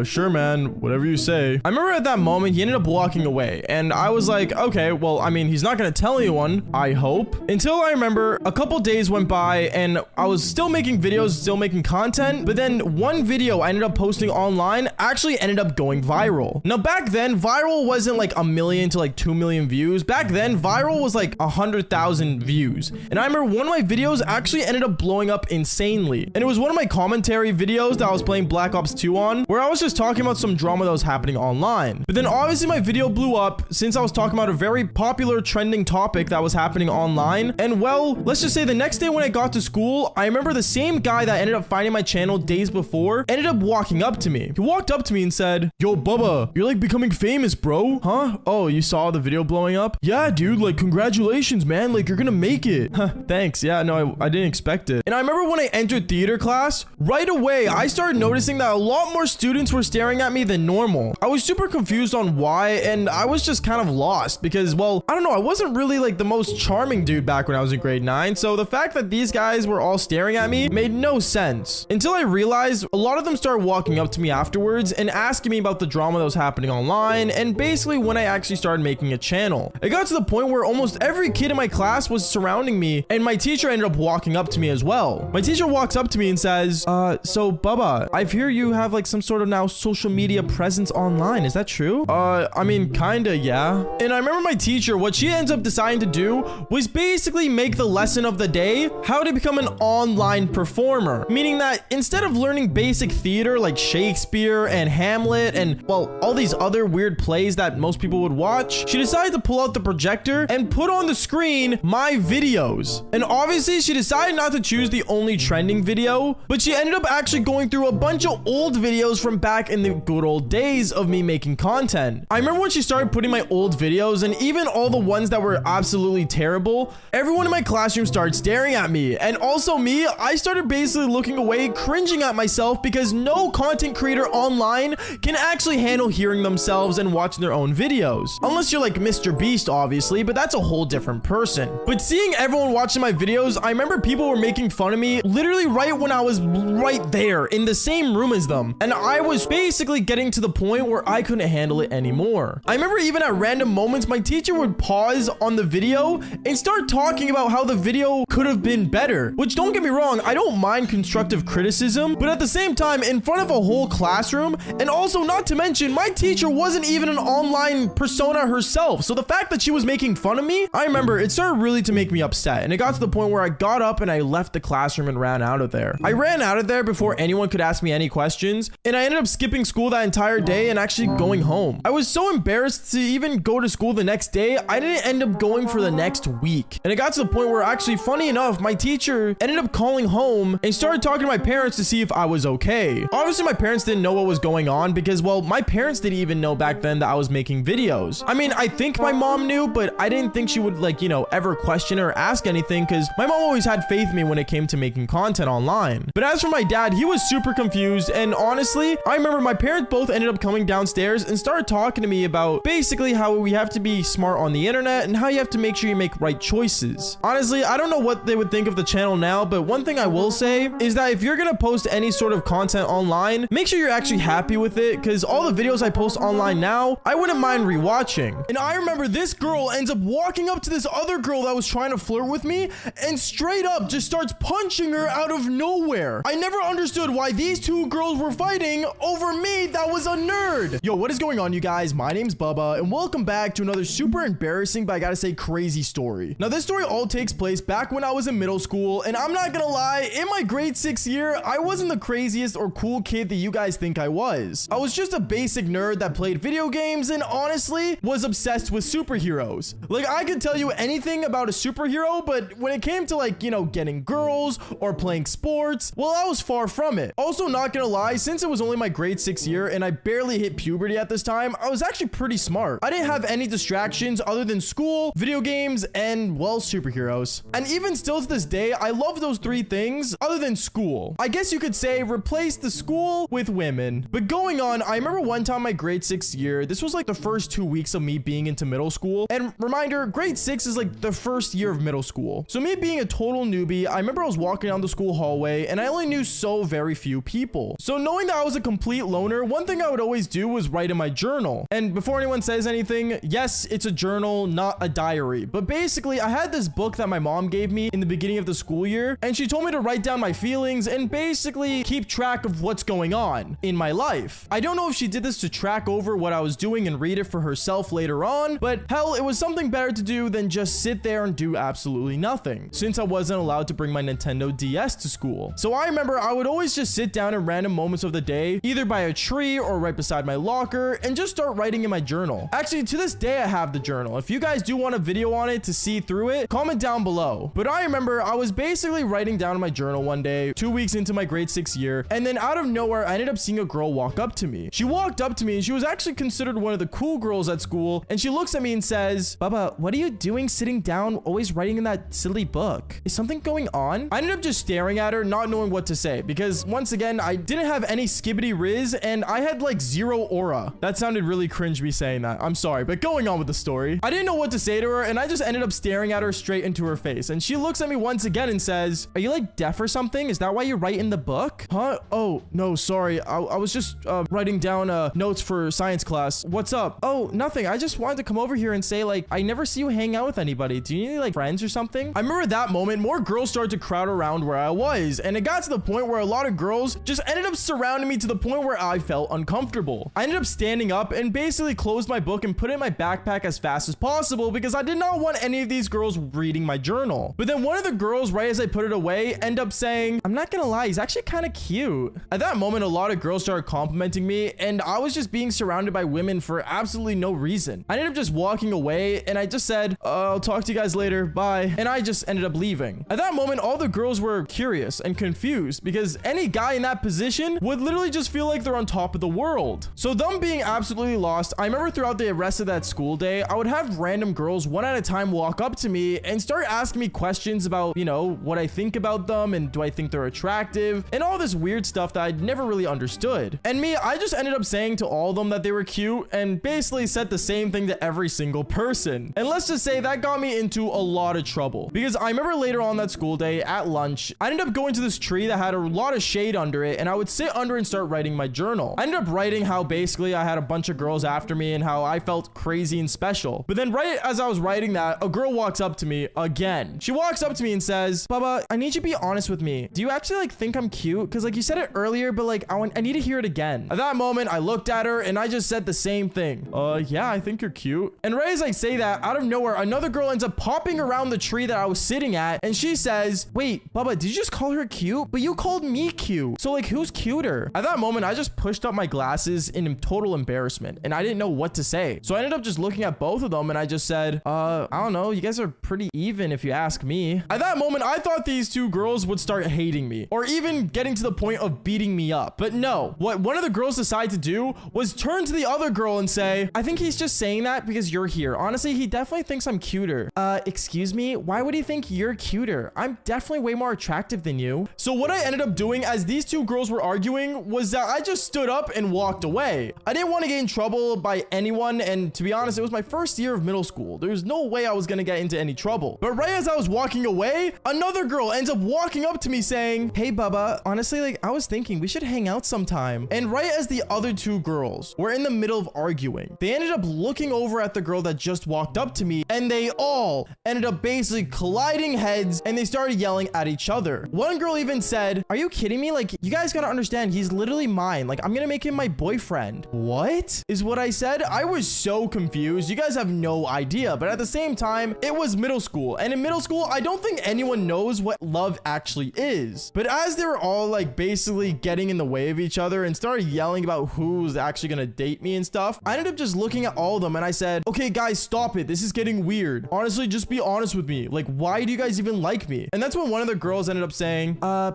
Sure, man. Whatever you say. I remember at that moment, he ended up walking away, and I was like, okay, well, I mean, he's not gonna tell anyone, I hope. Until I remember a couple days went by, and I was still making videos, still making content, but then one video I ended up posting online actually ended up going viral. Now, back then, viral wasn't like 1 million to like 2 million views. Back then, viral was like 100,000 views. And I remember one of my videos actually ended up blowing up insanely. And it was one of my commentary videos that I was playing Black Ops 2 on, where I was just talking about some drama that was happening online. But then obviously my video blew up since I was talking about a very popular trending topic that was happening online. And well, let's just say the next day when I got to school, I remember the same guy that ended up finding my channel days before ended up walking up to me. He walked up to me and said, Yo, Bubba, you're like becoming famous, bro. Huh? Oh, you saw the video blowing up? Yeah, dude, like congratulations, man. Like you're gonna make it. Thanks. Yeah, no, I didn't expect it. And I remember when I entered theater class, right away, I started noticing that a lot more students were staring at me than normal. I was super confused on why, and I was just kind of lost because, well, I don't know, I wasn't really like the most charming dude back when I was in grade 9, so the fact that these guys were all staring at me made no sense. Until I realized a lot of them started walking up to me afterwards and asking me about the drama that was happening online, and basically when I actually started making a channel. It got to the point where almost every kid in my class was surrounding me, and my teacher ended up walking up to me as well. My teacher walks up to me and says, so Bubba, I hear you have like some sort of now social media presence online. Is that true? I mean, kinda, yeah. And I remember my teacher, what she ends up deciding to do was basically make the lesson of the day how to become an online performer. Meaning that instead of learning basic theater like Shakespeare and Hamlet and, well, all these other weird plays that most people would watch, she decided to pull out the projector and put on the screen my videos. And obviously she decided not to choose the only trending video, but she ended up actually going through a bunch of old videos from back in the good old days of me making content. I remember when she started putting my old videos, and even all the ones that were absolutely terrible, everyone in my classroom started staring at me. And also me, I started basically looking away, cringing at myself because no content creator online can actually handle hearing themselves and watching their own videos. Unless you're like Mr. Beast, obviously, but that's a whole different person. But seeing everyone watching my videos, I remember people were making fun of me literally right when I was right there in the same room as them. And I was basically getting to the point where I couldn't handle it anymore. I remember even at random moments, my teacher would pause on the video and start talking about how the video could have been better. Which, don't get me wrong, I don't mind constructive criticism, but at the same time, in front of a whole classroom, and also not to mention, my teacher wasn't even an online persona herself. So the fact that she was making fun of me, I remember it started really to make me upset. And it got to the point where I got up and I left the classroom and ran out of there. I ran out of there before anyone could ask me any questions, and I ended up skipping school that entire day and actually going home. I was so embarrassed to even go to school the next day, I didn't end up going for the next week. And it got to the point where actually, funny enough, my teacher ended up calling home and started talking to my parents to see if I was okay. Obviously, my parents didn't know what was going on because, well, my parents didn't even know back then that I was making videos. I mean, I think my mom knew, but I didn't think she would, like, you know, ever question or ask anything because, My mom always had faith in me when it came to making content online. But as for my dad, he was super confused, and honestly, I remember my parents both ended up coming downstairs and started talking to me about basically how we have to be smart on the internet and how you have to make sure you make right choices. Honestly, I don't know what they would think of the channel now, but one thing I will say is that if you're gonna post any sort of content online, make sure you're actually happy with it, because all the videos I post online now, I wouldn't mind rewatching. And I remember this girl ends up walking up to this other girl that was trying to flirt with me and straight up just starts punching her out of nowhere. I never understood why these two girls were fighting over me that was a nerd. Yo, what is going on, you guys? My name's Bubba, and welcome back to another super embarrassing, but I gotta say crazy story. Now, this story all takes place back when I was in middle school, and I'm not gonna lie, in my grade 6 year, I wasn't the craziest or cool kid that you guys think I was. I was just a basic nerd that played video games and honestly was obsessed with superheroes. Like, I could tell you anything about a superhero, but when it came to, like, you know, getting girls or playing sports, well, I was far from it. Also, not gonna lie, since it was only my grade 6 year and I barely hit puberty at this time, I was actually pretty smart. I didn't have any distractions other than school, video games, and, well, superheroes. And even still to this day, I love those three things other than school. I guess you could say replace the school with women. But going on, I remember one time my grade 6 year, this was like the first 2 weeks of me being into middle school. And reminder, grade 6 is like the first year of middle school. So me being a total newbie, I remember I was walking down the school hallway and I only knew so very few people. So knowing that I was a complete loner, one thing I would always do was write in my journal. And before anyone says anything, yes, it's a journal, not a diary. But basically, I had this book that my mom gave me in the beginning of the school year, and she told me to write down my feelings and basically keep track of what's going on in my life. I don't know if she did this to track over what I was doing and read it for herself later on, but hell, it was something better to do than just sit there and do absolutely nothing, since I wasn't allowed to bring my Nintendo DS to school. So I remember I would always just sit down in random moments of the day, either by a tree or right beside my locker, and just start writing in my journal. Actually, to this day, I have the journal. If you guys do want a video on it to see through it, comment down below. But I remember I was basically writing down in my journal one day, 2 weeks into my grade 6 year, and then out of nowhere, I ended up seeing a girl walk up to me. She walked up to me and she was actually considered one of the cool girls at school, and she looks at me and says, "Bubba, what are you doing sitting down, always writing in that silly book? Is something going on?" I ended up just staring at her, not knowing what to say, because once again, I didn't have any skibbity riz, and I had like zero aura. That sounded really cringe me saying that. I'm sorry, but going on with the story. I didn't know what to say to her, and I just ended up staring at her straight into her face, and she looks at me once again and says, "Are you like deaf or something? Is that why you write in the book?" Huh? Oh, no, sorry. I was just writing down notes for science class. What's up? Oh, nothing. I just wanted to come over here and say, like, I never see you hang out with anybody. Do you need, like, friends or something? I remember that moment, more girls started to crowd around where I was, and it got to the point where a lot of girls just ended up surrounding me to the point where I felt uncomfortable. I ended up standing up and basically closed my book and put it in my backpack as fast as possible because I did not want any of these girls reading my journal. But then one of the girls, right as I put it away, ended up saying, "I'm not gonna lie, he's actually kind of cute." At that moment, a lot of girls started complimenting me, and I was just being surrounded by women for absolutely no reason. I ended up just walking away, and I just said, "I'll talk to you guys later, bye." And I just ended up leaving. At that moment, all the girls were curious and confused because any guy in that position would literally just feel like they're on top of the world. So them being absolutely lost, I remember throughout the rest of that school day, I would have random girls one at a time walk up to me and start asking me questions about, you know, what I think about them and do I think they're attractive and all this weird stuff that I'd never really understood. And me, I just ended up saying to all of them that they were cute and basically said the same thing to every single person. And let's just say that got me into a lot of trouble because I remember later on that school day at lunch, I ended up going to this tree that had a lot of shade under it, and I would sit under and start writing my journal. I ended up writing how basically I had a bunch of girls after me and how I felt crazy and special. But then right as I was writing that, a girl walks up to me again. She walks up to me and says, "Bubba, I need you to be honest with me. Do you actually like think I'm cute? Because like you said it earlier, but like I need to hear it again." At that moment, I looked at her and I just said the same thing. Yeah, I think you're cute." And right as I say that, out of nowhere, another girl ends up popping around the tree that I was sitting at, and she says, "Wait, Bubba, did you just call her cute? But you called me cute. So like, who's cuter?" At that moment, I just pushed up my glasses in total embarrassment, and I didn't know what to say. So I ended up just looking at both of them, and I just said, I don't know. You guys are pretty even if you ask me." At that moment, I thought these two girls would start hating me, or even getting to the point of beating me up. But no, what one of the girls decided to do was turn to the other girl and say, "I think he's just saying that because you're here. Honestly, he definitely thinks I'm cuter." Excuse me? Why would he think think you're cuter. I'm definitely way more attractive than you. So what I ended up doing as these two girls were arguing was that I just stood up and walked away. I didn't want to get in trouble by anyone, and to be honest, it was my first year of middle school. There's no way I was gonna get into any trouble. But right as I was walking away, another girl ends up walking up to me saying, hey Bubba, honestly, like I was thinking we should hang out sometime. And right as the other two girls were in the middle of arguing, they ended up looking over at the girl that just walked up to me, and they all ended up basically colliding heads, and they started yelling at each other. One girl even said, are you kidding me? Like, you guys gotta understand, he's literally mine. Like, I'm gonna make him my boyfriend. What is what I said? I was so confused. You guys have no idea, but at the same time, it was middle school, and in middle school, I don't think anyone knows what love actually is. But as they were all like basically getting in the way of each other and started yelling about who's actually gonna date me and stuff, I ended up just looking at all of them and I said, okay guys, stop it. This is getting weird. Honestly, just be honest with me. Like, why do you guys even like me? And that's when one of the girls ended up saying,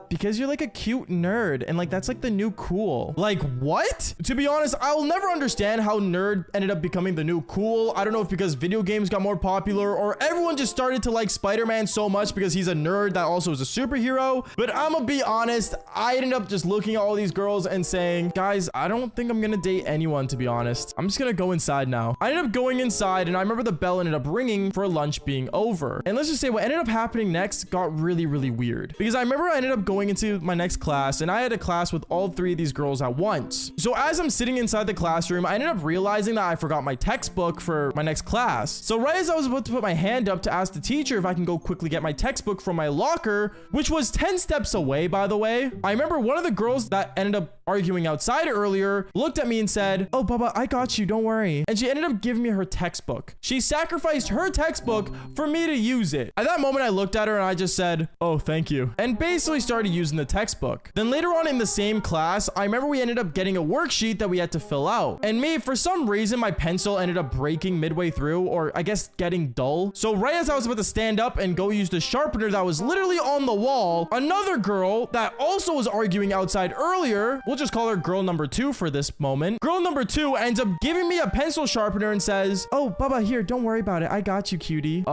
because you're like a cute nerd and like that's like the new cool. Like, what? To be honest, I'll never understand how nerd ended up becoming the new cool. I don't know if because video games got more popular or everyone just started to like Spider-Man so much because he's a nerd that also is a superhero. But I'm gonna be honest, I ended up just looking at all these girls and saying, guys, I don't think I'm gonna date anyone, to be honest. I'm just gonna go inside now. I ended up going inside, and I remember the bell ended up ringing for lunch being over. And let's just say what ended up happening next got really, really weird, because I remember I ended up going into my next class, and I had a class with all three of these girls at once. So as I'm sitting inside the classroom, I ended up realizing that I forgot my textbook for my next class. So right as I was about to put my hand up to ask the teacher if I can go quickly get my textbook from my locker, which was 10 steps away, by the way, I remember one of the girls that ended up arguing outside earlier looked at me and said, oh Bubba, I got you, don't worry. And she ended up giving me her textbook. She sacrificed her textbook for me to use it. At that moment, I looked at her and I just said, oh, thank you, and basically started using the textbook. Then later on in the same class, I remember we ended up getting a worksheet that we had to fill out, and me, for some reason, my pencil ended up breaking midway through, or I guess getting dull. So right as I was about to stand up and go use the sharpener that was literally on the wall, another girl that also was arguing outside earlier, we'll just call her girl number 2 for this moment. Girl number 2 ends up giving me a pencil sharpener and says, oh, Bubba, here, don't worry about it. I got you, cutie.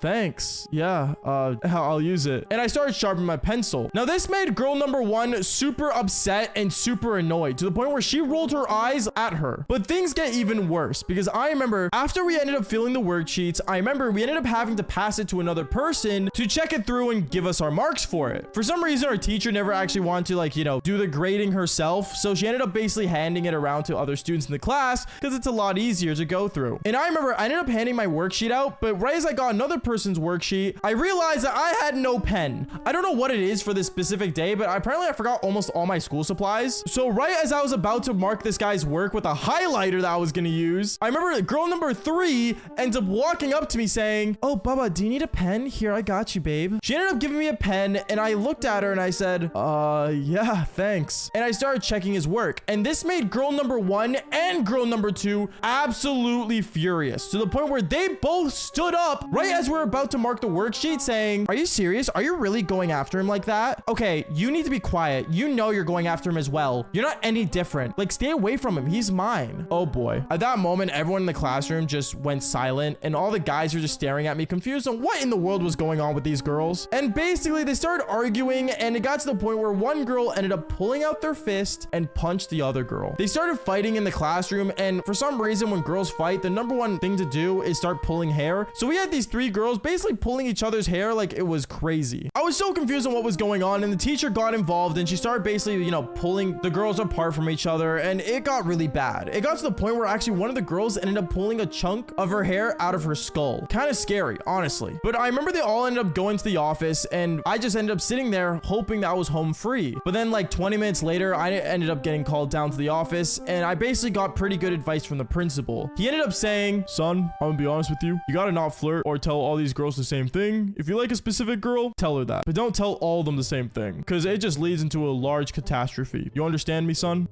Thanks. Yeah, I'll use it. And I started sharpening my pencil. Now, this made girl number 1 super upset and super annoyed to the point where she rolled her eyes at her. But things get even worse, because I remember after we ended up filling the worksheets, I remember we ended up having to pass it to another person to check it through and give us our marks for it. For some reason, our teacher never actually wanted to, like, you know, do the grading herself. So she ended up basically handing it around to other students in the class because it's a lot easier to go through. And I remember I ended up handing my worksheet out, but right as I got another person's worksheet, I realized that I had no pen. I don't know what it is for this specific day, but apparently I forgot almost all my school supplies. So right as I was about to mark this guy's work with a highlighter that I was going to use, I remember girl number 3 ends up walking up to me saying, oh, Bubba, do you need a pen? Here, I got you, babe. She ended up giving me a pen, and I looked at her and I said, yeah, thanks. And I started checking his work. And this made girl number 1 and girl number 2 absolutely furious, to the point where they both stood up right as we're about to mark the worksheet saying, are you serious? Are you really going after him like that? Okay, you need to be quiet. You know you're going after him as well. You're not any different. Like, stay away from him. He's mine. Oh boy. At that moment, everyone in the classroom just went silent, and all the guys were just staring at me confused on what in the world was going on with these girls. And basically they started arguing, and it got to the point where one girl ended up pulling out their fist and punched the other girl. They started fighting in the classroom, and for some reason when girls fight, the number one thing to do is start pulling hair. So we had these 3 girls basically pulling each other's hair like it was crazy. I was so confused on what was going on, and the teacher got involved, and she started basically, you know, pulling the girls apart from each other, and it got really bad. It got to the point where actually one of the girls ended up pulling a chunk of her hair out of her skull. Kind of scary, honestly. But I remember they all ended up going to the office, and I just ended up sitting there hoping that I was home free. But then like 20 minutes later, I ended up getting called down to the office, and I basically got pretty good advice from the principal. He ended up saying, son, I'm gonna be honest with you. You gotta not flirt or tell all these girls the same thing. If you like a specific girl, tell her that. But don't tell all of them the same thing, because it just leads into a large catastrophe. You understand me, son?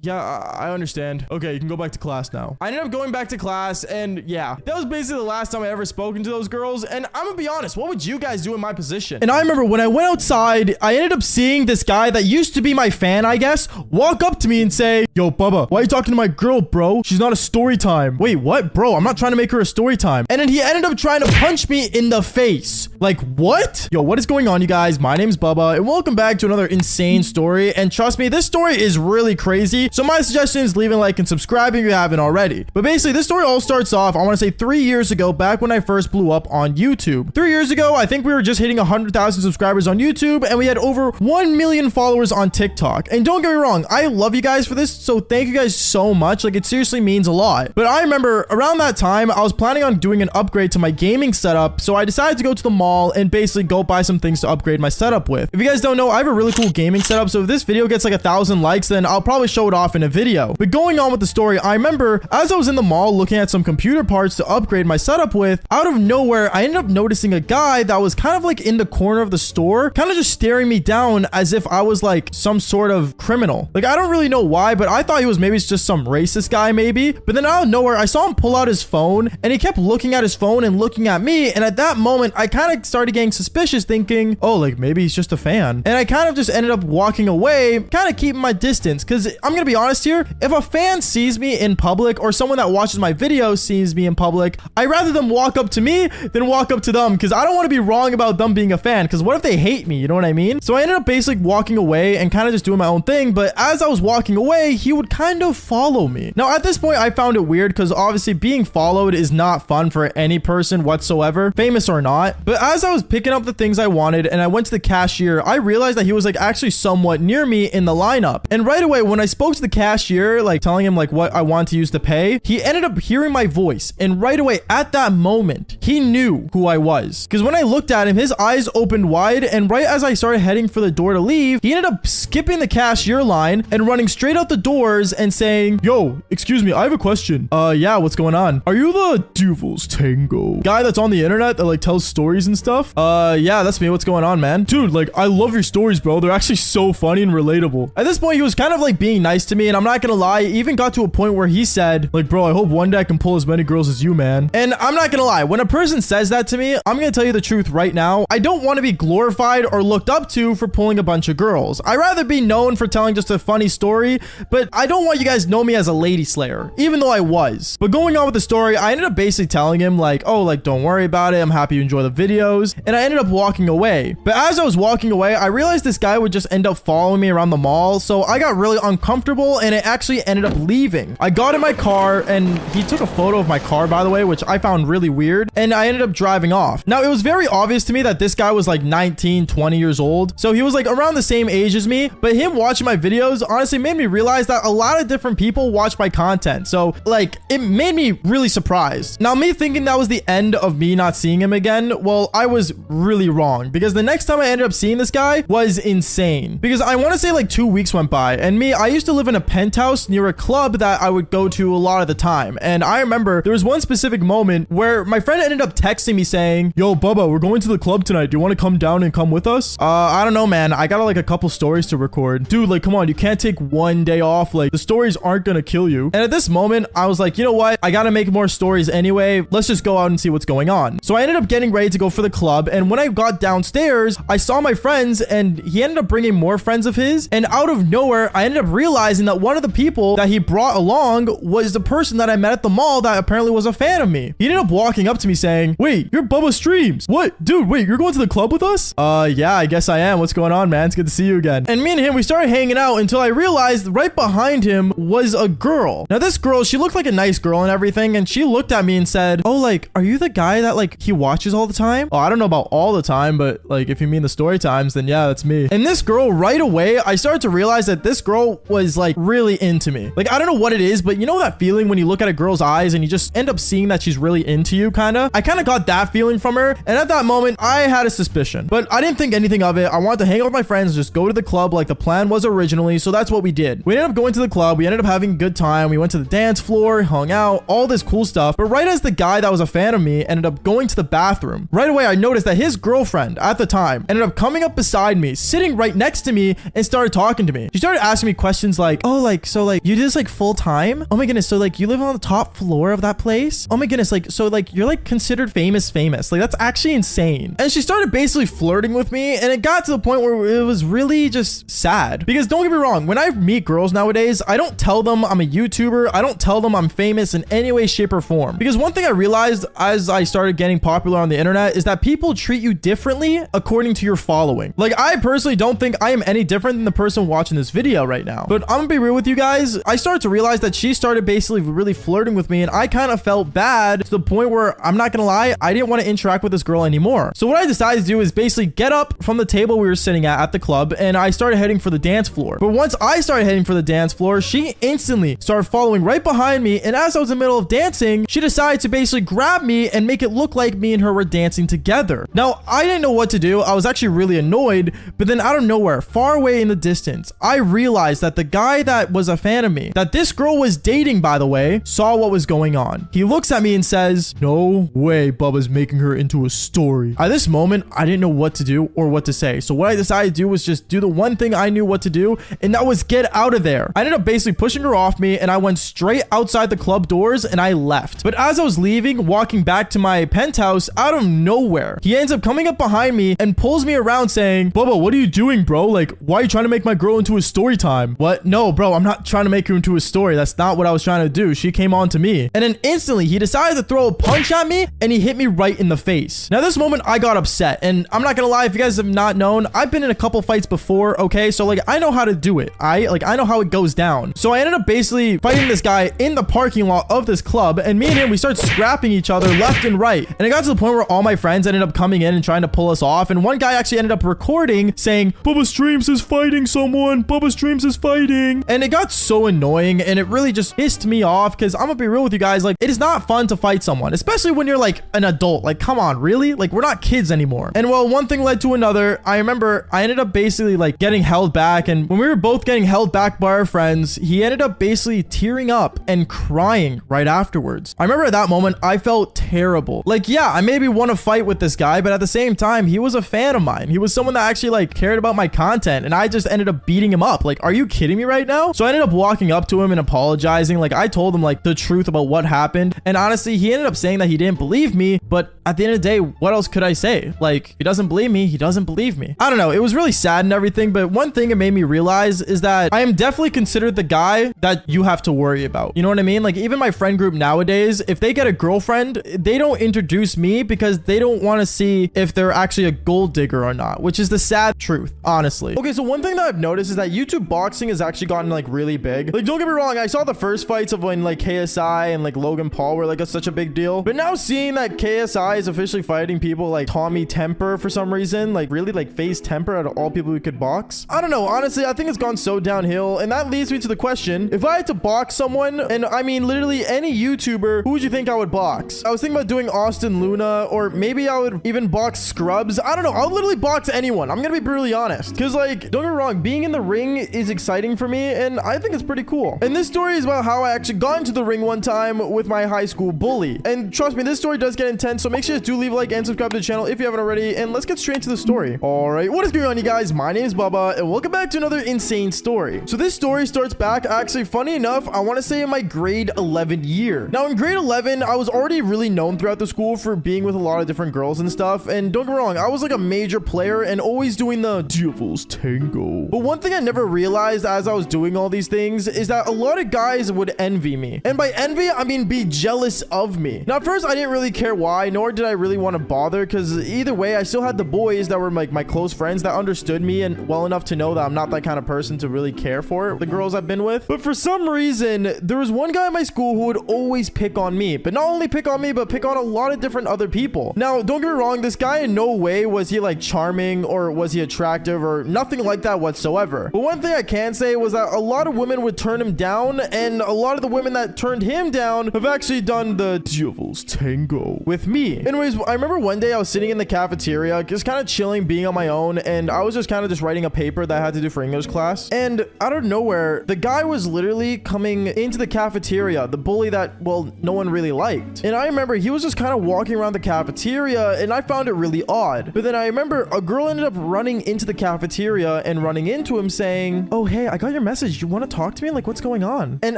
Yeah, I understand. Okay, you can go back to class now. I ended up going back to class, and yeah, that was basically the last time I ever spoken to those girls. And I'm gonna be honest, what would you guys do in my position? And I remember when I went outside, I ended up seeing this guy that used to be my fan, I guess, walk up to me and say, yo, Bubba, why are you talking to my girl, bro? She's not a story time. Wait, what? Bro, I'm not trying to make her a story time. And then he ended up trying to punch me in the face. face. Like, what? Yo, what is going on, you guys? My name's Bubba, and welcome back to another insane story. And trust me, this story is really crazy. So my suggestion is leaving a like and subscribing if you haven't already. But basically, this story all starts off, I want to say 3 years ago, back when I first blew up on YouTube. 3 years ago, I think we were just hitting 100,000 subscribers on YouTube, and we had over 1 million followers on TikTok. And don't get me wrong, I love you guys for this, so thank you guys so much. Like, it seriously means a lot. But I remember around that time, I was planning on doing an upgrade to my gaming setup, so I decided to go to the mall and basically go buy some things to upgrade my setup with. If you guys don't know, I have a really cool gaming setup, so if this video gets like 1,000 likes, then I'll probably show it off in a video. But going on with the story, I remember as I was in the mall looking at some computer parts to upgrade my setup with, out of nowhere, I ended up noticing a guy that was kind of like in the corner of the store, kind of just staring me down as if I was like some sort of criminal. Like, I don't really know why, but I thought he was maybe just some racist guy maybe. But then out of nowhere, I saw him pull out his phone, and he kept looking at his phone and looking at me. And at that moment, I kind of started getting suspicious, thinking, oh, like maybe he's just a fan. And I kind of just ended up walking away, kind of keeping my distance, because I'm gonna be honest here, if a fan sees me in public, or someone that watches my videos sees me in public, I'd rather them walk up to me than walk up to them, because I don't want to be wrong about them being a fan, because what if they hate me, you know what I mean? So I ended up basically walking away and kind of just doing my own thing. But as I was walking away, he would kind of follow me. Now at this point, I found it weird, because obviously being followed is not fun for any person whatsoever, famous or not. But as I was picking up the things I wanted and I went to the cashier, I realized that he was like actually somewhat near me in the lineup. And right away, when I spoke to the cashier, like telling him like what I want to use to pay, he ended up hearing my voice. And right away at that moment, he knew who I was. Because when I looked at him, his eyes opened wide. And right as I started heading for the door to leave, he ended up skipping the cashier line and running straight out the doors and saying, yo, excuse me, I have a question. Yeah, what's going on? Are you the Devil's Tango guy that's on the internet that like tells stories and stuff? Yeah, that's me. What's going on, man? Dude, like, I love your stories, bro. They're actually so funny and relatable. At this point, he was kind of like being nice to me, and I'm not gonna lie, he even got to a point where he said, like, bro, I hope one day I can pull as many girls as you, man. And I'm not gonna lie, when a person says that to me, I'm gonna tell you the truth right now. I don't want to be glorified or looked up to for pulling a bunch of girls. I'd rather be known for telling just a funny story, but I don't want you guys to know me as a lady slayer, even though I was. But going on with the story, I ended up basically telling him like, oh, like, don't worry about it. I'm happy you enjoy the videos. And I ended up walking away. But as I was walking away, I realized this guy would just end up following me around the mall. So I got really uncomfortable, and it actually ended up leaving. I got in my car, and he took a photo of my car, by the way, which I found really weird. And I ended up driving off. Now, it was very obvious to me that this guy was like 19, 20 years old. So he was like around the same age as me. But him watching my videos honestly made me realize that a lot of different people watch my content. So like, it made me really surprised. Now, me thinking that was the end of me not seeing him again, well, I was really wrong, because the next time I ended up seeing this guy was insane. Because I want to say like 2 weeks went by, and I used to live in a penthouse near a club that I would go to a lot of the time. And I remember there was one specific moment where my friend ended up texting me saying, yo, Bubba, we're going to the club tonight. Do you want to come down and come with us? I don't know, man. I got like a couple stories to record. Dude, like, come on, you can't take one day off. Like, the stories aren't gonna kill you. And at this moment, I was like, you know what? I gotta make more stories anyway. Let's just go out and see what's going on. So I ended up getting ready to go for the club. And when I got downstairs, I saw my friends, and he ended up bringing more friends of his. And out of nowhere, I ended up realizing that one of the people that he brought along was the person that I met at the mall that apparently was a fan of me. He ended up walking up to me saying, wait, you're Bubba Streams. What? Dude, wait, you're going to the club with us? Yeah, I guess I am. What's going on, man? It's good to see you again. And me and him, we started hanging out until I realized right behind him was a girl. Now, this girl, she looked like a nice girl and everything. And she looked at me and said, oh, like, are you the guy that like he watches all the time? Oh, I don't know about all the time, but like, if you mean the story times, then yeah, that's me. And this girl, right away, I started to realize that this girl was like really into me. Like, I don't know what it is, but you know that feeling when you look at a girl's eyes and you just end up seeing that she's really into you, kind of? I kind of got that feeling from her. And at that moment, I had a suspicion, but I didn't think anything of it. I wanted to hang out with my friends and just go to the club like the plan was originally. So that's what we did. We ended up going to the club. We ended up having a good time. We went to the dance floor, hung out, all this cool stuff. But right as the guy that was a fan of me ended up going to the bathroom, right away, I noticed that his girlfriend at the time ended up coming up beside me, sitting right next to me, and started talking to me. She started asking me questions like, oh, like, so like you do this like full time? Oh my goodness. So like you live on the top floor of that place? Oh my goodness. Like, so like you're like considered famous. Like, that's actually insane. And she started basically flirting with me, and it got to the point where it was really just sad. Because don't get me wrong, when I meet girls nowadays, I don't tell them I'm a YouTuber. I don't tell them I'm famous in any way, shape, or form. Because one thing I realized as I started getting popular on the internet is that people treat you differently according to your following. Like, I personally don't think I am any different than the person watching this video right now. But I'm gonna be real with you guys. I started to realize that she started basically really flirting with me, and I kind of felt bad to the point where, I'm not gonna lie, I didn't want to interact with this girl anymore. So what I decided to do is basically get up from the table we were sitting at the club, and I started heading for the dance floor. But once I started heading for the dance floor, she instantly started following right behind me, and as I was in the middle of dancing, she decided to basically grab me and make it look like me and her were dancing together. Now, I didn't know what to do. I was actually really annoyed, but then out of nowhere, far away in the distance, I realized that the guy that was a fan of me, that this girl was dating, by the way, saw what was going on. He looks at me and says, "No way Bubba's making her into a story." At this moment, I didn't know what to do or what to say. So what I decided to do was just do the one thing I knew what to do, and that was get out of there. I ended up basically pushing her off me, and I went straight outside the club doors and I left. But as I was leaving, walking back to my penthouse, out of nowhere, he ends up coming up behind me and pulls me around saying, "Bubba, what are you doing, bro? Like, why are you trying to make my girl into a story time?" What? No, bro, I'm not trying to make her into a story. That's not what I was trying to do. She came on to me. And then instantly, he decided to throw a punch at me, and he hit me right in the face. Now, this moment, I got upset. And I'm not gonna lie, if you guys have not known, I've been in a couple fights before, okay? So, like, I know how to do it. I know how it goes down. So I ended up basically fighting this guy in the parking lot of this club, and me and him, we started scrapping each other left and right. And it got to the point where all my friends ended up coming in and trying to pull us off. And one guy actually ended up recording saying, "Bubba Streams is fighting someone. Bubba Streams is fighting." And it got so annoying, and it really just pissed me off, because I'm gonna be real with you guys, like, it is not fun to fight someone, especially when you're like an adult. Like, come on, really? Like, we're not kids anymore. And well, one thing led to another. I remember I ended up basically like getting held back, and when we were both getting held back by our friends, he ended up basically tearing up and crying right afterwards. I remember at that moment, I felt terrible. Like, yeah, I maybe want to fight with this guy, but at the same time, he was a fan of mine. He was someone that actually like cared about my content, and I just ended up beating him up. Like, are you kidding me right now? So I ended up walking up to him and apologizing. Like, I told him like the truth about what happened, and honestly, he ended up saying that he didn't believe me, but at the end of the day, what else could I say? Like, if he doesn't believe me, he doesn't believe me. I don't know. It was really sad and everything, but one thing it made me realize is that I am definitely considered the guy that you have to worry about. You know what I mean? Like, even my friend group nowadays, if they get a girlfriend, they don't introduce me because they don't want to see if they're actually a gold digger or not, which is the sad truth, honestly. Okay, so one thing that I've noticed is that YouTube boxing has actually gotten like really big. Like, don't get me wrong, I saw the first fights of when like KSI and like Logan Paul were like such a big deal, but now seeing that KSI is officially fighting people like Tommy Temper for some reason, like really like face Temper out of all people who could box, I don't know, honestly, I think it's gone so downhill. And that leads me to the question, if I had to box someone, and I mean literally any YouTuber, who would you think I would box? I was thinking about doing Austin Luna, or maybe I would even box Scrubs. I don't know, I'll literally box anyone. I'm gonna be brutally honest, because like, don't get me wrong, being in the ring is exciting for me, and I think it's pretty cool. And this story is about how I actually got into the ring one time with my high school bully. And trust me, this story does get intense, so make sure to leave a like and subscribe to the channel if you haven't already, and let's get straight into the story. All right, what is going on, you guys? My name is Bubba, and welcome back to another insane story. So this story starts back, actually, funny enough, I want to say in my grade 11 year. Now, in grade 11, I was already really known throughout the school for being with a lot of different girls and stuff, and don't get me wrong, I was like a major player and always doing the devil's tango. But one thing I never realized as I was doing all these things is that a lot of guys would envy me. And by envy, I mean be jealous of me. Now, at first, I didn't really care why, nor did I really want to bother, because either way, I still had the boys that were like my close friends that understood me and well enough to know that I'm not that kind of person to really care for the girls I've been with. But for some reason, there was one guy in my school who would always pick on me, but not only pick on me, but pick on a lot of different other people. Now, don't get me wrong, this guy in no way was he like charming or was he attractive or nothing like that whatsoever. But one thing I can say was that a lot of women would turn him down, and a lot of the women that turned him down have actually done the devil's tango with me. Anyways, I remember one day I was sitting in the cafeteria, just kind of chilling, being on my own, and I was just kind of just writing a paper that I had to do for English class. And out of nowhere, the guy was literally coming into the cafeteria, the bully that, well, no one really liked. And I remember he was just kind of walking around the cafeteria, and I found it really odd. But then I remember a girl ended up running into the cafeteria and running into him saying, "Oh, hey, I got your message. You want to talk to me? Like, what's going on?" And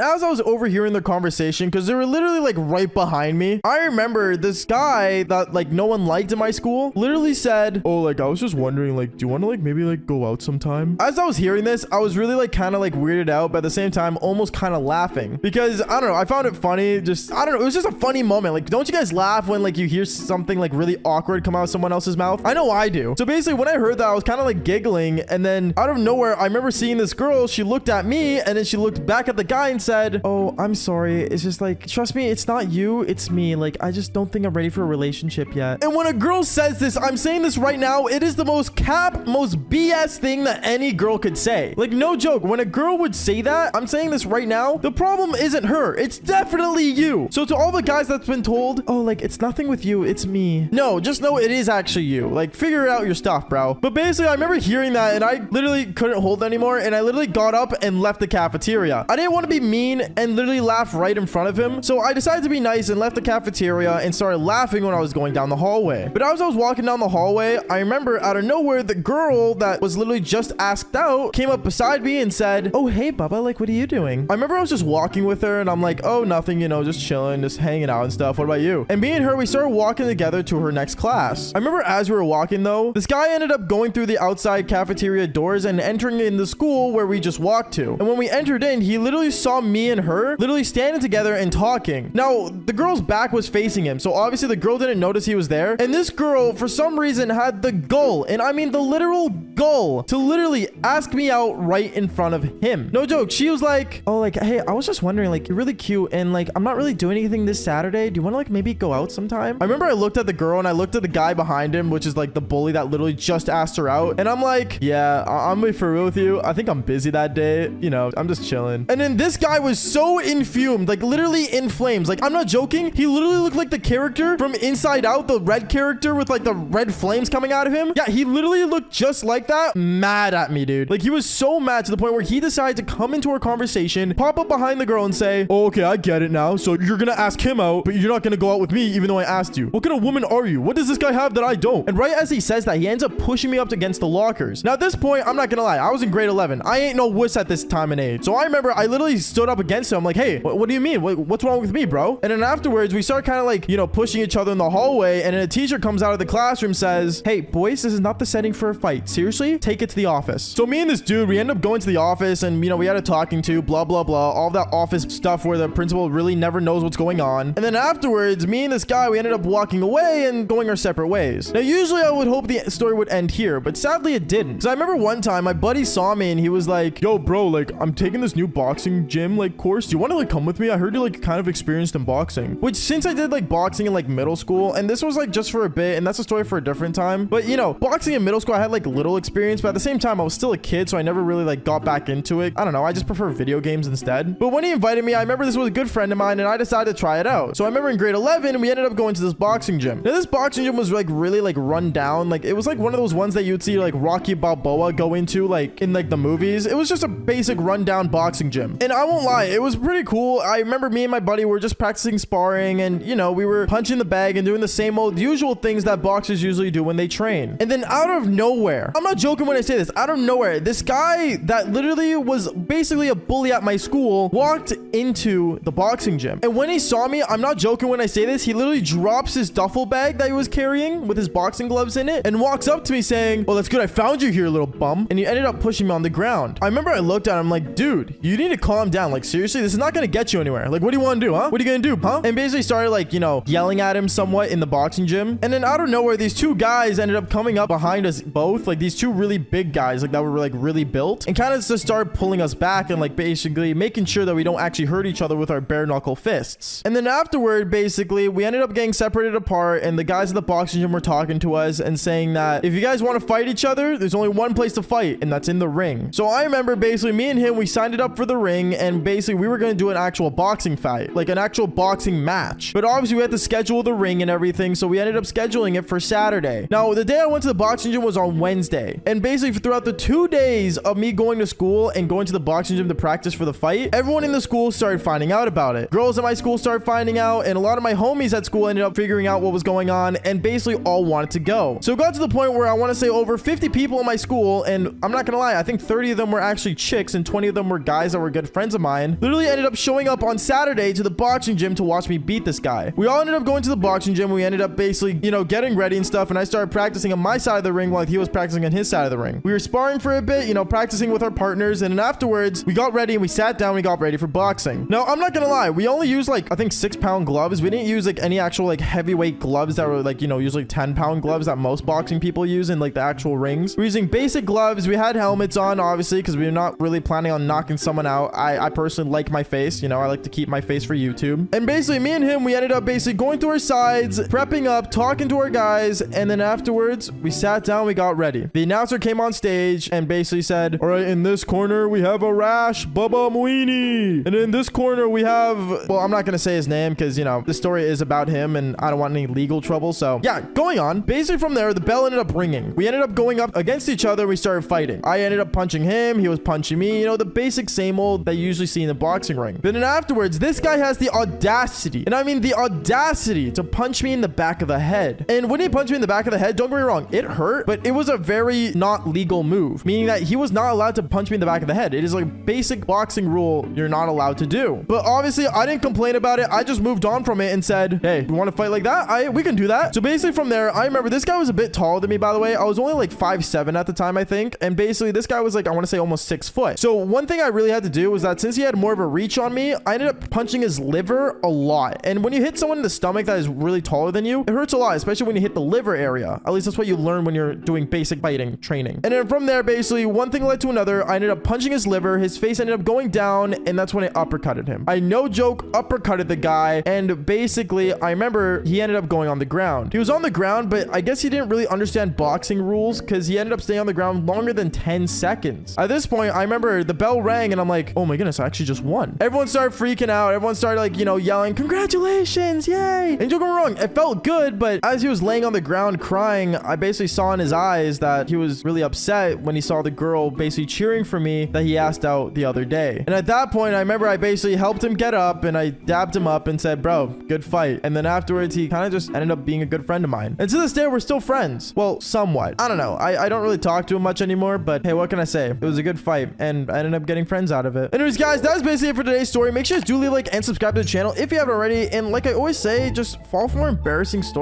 as I was overhearing their conversation, because they were literally like right behind me, I remember this guy that like no one liked in my school literally said, "Oh, like, I was just wondering, like, do you want to like maybe like go out sometime?" As I was hearing this, I was really like kind of like weirded out, but at the same time almost kind of laughing, because I don't know, I found it funny. Just, I don't know, it was just a funny moment. Like, don't you guys laugh when like you hear something like really awkward come out of someone else's mouth? I know I do. So basically when I heard that, I was kind of like giggling, and then out of nowhere, I remember seeing this girl. She looked at me, and then she looked back at the guy and said, "Oh, I'm sorry. It's just like, trust me, it's not you, it's me. Like, I just don't think I'm ready for a relationship yet." And when a girl says this, I'm saying this right now, it is the most cap, most BS thing that any girl could say. Like, no joke. When a girl would say that, I'm saying this right now, the problem isn't her. It's definitely you. So to all the guys that's been told, "Oh, like, it's nothing with you, it's me." No, just know it is actually you. Like, figure out your stuff, bro. But basically, I remember hearing that, and I literally couldn't hold anymore, and I literally got up and left the cafeteria. I didn't want to be mean and literally laugh right in front of him, so I decided to be nice and left the cafeteria and started laughing when I was going down the hallway. But as I was walking down the hallway, I remember out of nowhere, the girl that was literally just asked out came up beside me and said, "Oh, hey, Bubba, like, what are you doing?" I remember I was just walking with her, and I'm like, "Oh, nothing, you know, just chilling, just hanging out and stuff. What about you?" And me and her, we started walking together to her next class. I remember as we were walking, though, this guy ended up going through the outside cafeteria doors and entering in the school where we just walked to. And when we entered in, he literally saw me and her literally standing together and talking. Now, the girl's back was facing him, so obviously the girl didn't notice he was there. And this girl, for some reason, had the gall, and I mean the literal gall, to literally ask me out right in front of him. No joke. She was like, "Oh, like, hey, I was just wondering, like, you're really cute, and like, I'm not really doing anything this Saturday. Do you want to like maybe go out sometime?" I remember I looked at the girl and I looked at the guy behind him, which is like the bully that literally just asked her out. And I'm like, "Yeah, I'm gonna be for real with you. I think I'm busy that day. You know, I'm just chilling." And then this guy was so infumed, like literally in flames. Like, I'm not joking. He literally looked like the character from Inside Out, the red character with like the red flames coming out of him. Yeah, he literally looked just like that. Mad at me, dude. Like, he was so mad to the point where he decided to come into our conversation, pop up behind the girl and say, "Oh, okay, I get it now. So you're gonna ask him out, but you're not gonna go out with me even though I asked you. What kind of woman are you? What does this guy have that I don't?" And right as he says that, he ends up pushing me up against the lockers. Now, at this point, I'm not gonna lie, I was in grade 11. I ain't no wuss at this time and age. So I remember I literally stood up against him. I'm like, "Hey, what do you mean? What's wrong with me, bro?" And then afterwards, we start kind of like, you know, pushing each other in the hallway. And then a teacher comes out of the classroom, says, "Hey, boys, this is not the setting for a fight. Seriously, take it to the office." So me and this dude, we end up going to the office, and, you know, we had a talking to, blah, blah, blah, all that office stuff where the principal really never knows what's going on. And then afterwards, me and this guy, we ended up walking away and going our separate ways. Now, usually I would hope the story would end here, but sadly it didn't. So I remember one time my buddy saw me and he was like, "Yo, bro, like, I'm taking this new boxing gym, like, course. Do you want to, like, come with me? I heard you're, like, kind of experienced in boxing." Which, since I did, like, boxing in, like, middle school, and this was, like, just for a bit, and that's a story for a different time. But, you know, boxing in middle school, I had, like, little experience, but at the same time, I was still a kid, so I never really, like, got back into it. I don't know. I just prefer video games instead. But when he invited me, I remember this was a good friend of mine, and I decided to try it out. So I remember in grade 11, we ended up going to this boxing gym. Now, this boxing gym was, like, really, like, run down. Like, it was, like, one of those ones that you'd see, like, Rocky Balboa go into, like, in, like, the movies. It was just a basic rundown boxing gym. And I won't lie, it was pretty cool. I remember me and my buddy were just practicing sparring, and, you know, we were punching the bag and doing the same old usual things that boxers usually do when they train. And then out of nowhere, I'm not joking when I say this, out of nowhere, this guy that literally was basically a bully at my school walked into the boxing gym. And when he saw me, I'm not joking when I say this, he literally drops his duffel bag that he was carrying with his boxing gloves in it and walks up to me saying, "Well, that's good. I found you here, little bum." And he ended up pushing me on the ground. I remember I looked at him like, "Dude, you need to calm down. Like, seriously, this is not going to get you anywhere. Like, what do you want to do, huh? What are you going to do, huh?" And basically started, like, you know, yelling at him somewhat in the boxing gym. And then out of nowhere, these two guys ended up coming up behind us both, like these two really big guys, like that were like really built, and kind of just started pulling us back and like basically making sure that we don't actually hurt each other with our bare knuckle fists. And then afterward, basically, we ended up getting separated apart, and the guys at the boxing gym were talking to us and saying that if you guys want to fight each other, there's only one place to fight, and that's in the ring. So I remember basically me and him, we signed it up for the ring, and basically we were going to do an actual boxing fight, like an actual boxing match. But obviously we had to schedule the ring and everything, so we ended up scheduling it for Saturday. Now, the day I went to the boxing gym was on Wednesday, and basically throughout the 2 days of me going to school and going to the boxing gym to practice for the fight, everyone in the school started finding out about it. Girls at my school started finding out, and a lot of my homies at school ended up figuring out what was going on, and basically all wanted to go. So it got to the point where I want to say over 50 people in my school, and I'm not gonna lie, I think 30 of them were actually chicks and 20 of them were guys that were good friends of mine, literally ended up showing up on Saturday to the boxing gym to watch me beat this guy. We all ended up going to the boxing gym. We ended up basically, you know, getting ready and stuff, and I started practicing on my side of the ring while he was practicing on his side of the ring. We were sparring for a bit, you know, practicing with our partners, and then afterwards we got ready and we sat down, we got ready for boxing. Now, I'm not gonna lie, we only used like I think 6-pound gloves. We didn't use like any actual like heavyweight weight gloves that were like, you know, usually 10-pound gloves that most boxing people use in like the actual rings. We're using basic gloves. We had helmets on, obviously, because we're not really planning on knocking someone out. I personally like my face. You know, I like to keep my face for YouTube. And basically, me and him, we ended up basically going to our sides, prepping up, talking to our guys, and then afterwards, we sat down, we got ready. The announcer came on stage and basically said, all right, in this corner, we have Arash Baba Muini. And in this corner, we have, well, I'm not going to say his name because, you know, the story is about him and I don't want any legal trouble. So yeah, going on. Basically from there, the bell ended up ringing. We ended up going up against each other. We started fighting. I ended up punching him. He was punching me. You know, the basic same old that you usually see in the boxing ring. But then afterwards, this guy has the audacity, and I mean the audacity, to punch me in the back of the head. And when he punched me in the back of the head, don't get me wrong, it hurt, but it was a very not legal move, meaning that he was not allowed to punch me in the back of the head. It is like a basic boxing rule you're not allowed to do. But obviously, I didn't complain about it. I just moved on from it and said, hey, you want to fight like that? We can do that. So basically from there, I remember this guy was a bit taller than me, by the way. I was only like 5'7" at the time, I think. And basically this guy was like, I want to say almost 6 foot. So one thing I really had to do was that since he had more of a reach on me, I ended up punching his liver a lot. And when you hit someone in the stomach that is really taller than you, it hurts a lot, especially when you hit the liver area. At least that's what you learn when you're doing basic fighting training. And then from there, basically one thing led to another. I ended up punching his liver. His face ended up going down, and that's when I uppercutted him. I no joke uppercutted the guy, and basically I remember he ended up going on the ground. He was on the ground, but I guess he didn't really understand boxing rules because he ended up staying on the ground longer than 10 seconds. At this point, I remember the bell rang and I'm like, oh my goodness, I actually just won. Everyone started freaking out. Everyone started like, you know, yelling, congratulations, yay. And don't get me wrong, it felt good, but as he was laying on the ground crying, I basically saw in his eyes that he was really upset when he saw the girl basically cheering for me that he asked out the other day. And at that point, I remember I basically helped him get up and I dabbed him up and said, bro, good fight. And then afterwards, he kind of just ended up being a good friend of mine. And to this day, we're still friends. Well, somewhat. I don't know. I don't really talk to him much anymore, but hey, what can I say? It was a good fight and I ended up getting friends out of it. Anyways, guys, that was basically it for today's story. Make sure to do leave a like and subscribe to the channel if you haven't already. And like I always say, just follow for more embarrassing stories.